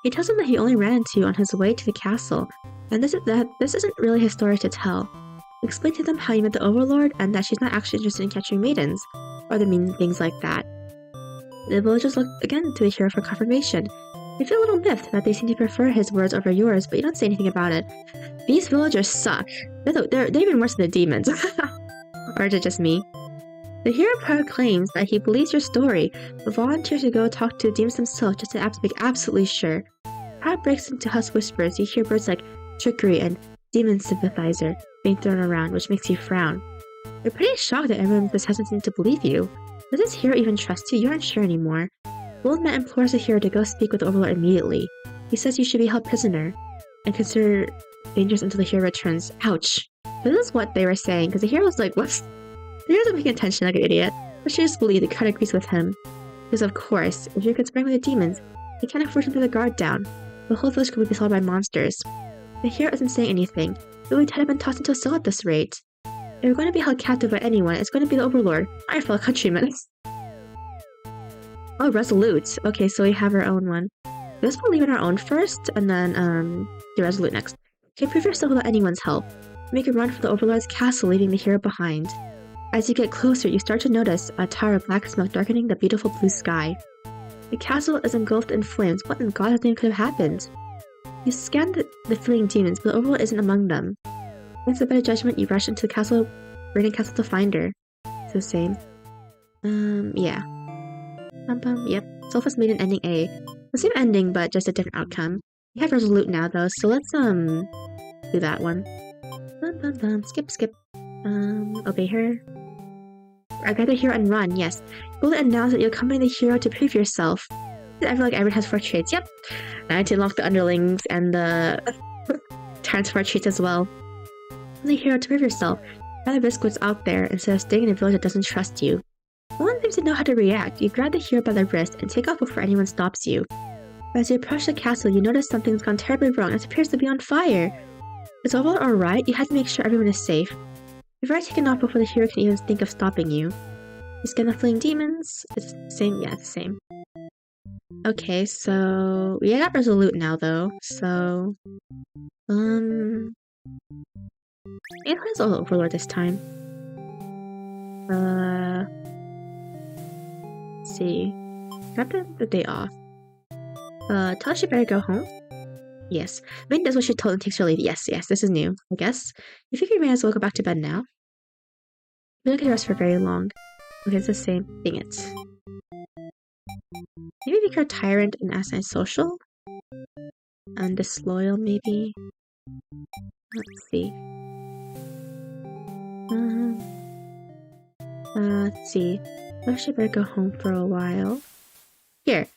He tells them that he only ran into you on his way to the castle, and this isn't really his story to tell. Explain to them how you met the Overlord and that she's not actually interested in capturing maidens, or other mean things like that. The villagers look again to the hero for confirmation. You feel a little miffed that they seem to prefer his words over yours, but you don't say anything about it. These villagers suck. They're even worse than the demons. Or is it just me? The hero proclaims that he believes your story, but volunteers to go talk to the demons themselves just to make absolutely sure. Crowd breaks into hushed whispers. You hear words like trickery and demon sympathizer being thrown around, which makes you frown. You're pretty shocked that everyone is hesitant to believe you. Does this hero even trust you? You aren't sure anymore. The old man implores the hero to go speak with the Overlord immediately. He says you should be held prisoner and consider dangerous until the hero returns. Ouch. This is what they were saying, because the hero was like, what's... The hero's not paying attention like an idiot, but she just believes the crowd agrees with him. Because of course, if you're conspiring with the demons, they can't afford to put the guard down. The whole village could be swallowed by monsters. The hero isn't saying anything. It would have been tossed into a cell at this rate. If you're going to be held captive by anyone, it's going to be the Overlord, not your fellow countrymen. Oh, resolute. Okay, so we have our own one. Let's believe in our own first, and then do resolute next. Okay, prove yourself without anyone's help. Make a run for the Overlord's castle, leaving the hero behind. As you get closer, you start to notice a tower of black smoke darkening the beautiful blue sky. The castle is engulfed in flames. What in God's name could have happened? You scan the fleeing demons, but the Overlord isn't among them. Against a better judgment, you rush into the castle, burning castle to find her. It's the same. Yeah. Yep. Sulphur's Maiden ending A. The same ending, but just a different outcome. We have resolute now, though, so let's, do that one. Skip. Obey her. I gather hero and run, yes. Go and announce that you accompany the hero to prove yourself. I feel like everyone has 4 traits, yep. Now I need to unlock the underlings and the transfer traits as well. The hero to prove yourself. Rather risk what's out there instead of staying in a village that doesn't trust you. No one seems to know how to react. You grab the hero by the wrist and take off before anyone stops you. As you approach the castle, you notice something's gone terribly wrong. It appears to be on fire. Is all alright? You have to make sure everyone is safe. You've already taken off before the hero can even think of stopping you. You scan the fleeing demons. It's the same. Yeah, it's the same. Okay, so we got resolute now, though. So, it has all Overlord this time. Let's see. Grab the day off. Tell her she better go home. Yes. Maiden does what she told and takes her leave. Yes, this is new, I guess. You figure you may as well go back to bed now. We don't get to rest for very long. Okay, it's the same. Dang it. Maybe make her tyrant and antisocial? And disloyal, maybe? Let's see. Let's see. I should better go home for a while. Here.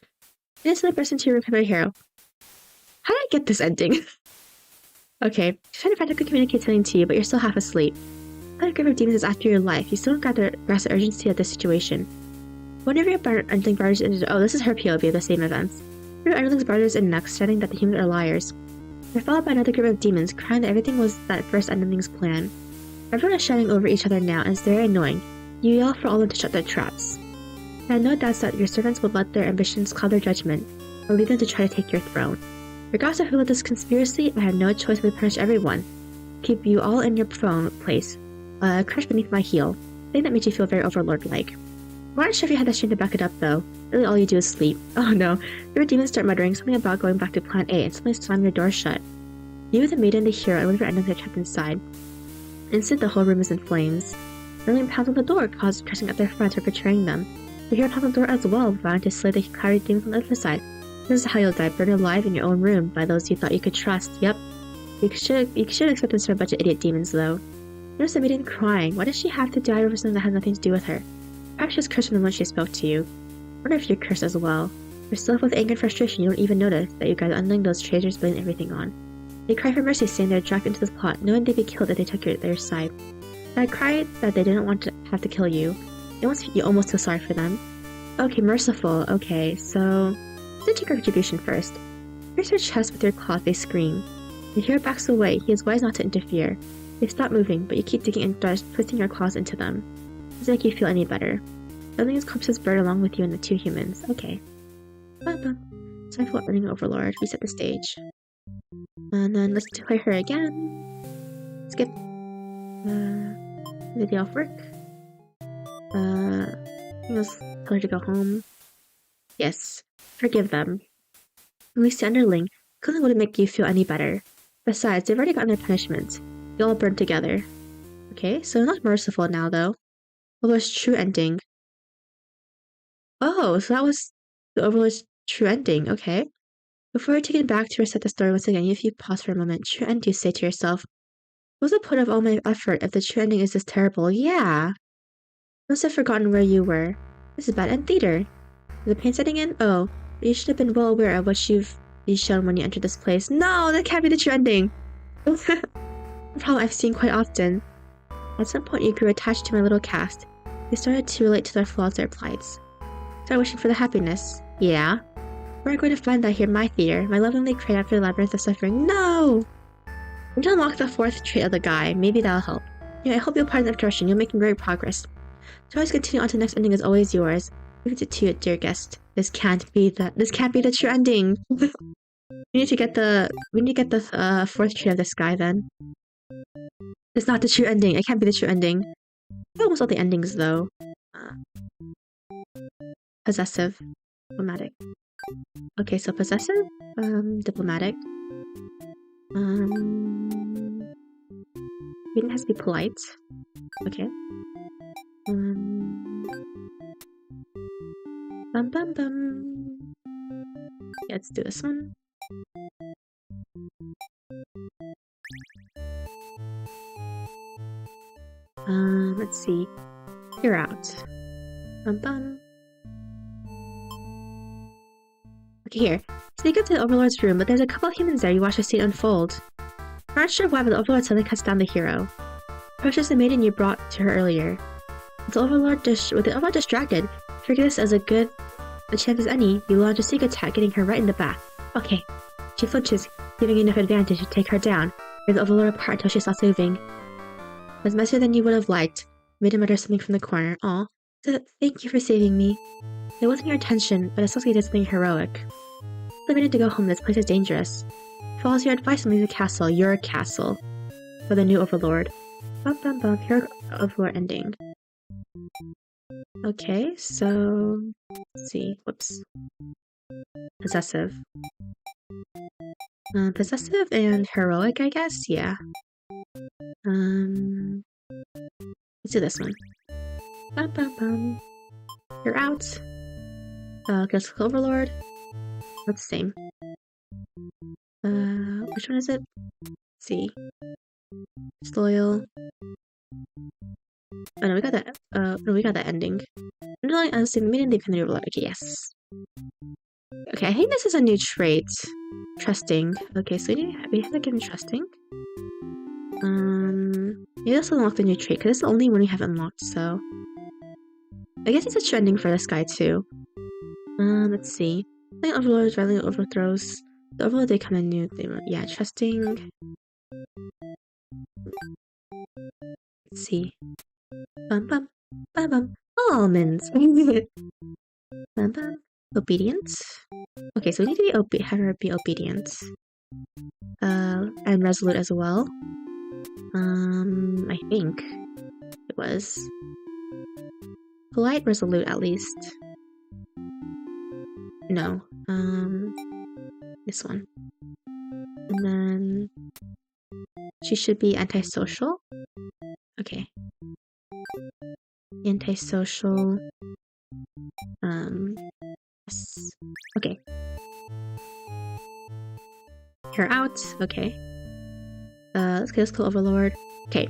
Instantly burst into your room, my hero. How did I get this ending? Okay, she's trying to practically communicate something to you, but you're still half asleep. How the grip of demons is after your life. You still don't grasp the urgency of this situation. One of your underlings barges into— oh, this is her POV of the same events. Your underlings barges in next, shouting that the humans are liars. They're followed by another group of demons, crying that everything was that first underling's plan. Everyone is shouting over each other now, and it's very annoying. You yell for all of them to shut their traps. And no doubts that your servants would let their ambitions cloud their judgment, or leave them to try to take your throne. Regardless of who led this conspiracy, I had no choice but to punish everyone. Keep you all in your prone place. Crushed beneath my heel. Thing that made you feel very overlord-like. I'm not sure if you had the strength to back it up, though. Really all you do is sleep. Oh no. Your demons start muttering something about going back to Plan A and suddenly slam your door shut. You, the maiden, the hero, and whatever enemies are trapped inside. Instant, the whole room is in flames. Million pounds on the door, caused cursing at their friends for betraying them. The hero pounds on the door as well, vowing to slay the cloudy demons on the other side. This is how you'll die, burned alive in your own room by those you thought you could trust. Yep. You should expect to serve a bunch of idiot demons, though. Notice the maiden crying. Why does she have to die over something that has nothing to do with her? Perhaps she was cursed from the moment she spoke to you. I wonder if you're cursed as well. You're still with anger and frustration, you don't even notice that you guys are undoing those traitors blaming everything on. They cry for mercy, saying they're dragged into this plot, knowing they'd be killed if they took their side. They cried that they didn't want to have to kill you. You almost feel sorry for them. Okay, merciful. Okay, so... let's take retribution first. Pierce her chest with your claws, they scream. The hero backs away, he is wise not to interfere. They stop moving, but you keep digging and twisting your claws into them. Does it make you feel any better? Building his corpses bird along with you and the two humans. Okay. Time for Earning Overlord. Reset the stage. And then let's play her again. Skip. The day off work. Let's tell her to go home. Yes. Forgive them. Release the underling. Killing wouldn't make you feel any better. Besides, they've already gotten their punishment. They all burned together. Okay, so not merciful now, though. Overlord's true ending. Oh, so that was the Overlord's true ending. Okay. Before you're taken back to reset the story once again, if you pause for a moment, true end, you say to yourself, what's the point of all my effort if the true ending is this terrible? Yeah. You must have forgotten where you were. This is bad end theater. Is the pain setting in? Oh, but you should have been well aware of what you've been shown when you entered this place. No, that can't be the true ending. A problem I've seen quite often. At some point, you grew attached to my little cast. You started to relate to their flaws, their plights. Started wishing for the happiness. Yeah. We're going to find that here in my theater. My lovingly cried after the labyrinth of suffering. No! I'm to unlock the fourth trait of the guy. Maybe that'll help. Yeah, I hope you'll pardon the interruption. You're making great progress. To always continue on to the next ending is always yours. Leave it to you, dear guest. This can't be the true ending. We need to get the fourth trait of this guy then. It's not the true ending. It can't be the true ending. Almost all the endings though. Possessive. Diplomatic. Okay, so possessive, diplomatic. It has to be polite. Okay. Bum bum bum. Yeah, let's do this one. Let's see. You're out. Bum bum. Okay, here. Sneak up to the Overlord's room, but there's a couple of humans there you watch the scene unfold. I'm not sure why, but the Overlord suddenly cuts down the hero. Approaches the maiden you brought to her earlier. With the Overlord distracted, figure this as a chance as any, you launch a sneak attack, getting her right in the back. Okay. She flinches, giving you enough advantage to take her down. Tear the Overlord apart until she stops moving. It was messier than you would have liked. Maiden mutters something from the corner. Aw. Thank you for saving me. It wasn't your intention, but it sounds like you did something heroic. The maiden to go home. This place is dangerous. Follows your advice and leave the castle, your castle, for the new Overlord. Bum bum bum. Here, Overlord ending. Okay, so let's see. Whoops. Possessive. Possessive and heroic, I guess. Yeah. Let's do this one. Bum bum bum. You're out. Guess Overlord. What's the same? Which one is it? Let's see. Disloyal. Oh no, we got that. No, we got that ending. Underlying honesty, the maiden independent Overlord. Okay, yes. Okay, I think this is a new trait. Trusting. Okay, so we have to give him trusting. Maybe let's unlock the new trait, because it's the only one we haven't unlocked, so. I guess it's a trending for this guy too. Let's see. I think Overlords violently overthrows. The Overlord they kind of new. Yeah, trusting. Let's see. Bum bum bum bum. Almonds. Bum bum. Obedience. Okay, so we need to be have her be obedient. And resolute as well. I think it was polite, resolute at least. No. This one. And then she should be antisocial. Okay. Antisocial. Yes. Okay. Her out. Okay. Let's kill Overlord. Okay.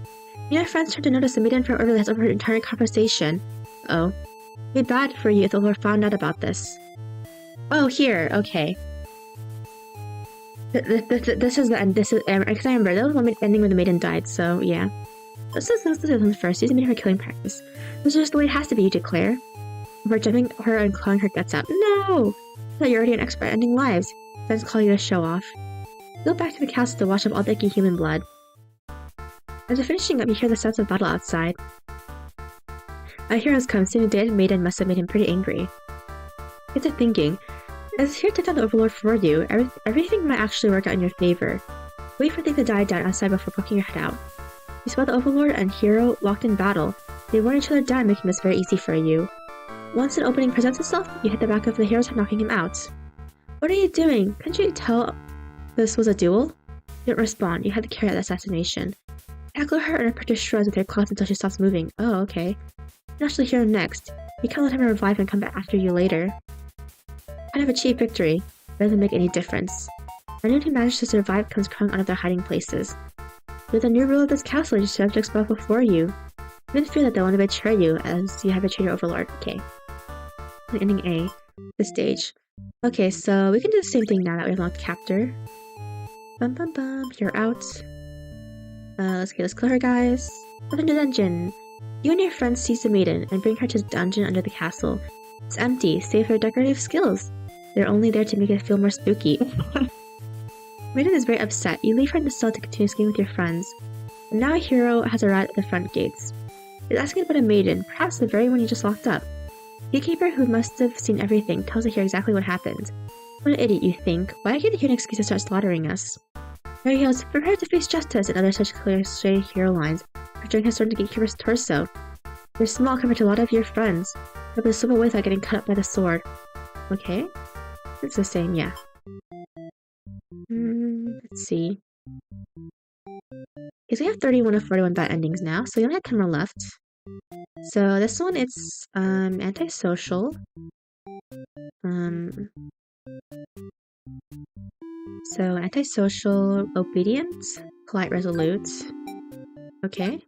Your friends start to notice the maiden from earlier has overheard an entire conversation. Oh. It'd be bad for you if the Overlord found out about this. Oh, here. Okay. This is the end. This is because I remember that was one ending when the maiden died. So yeah. Let's do this one first. Use the maiden for killing practice. This is just the way it has to be. You declare. Before jumping her and clawing her guts out. No. I thought you're already an expert at ending lives. Friends call you to show off. Go back to the castle to wash up all the icky human blood. As you're finishing up, you hear the sounds of battle outside. Our heroes come. Seeing the dead maiden must have made him pretty angry. Get to thinking. As here to tell the Overlord for you, everything might actually work out in your favor. Wait for things to die down outside before poking your head out. You spot the Overlord and hero locked in battle. They worn each other down, making this very easy for you. Once an opening presents itself, you hit the back of the hero's head, knocking him out. What are you doing? Couldn't you tell this was a duel? You don't respond. You had to carry out the assassination. Tackle her and her shreds with your claws until she stops moving. Oh, okay. You actually hear him next. You can't let him revive and come back after you later. Kind of achieve victory. It doesn't make any difference. Anyone who managed to survive comes crawling out of their hiding places. You're the new ruler of this castle, your subjects bow before you. You didn't fear that they'll want to betray you, as you have betrayed your Overlord. Okay. Ending A. The stage. Okay, so we can do the same thing now that we have unlocked Captor. Bum bum bum, you're out. Let's kill her, guys. Open the dungeon. You and your friends seize the maiden and bring her to the dungeon under the castle. It's empty, save for decorative skills. They're only there to make it feel more spooky. Maiden is very upset. You leave her in the cell to continue skiing with your friends. And now a hero has arrived at the front gates. He's asking about a maiden, perhaps the very one you just locked up. The gatekeeper, who must have seen everything, tells the hero exactly what happened. What an idiot, you think. Why can't the hero an excuse to start slaughtering us? Hero yells, prepare to face justice, and other such clear, straight hero lines, after his sword to the gatekeeper's torso. You're small compared to a lot of your friends, but slip away without getting cut up by the sword. Okay. It's the same, yeah. Let's see. Because we have 31 of 41 bad endings now, so we only have 10 more left. So this one, it's antisocial. So antisocial, obedient, polite, resolute. Okay.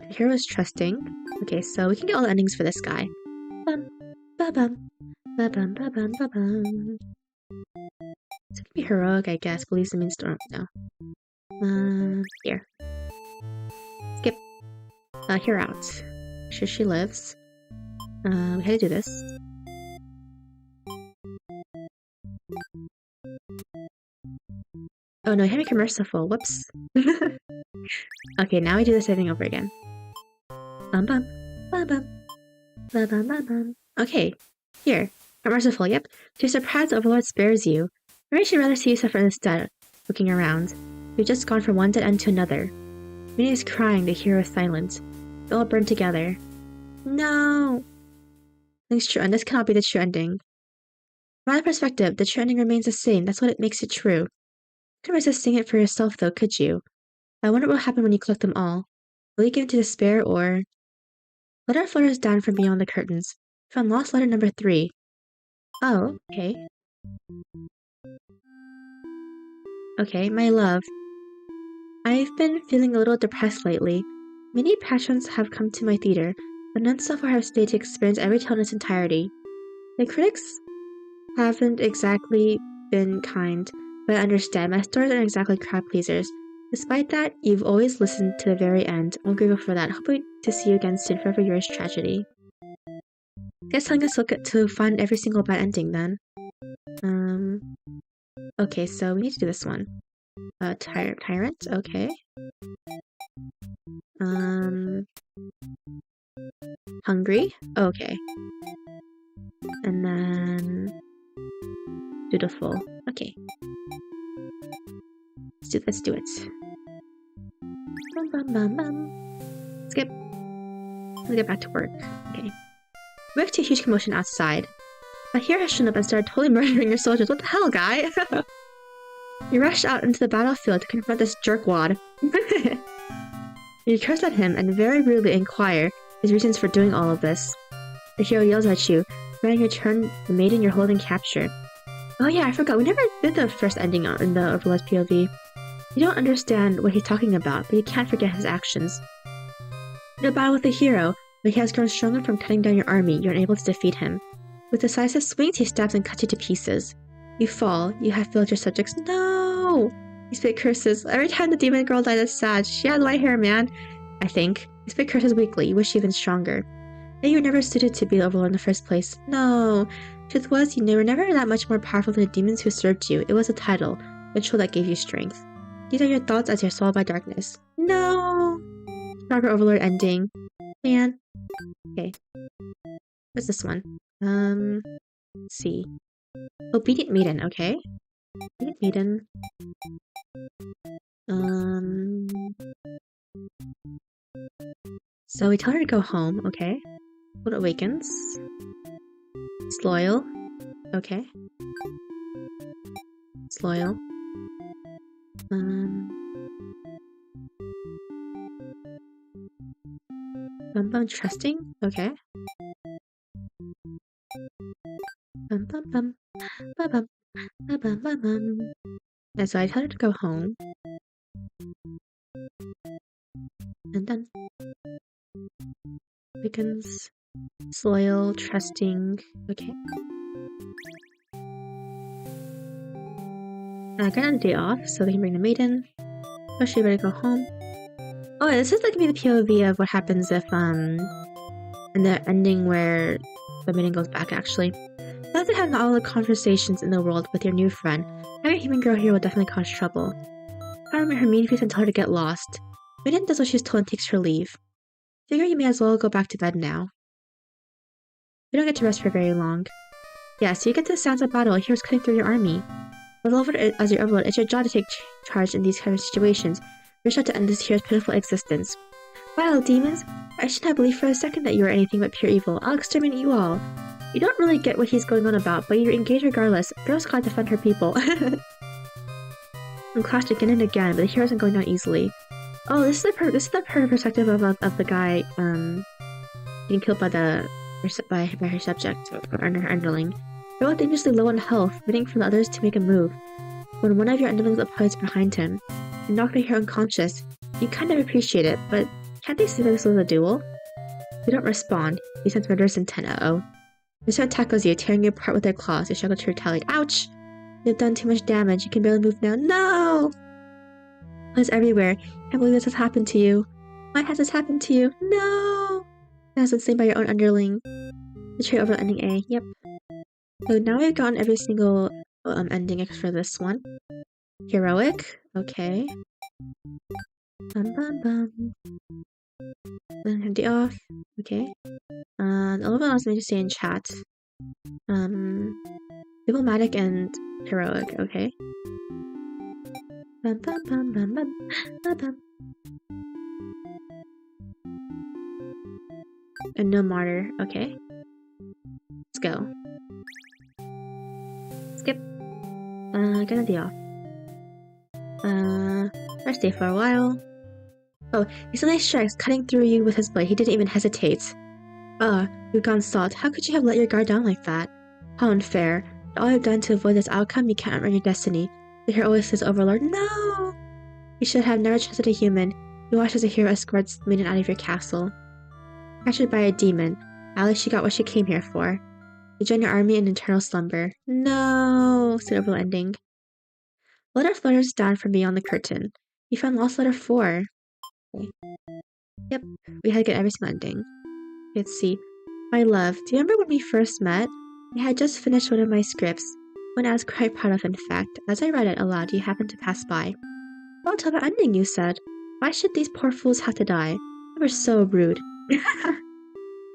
Hero is trusting. Okay, so we can get all the endings for this guy. Bum, ba bum, ba bum, ba bum, ba bum. It's gonna be heroic, I guess. Believes in storm. No. Here. Skip. Here out. Sure she lives. We had to do this. Oh no, I had to make her merciful. Whoops. Okay, now we do the saving over again. Bum bum. Ba bum. Ba bum ba bum. Okay. Here. You're merciful, yep. To your surprise, the Overlord spares you. Maybe she'd rather see you suffer instead. Looking around. You've just gone from one dead end to another. Minnie is crying, the hero is silent. They all burn together. No! Things true, and this cannot be the true ending. From my perspective, the true ending remains the same. That's what it makes it true. You couldn't resist seeing it for yourself, though, could you? I wonder what will happen when you collect them all. Will you give in to despair, or... Letter flutters down from beyond the curtains. Found lost letter number 3. Oh, okay. Okay, my love. I've been feeling a little depressed lately. Many patrons have come to my theater, but none so far have stayed to experience every tale in its entirety. The critics haven't exactly been kind, but I understand. My stories aren't exactly crowd pleasers. Despite that, you've always listened to the very end. I'm grateful for that. Hoping to see you again soon. Forever yours, Tragedy. Guess telling us to find every single bad ending then. Okay, so we need to do this one. Tyrant, okay. Hungry, okay. and then dutiful. Okay. Let's do it. Bum, bum, bum, bum. Skip. Let's get back to work. Okay. We have a huge commotion outside. A hero has shown up and started totally murdering your soldiers. What the hell, guy? You rush out into the battlefield to confront this jerkwad. You curse at him and very rudely inquire his reasons for doing all of this. The hero yells at you, trying to return the maiden you're holding captured. Oh yeah, I forgot, we never did the first ending in the Overlord's POV. You don't understand what he's talking about, but you can't forget his actions. In a battle with the hero, but he has grown stronger from cutting down your army, you're unable to defeat him. With decisive swings, he stabs and cuts you to pieces. You fall, you have failed your subjects. No! You spit curses. Every time the demon girl dies, it's sad. She has white hair, man. I think. You spit curses weakly, you wish even stronger. That you were never suited to be the Overlord in the first place. No. Truth was, you were never that much more powerful than the demons who served you. It was a title, a tool that gave you strength. These are your thoughts as you're swallowed by darkness. No! Stronger Overlord ending. Man. Okay. What's this one? Let's see. Obedient Maiden, okay. Obedient Maiden. So we tell her to go home, okay. What awakens? It's loyal. Okay. It's loyal. Trusting? Okay. And so I tell her to go home. And then Wiggins, loyal, trusting. Okay. I got a day off, so they can bring the maiden. Oh, she better go home. Oh, this is like maybe the POV of what happens if in the ending where the maiden goes back. Actually, after having all the conversations in the world with your new friend, having a human girl here will definitely cause trouble. Power her mean face and tell her to get lost. Maiden does what she's told and takes her leave. Figure you may as well go back to bed now. You don't get to rest for very long. Yeah, so you get to the sounds of battle. Heroes cutting through your army. As your overlord, it's your job to take charge in these kind of situations. You're sure to end this hero's pitiful existence. Wow, demons! I should not believe for a second that you are anything but pure evil. I'll exterminate you all. You don't really get what he's going on about, but you're engaged regardless. Girl's gotta defend her people. And clashed again and again, but the hero isn't going down easily. Oh, this is the perspective of the guy getting killed by her subject or her underling. You're all dangerously low on health, waiting for the others to make a move. When one of your underlings applies behind him and knock the hero unconscious, you kind of appreciate it, but can't they see that this was a duel? They don't respond. He sense murderous intent. Uh-oh. The sword tackles you, tearing you apart with their claws. They struggle to retaliate. Ouch! You've done too much damage. You can barely move now. No! Blood's everywhere. Can't believe this has happened to you. Why has this happened to you? No! That has been slain by your own underling. Betray over ending A. Yep. So now we've gotten every single ending except for this one. Heroic. Okay. Bum bum bum. Then empty off. Okay. A little bit else me to stay in chat. Diplomatic and heroic. Okay. Bum bum bum bum bum bum bum. And no martyr. Okay. Let's go. Skip. Gonna be off. Let's stay for a while. Oh, he suddenly strikes, cutting through you with his blade. He didn't even hesitate. You've gone salt. How could you have let your guard down like that? How unfair. All you've done to avoid this outcome, you can't earn your destiny. The hero always says, Overlord, no! You should have never trusted a human. You watched as a hero escorts the maiden out of your castle. Captured by a demon. At least she got what she came here for. You join your army in eternal slumber. No! Said Overlord ending. A letter flutters down from beyond the curtain. You found lost letter 4. Okay. Yep, we had to get every single ending. Let's see. My love, do you remember when we first met? I had just finished one of my scripts. One I was quite proud of, in fact. As I read it aloud, you happened to pass by. Don't tell the ending, you said. Why should these poor fools have to die? You were so rude.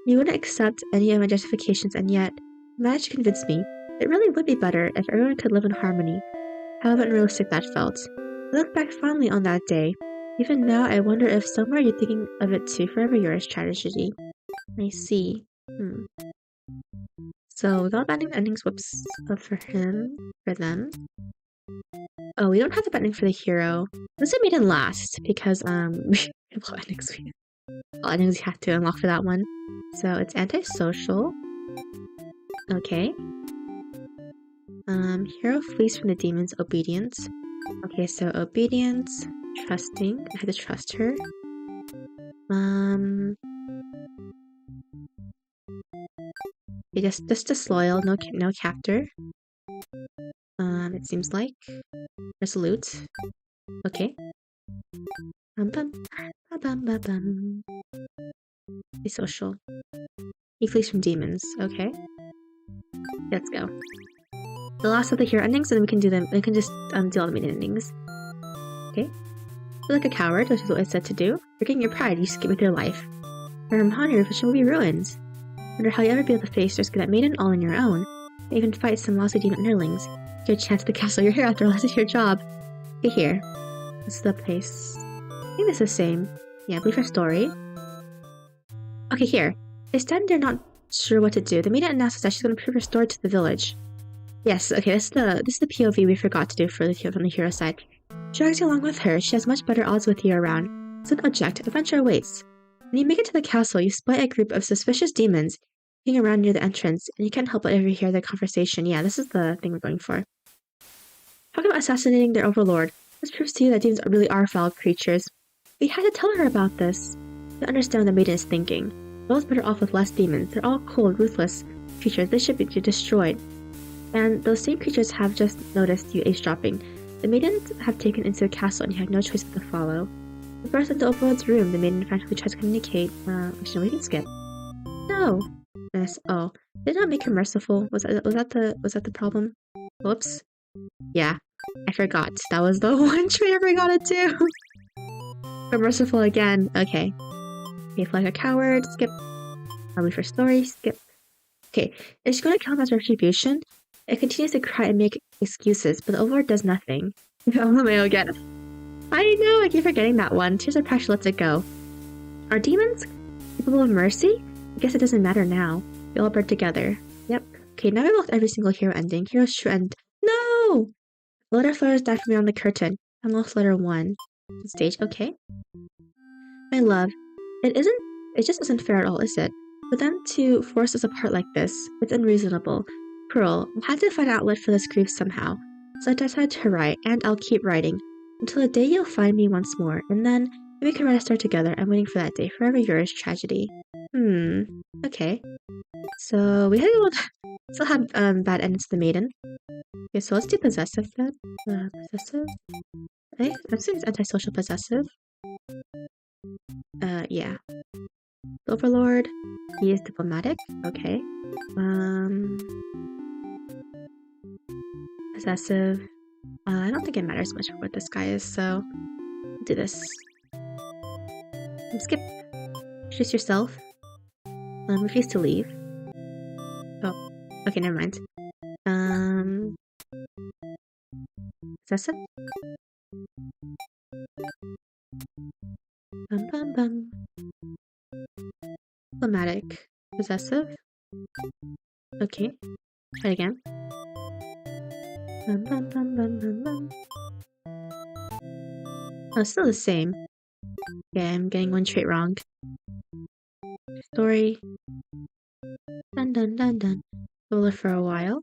You wouldn't accept any of my justifications, and yet Managed to convince me. It really would be better if everyone could live in harmony, however unrealistic that felt. I look back fondly on that day. Even now, I wonder if somewhere you're thinking of it too. Forever yours, tragedy. I see. So we got bad endings. Whoops. For him, for them. Oh, we don't have the bad ending for the hero. This made it last because all endings we have to unlock for that one. So it's antisocial. Okay. Hero flees from the demons. Obedience. Okay, so obedience, trusting. I had to trust her. Just disloyal. No captor. It seems like resolute. Okay. Bum bum bum bum bum. Be social. He flees from demons. Okay. Let's go. The last of the hero endings, and then we can do them. We can just do all the main endings. Okay. Feel like a coward, which is what I said to do. Forgetting your pride, you skip with your life. From upon your vision will be ruined. Wonder how you ever be able to face rescue that maiden all on your own. And even fight some lousy demon underlings. Get a chance to castle your hair after all your job. Get here. This is the place. I think it's the same. Yeah, I believe her story. Okay, here. They stand there not sure what to do. The maiden announces that she's going to be restored to the village. Yes, okay, this is the POV we forgot to do for the from the hero side. She drags you along with her. She has much better odds with you around. So don't object. Adventure awaits. When you make it to the castle, you spot a group of suspicious demons hanging around near the entrance, and you can't help but overhear their conversation. Yeah, this is the thing we're going for. Talk about assassinating their overlord. This proves to you that demons really are foul creatures. We had to tell her about this. To understand what the maiden is thinking. The world's better off with less demons. They're all cold, ruthless creatures. They should be destroyed. And those same creatures have just noticed you eavesdropping. The maidens have taken into the castle, and you have no choice but to follow. The birth of the overlord's room, the maiden frantically tries to communicate. Actually, we can skip. No. Yes. Oh, did not make her merciful. Was that the problem? Whoops. Yeah, I forgot. That was the one trait I forgot it too. But merciful again. Okay. Okay, flag a coward. Skip. I'll leave her story. Skip. Okay, is she going to count as retribution? It continues to cry and make excuses, but the overlord does nothing. LMAO again. I know, I keep forgetting that one. Tears of passion lets it go. Are demons capable of mercy? I guess it doesn't matter now. We all burn together. Yep. Okay, now we looked every single hero ending. Hero's true end. No! The letter flutters down from me on the curtain. I lost letter 1. Stage, okay. My love, it just isn't fair at all, is it? For them to force us apart like this, it's unreasonable. Cruel. I had to find an outlet for this grief somehow. So I decided to write, and I'll keep writing. Until the day you'll find me once more, and then we can write a story together. I'm waiting for that day. Forever yours, tragedy. Okay. So we still have bad endings to the maiden. Okay, so let's do possessive then. Possessive? I'm assuming it's antisocial possessive. Yeah. The overlord, he is diplomatic. Okay. Possessive. I don't think it matters much what this guy is, so we'll do this. Skip. Introduce yourself. Refuse to leave. Oh, okay, never mind. Possessive. Bum bum bum. Diplomatic. Possessive. Okay. Try it again. Bum bum bum bum bum bum. Oh, it's still the same. Yeah, I'm getting one trait wrong. Story. Dun dun dun dun. We'll live for a while.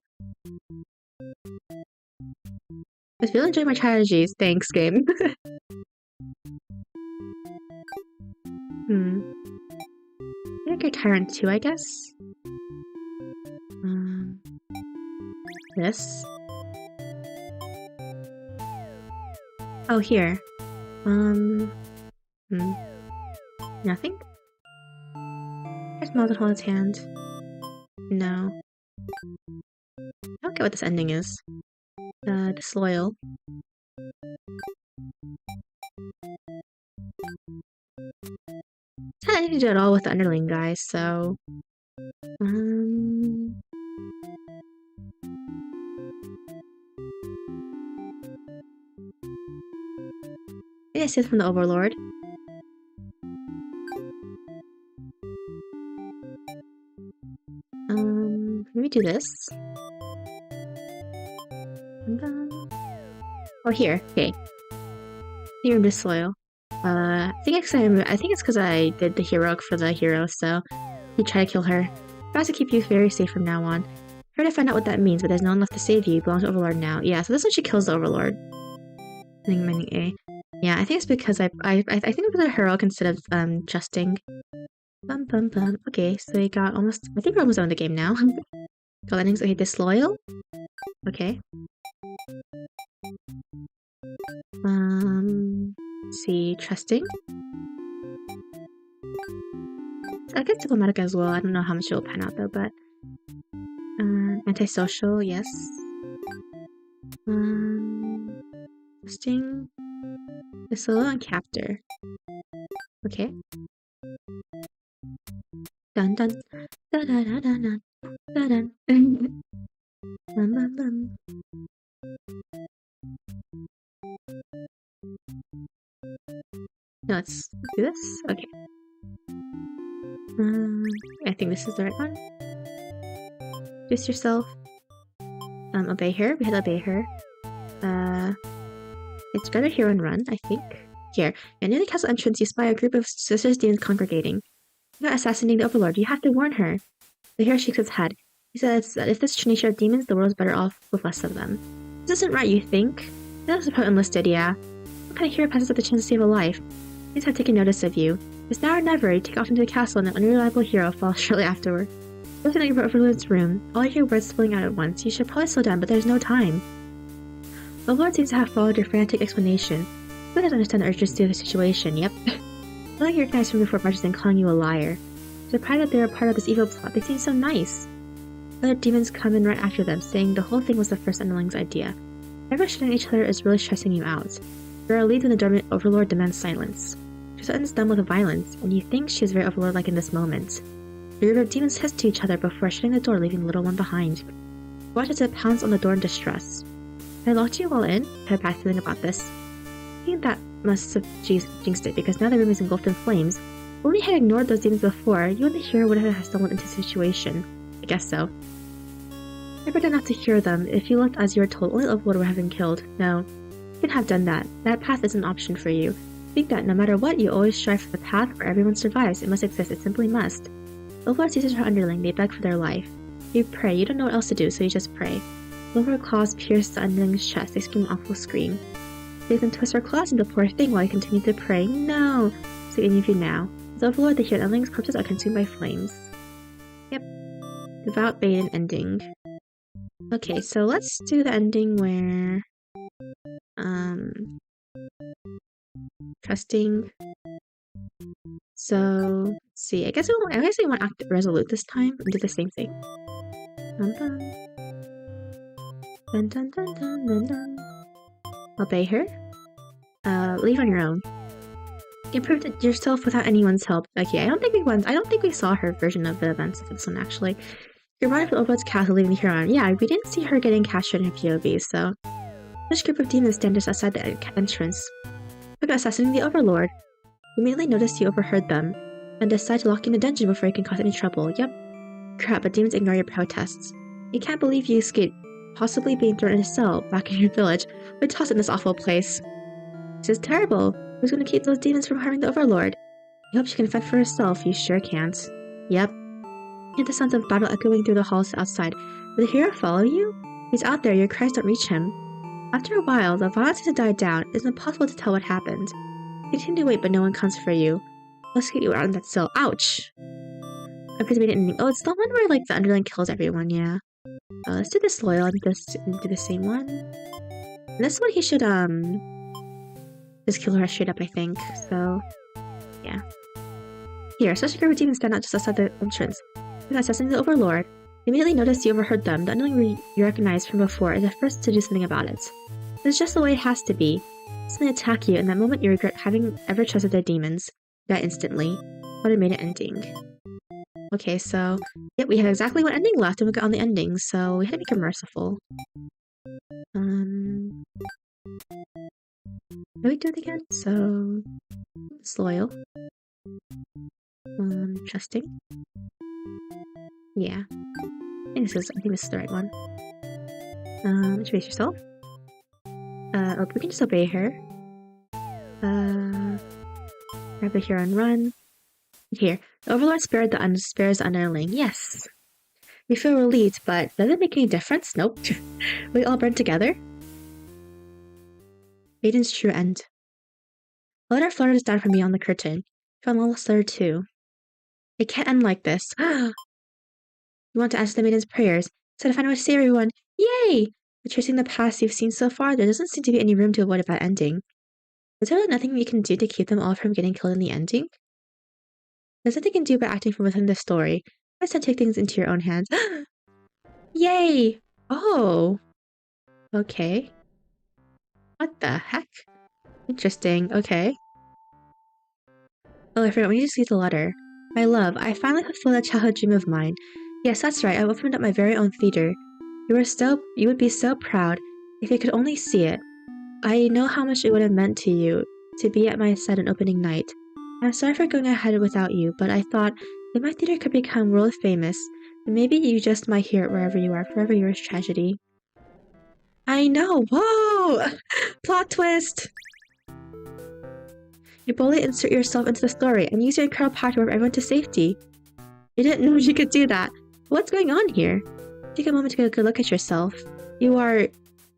I feel enjoying my strategies. Thanks, game. I think you're Tyrant too, I guess. This. Oh, here. Nothing? Here's Malden hold his hand. No. I don't get what this ending is. Disloyal. I didn't do it all with the underling guy, so... Maybe I see it from the Overlord. Let me do this. Oh, here. Okay. Here in disloyal. I think it's because I did the heroic for the hero, so he tried to kill her. It has to keep you very safe from now on. Try to find out what that means, but there's no one left to save you. You belong to Overlord now. Yeah, so this one she kills the Overlord. I think meaning A. Yeah, I think it's because I think it was a heroic instead of justing. Bum bum bum. Okay, so we got almost. I think we're almost on the game now. Got endings. Okay, disloyal. Okay. Let's see, trusting. I guess diplomatic as well. I don't know how much it will pan out though, but antisocial, yes. Trusting, disloyal, and captor. Okay. Dun dun dun dun dun dun dun dun dun. Bum bum bum. No, let's do this. Okay. I think this is the right one. Just yourself. Obey her. We had to obey her. It's better here and run, I think. Here. And near the castle entrance, you spy a group of sisters demons congregating. You're not assassinating the Overlord. You have to warn her. The hero shakes his head. He says that if this is nature of demons, the world is better off with less of them. This isn't right, you think? That was about enlisted, yeah. What kind of hero passes up the chance to save a life? These have taken notice of you. It's now or never. You take off into the castle and an unreliable hero falls shortly afterward. Looking at your Overlord's room, all your words spilling out at once. You should probably slow down, but there's no time. The Overlord seems to have followed your frantic explanation. Who doesn't understand the urgency of the situation? Yep. I like you recognized from before marches and calling you a liar. Surprised that they were part of this evil plot. They seem so nice. Other demons come in right after them, saying the whole thing was the first underling's idea. Everyone shooting at each other is really stressing you out. You are relieved when the dormant Overlord demands silence. She threatens them with violence, and you think she is very Overlord-like in this moment. The group of demons hiss to each other before shutting the door, leaving the little one behind. Watch as it pounds on the door in distress. I locked you all in? I had a bad feeling about this. I think that must have jinxed it, because now the room is engulfed in flames. If only had ignored those demons before, you and the hero would have stumbled into the situation. I guess so. I prefer not to hear them. If you left as you were told, only Overlord would have been killed. No. You couldn't have done that. That path is an option for you. Think that no matter what, you always strive for the path where everyone survives. It must exist. It simply must. Overlord seizes her underling. They beg for their life. You pray. You don't know what else to do, so you just pray. Overlord claws pierce the underling's chest. They scream an awful scream. They then twist her claws into the poor thing while you continue to pray. No! So any of you now. As Overlord, they hear the underling's corpses are consumed by flames. Yep. Devout Baden ending. Okay, so let's do the ending where... Trusting. So, let's see. I guess we want act resolute this time and do the same thing. Dun dun. Dun dun dun dun dun dun. Obey her. Leave on your own. You proved it yourself without anyone's help. Okay, I don't think we saw her version of the events of this one actually. You're right for Overlord's castle, leaving the hero on. Yeah, we didn't see her getting captured in her POV, so... This group of demons stand just outside the entrance. Look at assassinating the Overlord. You immediately notice you overheard them, and decide to lock you in the dungeon before you can cause any trouble. Yep. Crap, but demons ignore your protests. You can't believe you escaped, possibly being thrown in a cell back in your village, or tossed in this awful place. This is terrible. Who's going to keep those demons from harming the Overlord? I hope she can fend for herself. You sure can't. Yep. You hear the sounds of battle echoing through the halls outside. Will the hero follow you? He's out there. Your cries don't reach him. After a while, the violence has died down. It's impossible to tell what happened. You continue to wait, but no one comes for you. Let's get you out of that cell. Ouch! Okay, so we didn't. Oh, it's the one where like the underling kills everyone. Yeah. Let's do this loyal and do the same one. And this one he should just kill her straight up, I think. So yeah. Here, such a group of demons stand out just outside the entrance. You're assessing the Overlord. You immediately notice you overheard them. The underling you recognized from before is the first to do something about it. It's just the way it has to be. Suddenly attack you, and that moment you regret having ever trusted their demons. Die instantly. What a made it ending. Okay, so yeah, we have exactly one ending left, and we got on the ending, so we had to make her merciful. Let me do it again. So loyal. Trusting. Yeah. I think this is the right one. Introduce yourself. Oh, we can just obey her. Grab the hero and run. Here. The Overlord spares the underling. Yes. We feel relieved, but does it make any difference? Nope. We all burn together. Maiden's true end. A letter flutters down from beyond the curtain. Found Lawless letter too. It can't end like this. You want to answer the maiden's prayers. So to find out what to say, everyone. Yay! But tracing the past you've seen so far, there doesn't seem to be any room to avoid a bad ending. Is there really nothing you can do to keep them all from getting killed in the ending? There's nothing you can do by acting from within the story. Instead, take things into your own hands. Yay! Oh. Okay. What the heck? Interesting. Okay. Oh, I forgot. We need to see the letter. My love, I finally fulfilled a childhood dream of mine. Yes, that's right. I've opened up my very own theater. You would be so proud if you could only see it. I know how much it would have meant to you to be at my set on opening night. I'm sorry for going ahead without you, but I thought if my theater could become world famous, then maybe you just might hear it wherever you are. Forever yours, Tragedy. I know. Whoa! Plot twist! You boldly insert yourself into the story and use your incredible power to move everyone to safety. You didn't know you could do that. What's going on here? Take a moment to get a good look at yourself. You are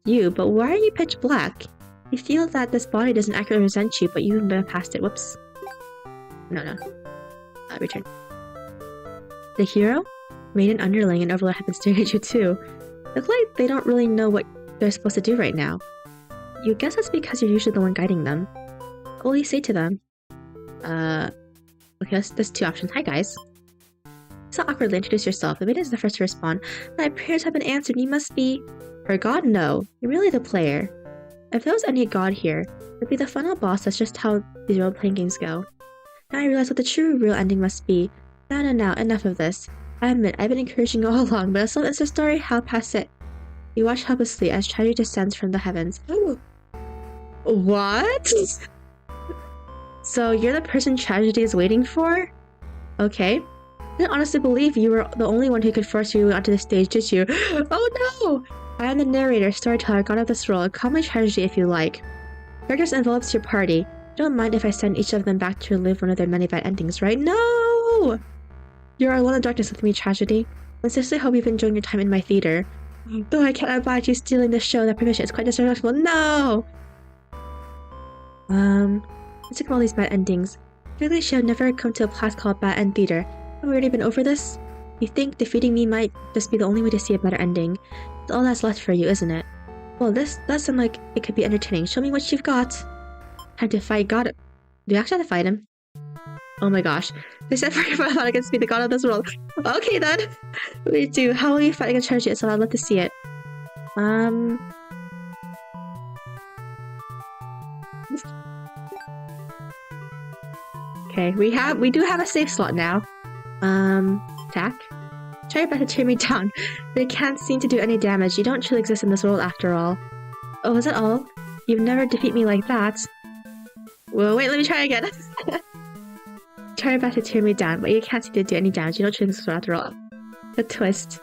you, but why are you pitch black? You feel that this body doesn't accurately represent you, but you've been past it. Whoops. No. Return. The hero, maiden, underling, and overlord have been staring at you too. Look like they don't really know what they're supposed to do right now. You guess that's because you're usually the one guiding them. What will you say to them? Okay, there's two options. Hi, guys. So awkwardly introduce yourself. The maiden is the first to respond. My prayers have been answered. You must be... Her god? No. You're really the player. If there was any god here, it'd be the final boss. That's just how these role-playing games go. Now I realize what the true, real ending must be. Now, enough of this. I admit, I've been encouraging you all along, but as soon as the story, how past it? You watch helplessly as tragedy descends from the heavens. What? So you're the person tragedy is waiting for? Okay. I didn't honestly believe you were the only one who could force you onto the stage, did you? Oh no! I am the narrator, storyteller, god of this role. Call me Tragedy if you like. Characters envelops your party. Don't mind if I send each of them back to relive one of their many bad endings, right? No! You're alone in darkness with me, Tragedy. I sincerely hope you've enjoyed your time in my theater. Though I can't abide you stealing the show, that permission is quite disrespectful. No! Let's look at all these bad endings. Clearly she had never come to a class called Bad End Theater. Have we already been over this? You think defeating me might just be the only way to see a better ending. It's all that's left for you, isn't it? Well, this does sound like it could be entertaining. Show me what you've got. Time to fight God. Do you actually have to fight him? Oh my gosh. They said for I thought I could be the god of this world. Okay then. We do. How will you fight against Tragedy? So I'd love to see it. Okay, we do have a safe slot now. Attack. Try your best to tear me down. They can't seem to do any damage. You don't truly exist in this world after all. Oh, is that all? You'd never defeat me like that. Well, wait, let me try again. Try your best to tear me down, but you can't seem to do any damage. You don't truly exist after all. The twist.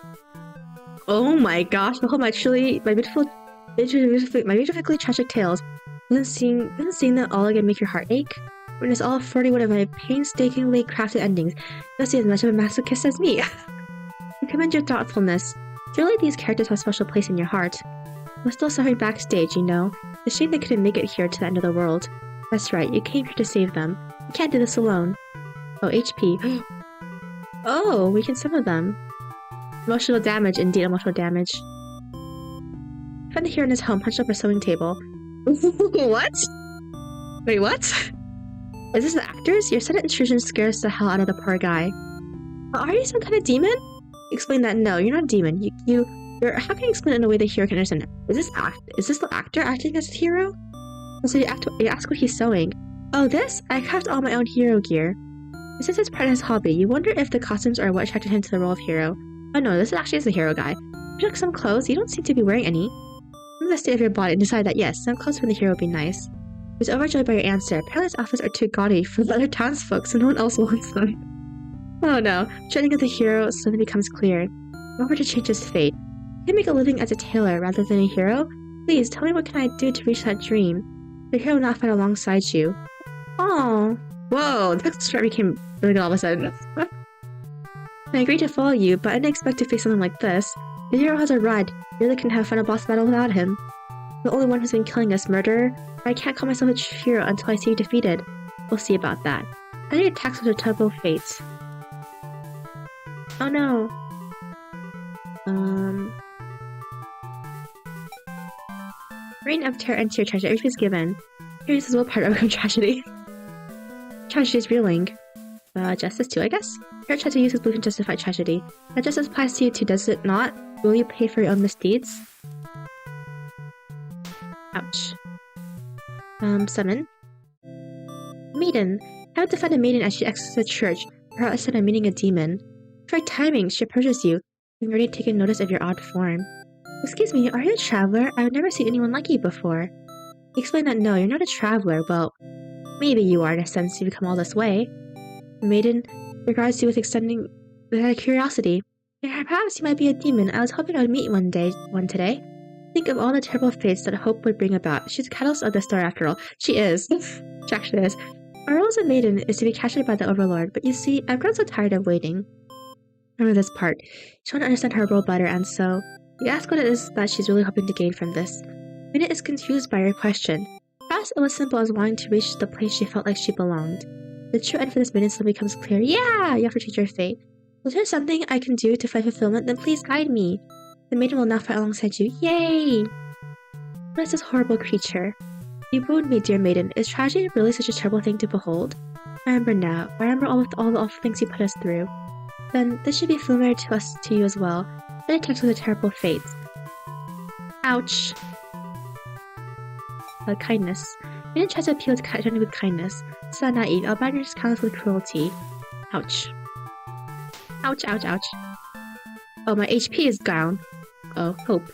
Oh my gosh, behold my beautifully tragic tales. Doesn't seeing them all again make your heart ache? When it's all 41 of my painstakingly crafted endings, you'll see as much of a masochist as me. I commend your thoughtfulness. Surely these characters have a special place in your heart. I'm still suffering backstage, you know. It's a shame they couldn't make it here to the end of the world. That's right, you came here to save them. You can't do this alone. Oh, HP. Oh, we can summon them. Emotional damage, indeed emotional damage. Found the hero in his home, punched up a sewing table. What? Wait, what? Is this the actors? Your sudden intrusion scares the hell out of the poor guy. Are you some kind of demon? Explain that. No, you're not a demon. You're. How can you explain it in a way the hero can understand? Is this the actor acting as a hero? So you ask what he's sewing. Oh, this? I craft all my own hero gear. This is his part of his hobby. You wonder if the costumes are what attracted him to the role of hero. Oh no, this actually is the hero guy. You took some clothes, you don't seem to be wearing any. Remember the state of your body and decide that yes, some clothes from the hero would be nice. He was overjoyed by your answer. Apparently his outfits are too gaudy for the other townsfolk, so no one else wants them. Oh no, training of the hero suddenly becomes clear. In order to change his fate, you can make a living as a tailor rather than a hero? Please, tell me what can I do to reach that dream? The hero will not fight alongside you. Oh, whoa, the pixel strat became really good all of a sudden. I agreed to follow you, but I didn't expect to face something like this. The hero has a ride. You really couldn't have fun a boss battle without him. The only one who's been killing us, murderer. I can't call myself a hero until I see you defeated. We'll see about that. I need attacks with a terrible fate. Oh no. Reign of terror and tear tragedy. Everything's given. Here uses willpower to overcome tragedy. Tragedy is reeling. Justice too, I guess? Here tries to use his belief to justify tragedy. That justice applies to you too, does it not? Will you pay for your own misdeeds? Ouch. Summon. Maiden. How to find a maiden as she exits the church, or else I'm meeting a demon. Try timing, she approaches you. You've already taken notice of your odd form. Excuse me, are you a traveler? I've never seen anyone like you before. You explain that no, you're not a traveler. Well, maybe you are in a sense you've come all this way. The maiden regards you with curiosity. Perhaps you might be a demon. I was hoping I would meet one today. Think of all the terrible fates that hope would bring about. She's the catalyst of the story after all. She is. She actually is. Our role as a maiden is to be captured by the Overlord, but you see, I've grown so tired of waiting. Remember this part. She wants to understand her role better, and so you ask what it is that she's really hoping to gain from this. Maiden is confused by your question. Perhaps it was simple as wanting to reach the place she felt like she belonged. The true end for this maiden suddenly becomes clear. Yeah! You have to change your fate. Was there something I can do to find fulfillment? Then please guide me. The maiden will now fight alongside you. Yay! What is this horrible creature? You wound me, dear maiden. Is tragedy really such a terrible thing to behold? I remember now. I remember all the awful things you put us through. Then this should be familiar to you as well. Then it attacks with a terrible fate. Ouch. Kindness. Maiden tries to appeal to Johnny with kindness. It's not naive. Albino just counts with cruelty. Ouch. Ouch, ouch, ouch. Oh, my HP is down. Oh, hope.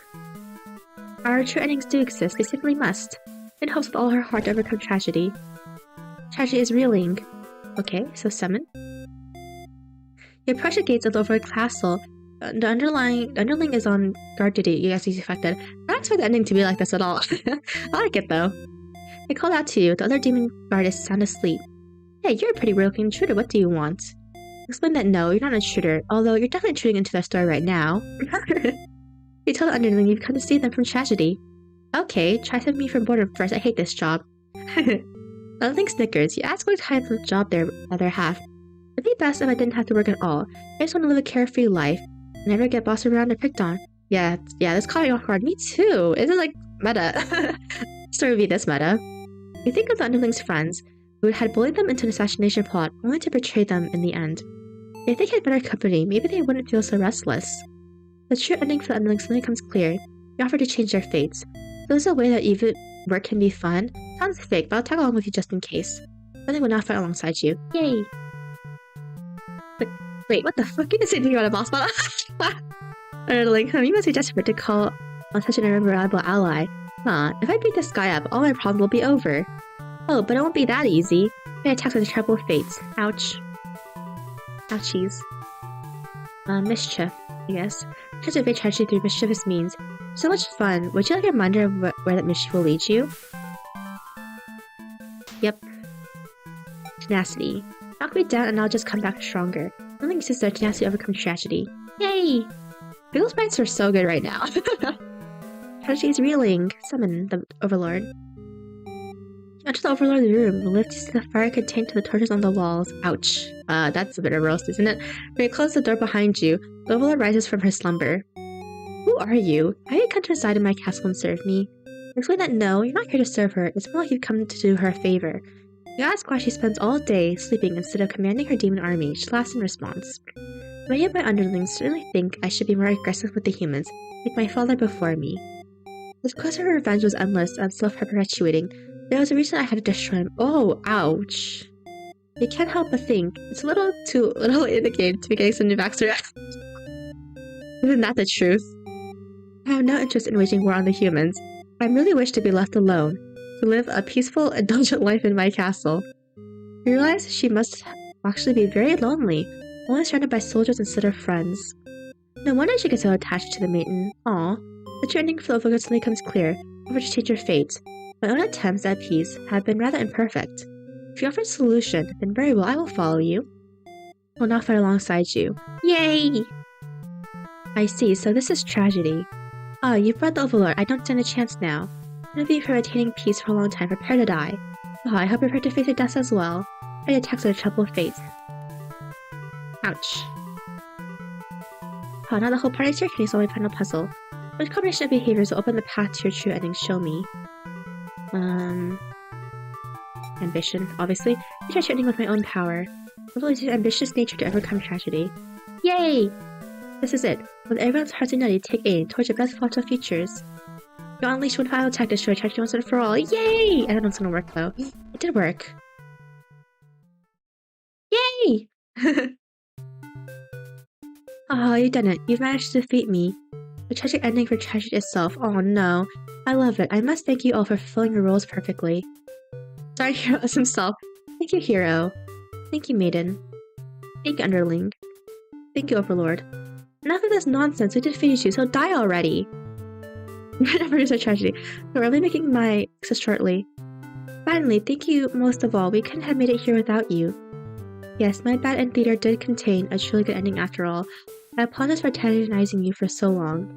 Our true endings do exist. They simply must. Maiden hopes with all her heart to overcome tragedy. Tragedy is reeling. Okay, so summon. You approach the gates of the Overlord Castle. The underling is on guard duty. You guys he's affected. I don't expect the ending to be like this at all. I like it though. They called out to you. The other demon guard is sound asleep. Hey, you're a pretty weird-looking intruder. What do you want? Explain that no, you're not an intruder. Although you're definitely intruding into their story right now. You tell the underling you've come to save them from tragedy. Okay, try saving me from boredom first. I hate this job. Underling snickers. You ask what kind of job their other half. It'd be best if I didn't have to work at all. I just want to live a carefree life. Never get bossed around or picked on. Yeah, this caught me off guard. Me too. Isn't like meta. Story would be this meta. You think of the underlings' friends, who had bullied them into an assassination plot, only to betray them in the end. If they had better company, maybe they wouldn't feel so restless. The true ending for the underlings suddenly becomes clear. You offer to change their fates. So there's a way that even work can be fun. Sounds fake, but I'll tag along with you just in case. Then they will not fight alongside you. Yay! Wait, what the fuck? You didn't say anything about a boss battle? Underling, you must be desperate to call on such an unreliable ally. Huh, if I beat this guy up, all my problems will be over. Oh, but it won't be that easy. My attacks with terrible fates. Ouch. Ouchies. Mischief, I guess. Tries to evade tragedy through mischievous means. So much fun. Would you like a reminder of where that mischief will lead you? Yep. Tenacity. Knock me down and I'll just come back stronger. Nothing exists there, tenacity overcomes tragedy. Yay! Those sprites are so good right now. Tragedy is reeling. Summon the Overlord. Enter the Overlord's room. Lift to see the fire contained to the torches on the walls. Ouch. That's a bit of a roast, isn't it? When you close the door behind you, the Overlord rises from her slumber. Who are you? Have you come to reside in my castle and serve me? Explain that no, you're not here to serve her. It's more like you've come to do her a favor. You ask why she spends all day sleeping instead of commanding her demon army. She laughs in response. Many of my underlings certainly think I should be more aggressive with the humans, like my father before me. This quest for revenge was endless and self-perpetuating. There was a reason I had to destroy him. Oh, ouch. You can't help but think it's a little too little in the game to be getting some new backstory. Isn't that the truth? I have no interest in waging war on the humans. I merely wish to be left alone, to live a peaceful, indulgent life in my castle. I realized she must actually be very lonely, only surrounded by soldiers instead of friends. No wonder she gets so attached to the maiden. Aw. The true ending for the overlord suddenly comes clear, over to change your fate. My own attempts at peace have been rather imperfect. If you offer a solution, then very well, I will follow you. I will now fight alongside you. Yay! I see, so this is tragedy. Ah, you've brought the overlord, I don't stand a chance now. None of you who are attaining peace for a long time, prepare to die. Ah, I hope you're prepared to face your death as well. Any attacks are a trouble fate. Ouch. Oh, now the whole party's here, can you solve my final puzzle? Which combination of behaviors will open the path to your true ending? Show me. Ambition, obviously. I try ending with my own power. I will use your ambitious nature to overcome tragedy. Yay! This is it. With everyone's hearts and nutty, take aim towards your best possible futures. You'll unleash one final attack to destroy tragedy once and for all. Yay! I don't know if it's gonna work though. It did work. Yay! Oh, you've done it. You've managed to defeat me. The tragic ending for tragedy itself. Oh no. I love it. I must thank you all for fulfilling your roles perfectly. Sorry, Hero as himself. Thank you, Hero. Thank you, Maiden. Thank you, Underling. Thank you, Overlord. Enough of this nonsense. We defeated you, so die already. Never is a tragedy. We're only making my exit shortly. Finally, thank you most of all. We couldn't have made it here without you. Yes, my bad end theater did contain a truly good ending after all. I apologize for antagonizing you for so long.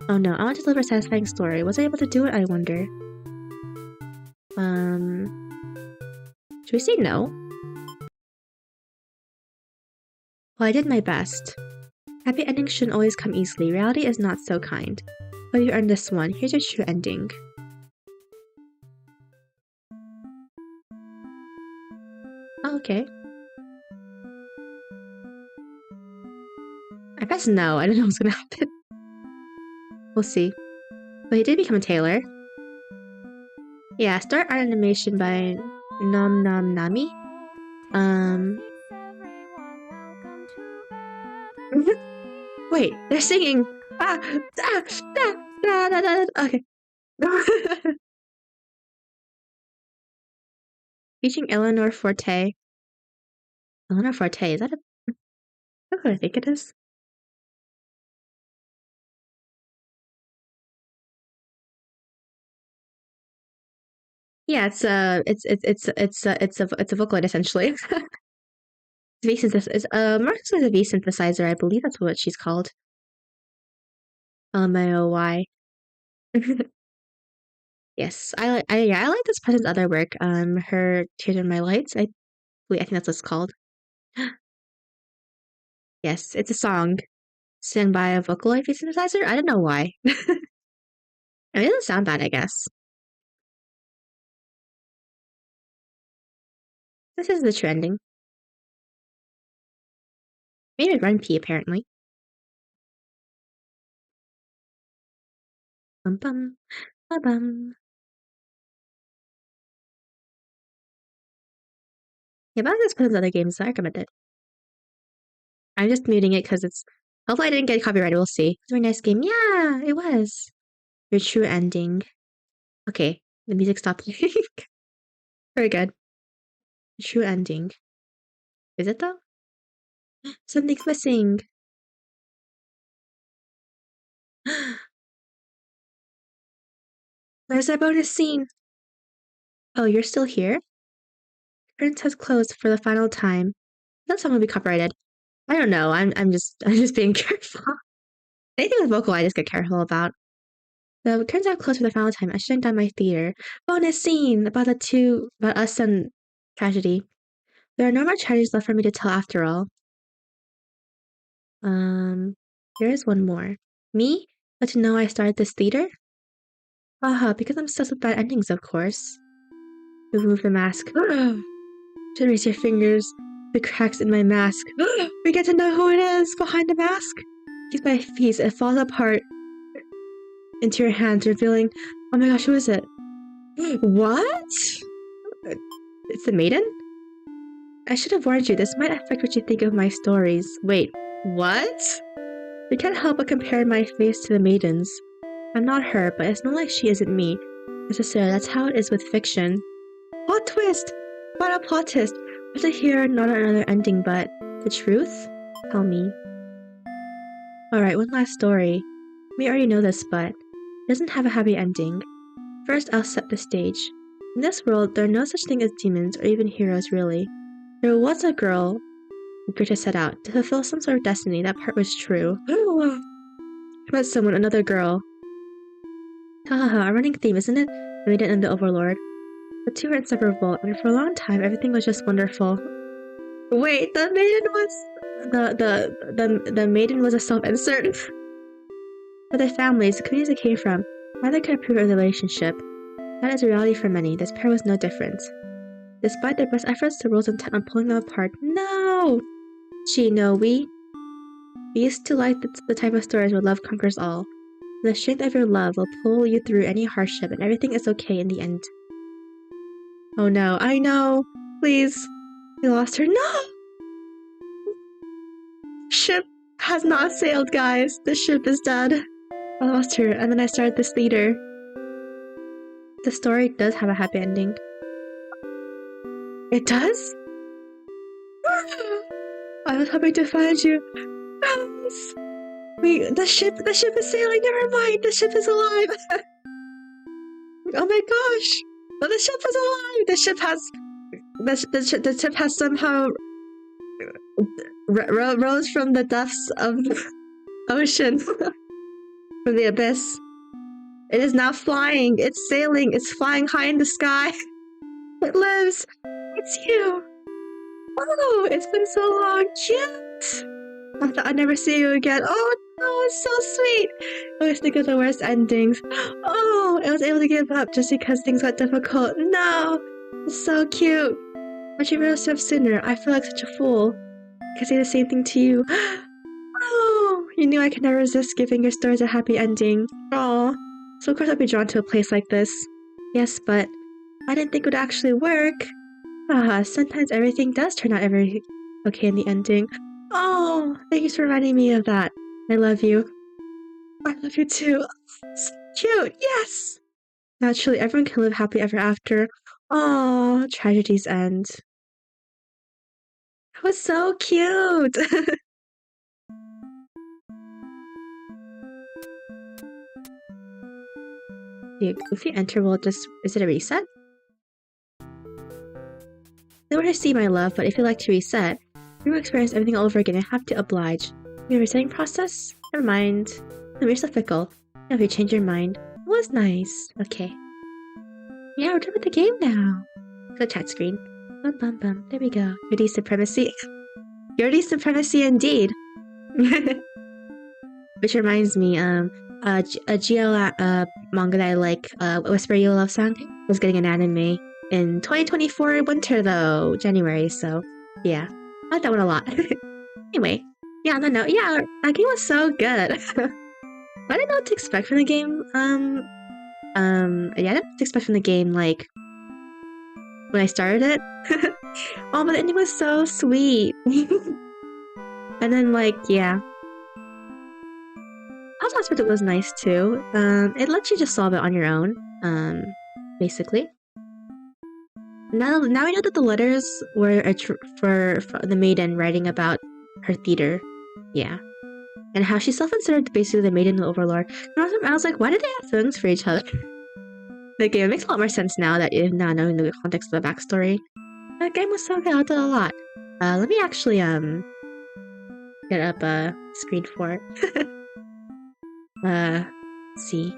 Oh no, I want to deliver a satisfying story. Was I able to do it, I wonder? Should we say no? Well, I did my best. Happy endings shouldn't always come easily. Reality is not so kind. But you earned this one. Here's your true ending. Oh, okay. I pressed no. I don't know what's gonna happen. We'll see. But he did become a tailor. Yeah, start art animation by Nom Nom Nami. Wait, they're singing! Okay. Featuring Eleanor Forte. Eleanor Forte, is that a... That's what I think it is. Yeah, it's a Vocaloid essentially. V synthesis. Marcus is a V synthesizer. I believe that's what she's called. LMAOY. Yes, I like this person's other work. Her Tears in My Lights. I think that's what it's called. Yes, it's a song sung by a Vocaloid V synthesizer. I don't know why. I mean, it doesn't sound bad, I guess. This is the trending. Maybe Run P apparently. Bum bum bum bum. Yeah, but this person's other games, so I recommend it. I'm just muting it because it's... Hopefully I didn't get copyrighted, we'll see. It's a very nice game. Yeah, it was. Your true ending. Okay, the music stopped playing. Very good. Your true ending. Is it though? Something's missing. Where's that bonus scene? Oh, you're still here? Curtains has closed for the final time. That's someone will be copyrighted. I don't know. I'm just being careful. Anything with vocal I just get careful about. The curtains have closed for the final time. I shutting down my theater. Bonus scene about us and tragedy. There are no more tragedies left for me to tell after all. Here is one more. Me? But to know I started this theater? Haha, because I'm obsessed with bad endings, of course. Remove the mask. Should raise your fingers. The cracks in my mask. We get to know who it is behind the mask. Use my face. It falls apart into your hands, revealing. Oh my gosh, who is it? What? It's the maiden? I should have warned you, this might affect what you think of my stories. Wait, what? You can't help but compare my face to the maiden's. I'm not her, but it's not like she isn't me. Necessarily, that's how it is with fiction. Plot twist! What a plot twist! What to hear not another ending, but the truth? Tell me. Alright, one last story. We already know this, but it doesn't have a happy ending. First, I'll set the stage. In this world, there are no such thing as demons or even heroes, really. There was a girl who Greta set out to fulfill some sort of destiny. That part was true. Met someone, another girl. Hahaha, a running theme, isn't it? The maiden and the overlord. The two were inseparable, and for a long time, everything was just wonderful. Wait, the maiden was... The maiden was a self-insert. For their families, the communities they came from, neither could approve of the relationship. That is a reality for many. This pair was no different. Despite their best efforts, the rules intent on pulling them apart. No! Gee, no, we used to like the type of stories where love conquers all. The strength of your love will pull you through any hardship, and everything is okay in the end. Oh no, I know! Please! We lost her. No! Ship has not sailed, guys. The ship is dead. I lost her, and then I started this leader. The story does have a happy ending. It does? I was hoping to find you. Yes! The ship is sailing. Never mind. The ship is alive. Oh my gosh! Oh, the ship is alive. The ship has somehow rose from the depths of the ocean, from the abyss. It is now flying. It's sailing. It's flying high in the sky. It lives. It's you. Oh, it's been so long. Cute. I thought I'd never see you again. Oh no, it's so sweet. I always think of the worst endings. Oh, I was able to give up just because things got difficult. No, it's so cute. But you realized stuff sooner. I feel like such a fool. I can say the same thing to you. Oh, you knew I could never resist giving your stories a happy ending. Aw. So of course I'd be drawn to a place like this. Yes, but I didn't think it would actually work. Sometimes everything does turn out okay in the ending. Oh, thank you for reminding me of that. I love you. I love you too. So cute, yes! Naturally, everyone can live happily ever after. Oh, tragedies end. That was so cute! If you enter, is it a reset? They want to see my love, but if you like to reset, you will experience everything all over again and have to oblige. Your resetting process? Never mind. No, you're so fickle. Now if you change your mind. It was nice. Okay. Yeah, we're done with the game now. Go chat screen. Bum bum bum. There we go. Purity supremacy. Purity supremacy indeed. Which reminds me, a GL manga that I like, Whisper You Love Song, was getting an anime in 2024 winter though, January, so yeah. I like that one a lot. Anyway, yeah, on that note, yeah, that game was so good. I didn't know what to expect from the game. Yeah, I didn't know what to expect from the game, like, when I started it. Oh, but the ending was so sweet. And then, like, yeah. House aspect it was nice too. It lets you just solve it on your own. Basically. Now we know that the letters were for the maiden writing about her theater. Yeah. And how she self-inserted basically the maiden and the overlord. And I was like, why did they have feelings for each other? Like, it makes a lot more sense now that you're not knowing the context of the backstory. That game was so good, I liked it a lot. Let me actually get up a screen for it. See.